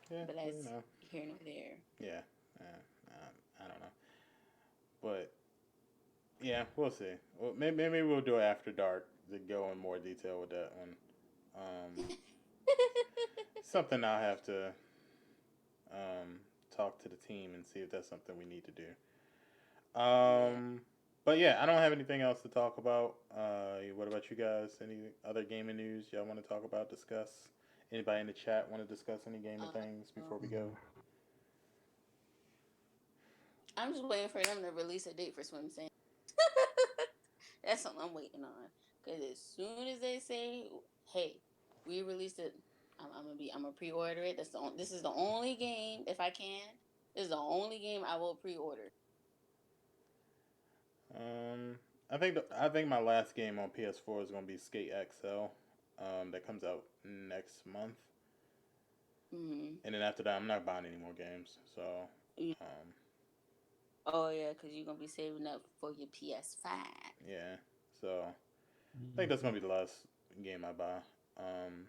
yeah, But well, that's here nor there. yeah, I don't know, but yeah, we'll see. Well, maybe we'll do it after dark to go in more detail with that one. Something I'll have to um, talk to the team and see if that's something we need to do. Yeah. But yeah, I don't have anything else to talk about. What about you guys? Any other gaming news y'all want to talk about, discuss? Anybody in the chat want to discuss any gaming things before we go? Um, I'm just waiting for them to release a date for Swim Sam. That's something I'm waiting on. Because as soon as they say, "Hey, we released it," I'm gonna pre-order it. This is the only game if I can. This is the only game I will pre-order. Um, I think my last game on PS4 is gonna be Skate XL. That comes out next month, Mm-hmm. and then after that, I'm not buying any more games. So, Yeah. um, Oh yeah, because you're gonna be saving up for your PS5. yeah. So I think that's gonna be the last game I buy. Um,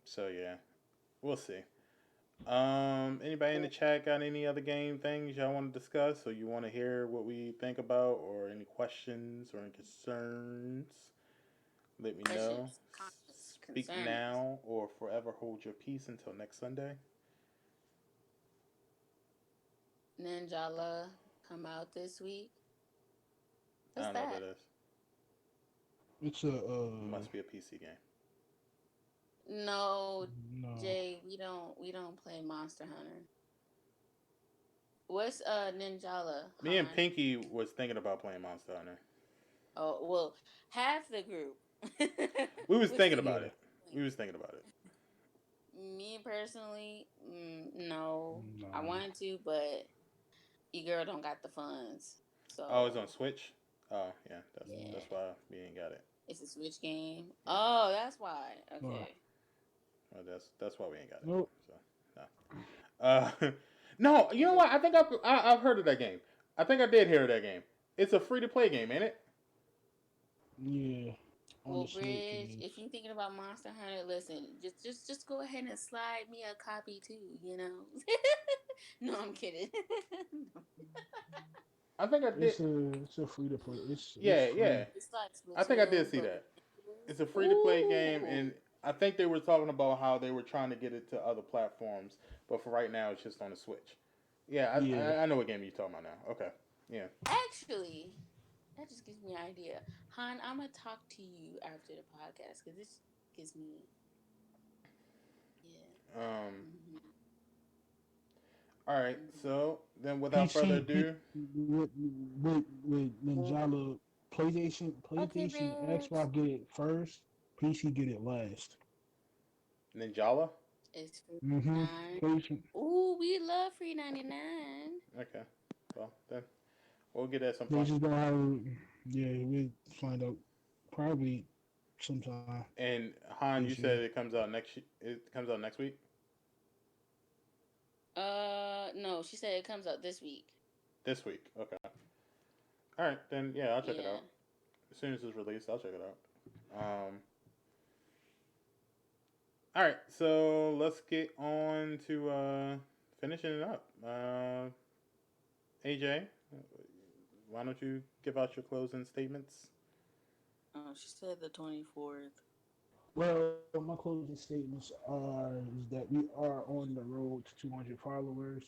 so yeah, we'll see. Anybody in the chat got any other game things y'all want to discuss, or you want to hear what we think about, or any questions or any concerns? Let me know. Questions, comments, Speak concerns. now or forever hold your peace until next Sunday. Ninjala come out this week. I What's don't know what that? that is. It's a It must be a PC game. No, no. Jay, we don't play Monster Hunter. What's Ninjala, Me and Han? Pinky was thinking about playing Monster Hunter. Oh well, half the group We was was thinking thinking about Yeah. it. about We playing. was thinking about it. Me personally, no. I No. wanted to, but your girl don't got the funds. Oh, it's So on Switch. Oh yeah, yeah, that's why we ain't got it. it's a Switch game. Yeah, Oh, that's why. No. Okay. well, that's why we ain't got it. Nope. So no. No. You Is know it? what? I think I've heard of that game. I think I did hear of that game. It's a free to play game, ain't it? Yeah. On Well, the Switch it Bridge, if is. you're thinking about Monster Hunter, listen, just go ahead and slide me a copy too. No, I'm kidding. I think I did. It's a free to play. It's Yeah, free. yeah. It's like I think I did Splatoon, see but with that. ninjas. It's a free to play game, Ooh, and I think they were talking about how they were trying to get it to other platforms, but for right now, it's just on the Switch. Yeah, Yeah. I know what game you're talking about now. Okay, yeah. actually, that just gives me an idea. Han, I'm gonna talk to you after the podcast because this gives me, yeah. Um. Mm-hmm, All right. mm-hmm. So then, without further PC ado, with Ninjala Okay, PlayStation, Bridge. Xbox get it first. PC get it last. Ninjala. It's free Mm-hmm. 99. PlayStation. Ooh, we love free 99. Okay. Well then. We'll get at some They point. just don't have. Yeah, we find out probably sometime And Han, this you year. said it comes out next. It comes out next week. No, she said it comes out this week. This week. Okay. All right, then yeah, I'll check it Yeah. out as soon as it's released. I'll check it out. All right, so let's get on to finishing it up. AJ, why don't you give out your closing statements? Oh, she said the 24th. Well, my closing statements are is that we are on the road to 200 followers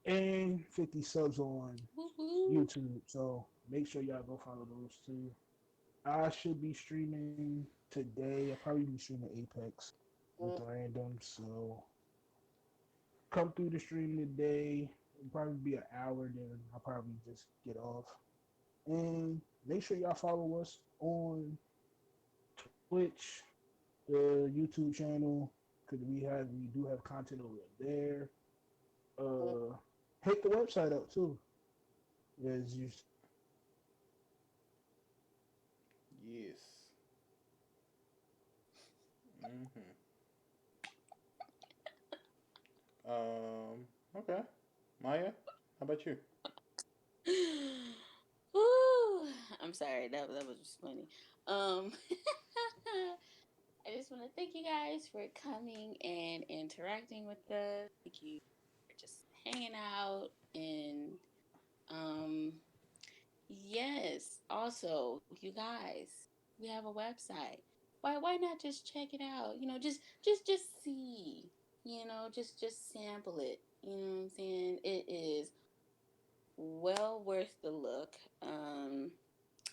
and 50 subs on Woo-hoo. YouTube. So make sure y'all go follow those too. I should be streaming today. I'll probably be streaming Apex with random. So come through the stream today. It'll probably be an hour, then I'll probably just get off. And make sure y'all follow us on Twitch, the YouTube channel, because we do have content over there. Uh, hit the website up too. As you Yes. Mm-hmm. Okay. Maya, how about you? Woo. I'm sorry. That was just funny. I just want to thank you guys for coming and interacting with us. Thank you for just hanging out and um yes. Also, you guys, we have a website. Why not just check it out? Just see. Just sample it. You know what I'm saying? It is well worth the look.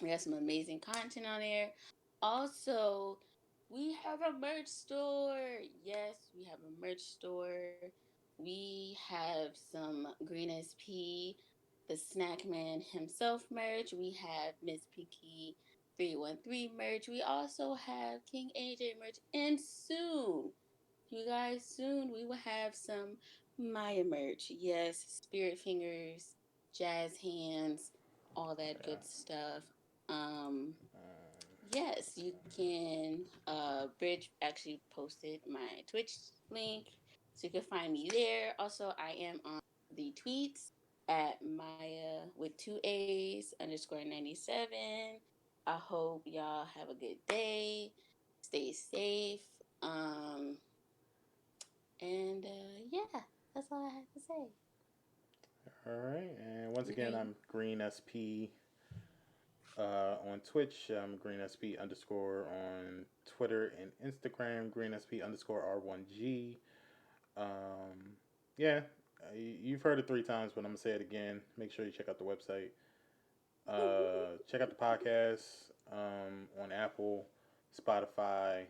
We have some amazing content on there. Also, we have a merch store. Yes, we have a merch store. We have some Green SP, the Snack Man himself merch. We have Miss Pinky 313 merch. We also have King AJ merch. And soon, you guys, soon we will have some Maya merch. Yes, Spirit Fingers, Jazz Hands, all that Yeah. good stuff. Um, Um, yes, you can. Bridge actually posted my Twitch link, so you can find me there. Also, I am on the tweets at Maya with two A's underscore 97. I hope y'all have a good day. Stay safe. And yeah, that's all I have to say. all right, and once again, Green. I'm Green SP on Twitch. I'm Green SP underscore on Twitter and Instagram. Green SP underscore R1G. Um, yeah, you've heard it 3 times, but I'm gonna say it again. Make sure you check out the website. Check out the podcast on Apple, Spotify,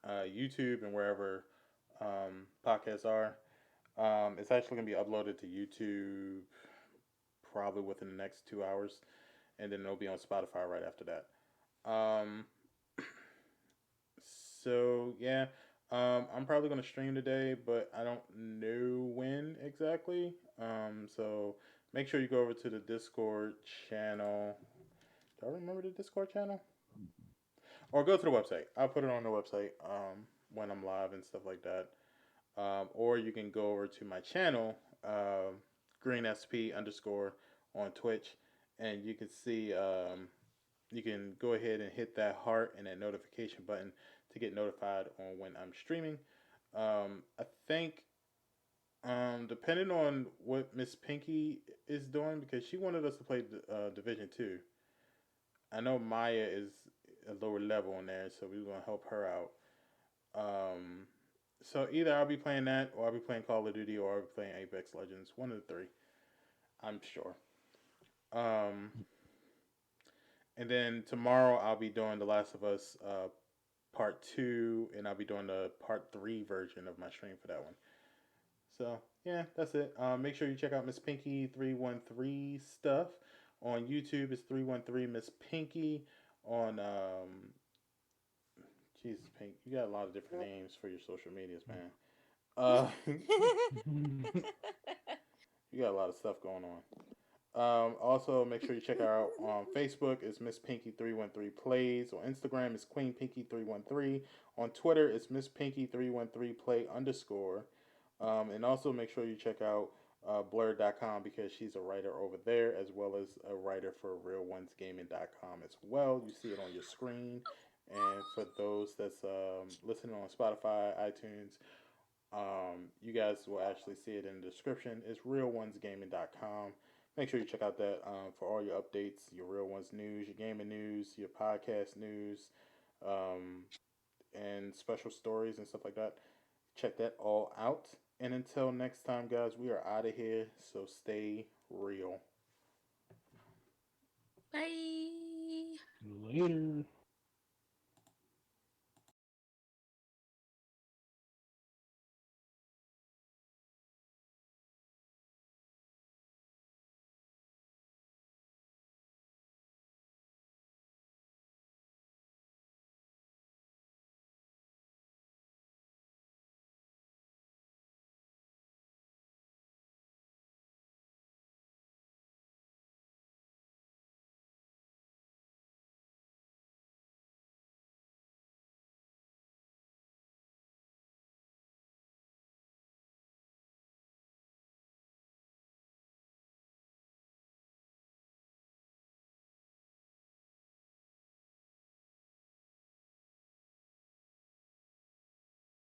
YouTube, and wherever podcasts are. It's actually going to be uploaded to YouTube probably within the next 2 hours, and then it'll be on Spotify right after that. Um, so yeah, I'm probably going to stream today, but I don't know when exactly. So make sure you go over to the Discord channel. Do I remember the Discord channel? Or go to the website. I'll put it on the website when I'm live and stuff like that. Or you can go over to my channel, GreenSP underscore on Twitch, and you can see, you can go ahead and hit that heart and that notification button to get notified on when I'm streaming. I think, depending on what Miss Pinky is doing, because she wanted us to play Division 2. I know Maya is a lower level in there, so we're going to help her out. Um, so either I'll be playing that, or I'll be playing Call of Duty, or I'll be playing Apex Legends. One of the three, I'm sure. Um, and then tomorrow I'll be doing The Last of Us Part 2, and I'll be doing the Part 3 version of my stream for that one. So yeah, that's it. Make sure you check out Miss Pinky 313 stuff on YouTube. It's 313 Miss Pinky on Jesus Pink. You got a lot of different names for your social medias, man. Uh, you got a lot of stuff going on. Also, make sure you check her out on Facebook. It's Miss Pinky 313 Plays. On Instagram, it's Queen Pinky 313. On Twitter, it's Miss Pinky 313 Play underscore. And also make sure you check out blur.com because she's a writer over there as well as a writer for RealOnesGaming.com as well. You see it on your screen. And for those that's listening on Spotify, iTunes, you guys will actually see it in the description. It's RealOnesGaming.com. Make sure you check out that for all your updates, your Real Ones news, your gaming news, your podcast news, um, and special stories and stuff like that. Check that all out. And until next time, guys, we are out of here. So stay real. Bye. Later.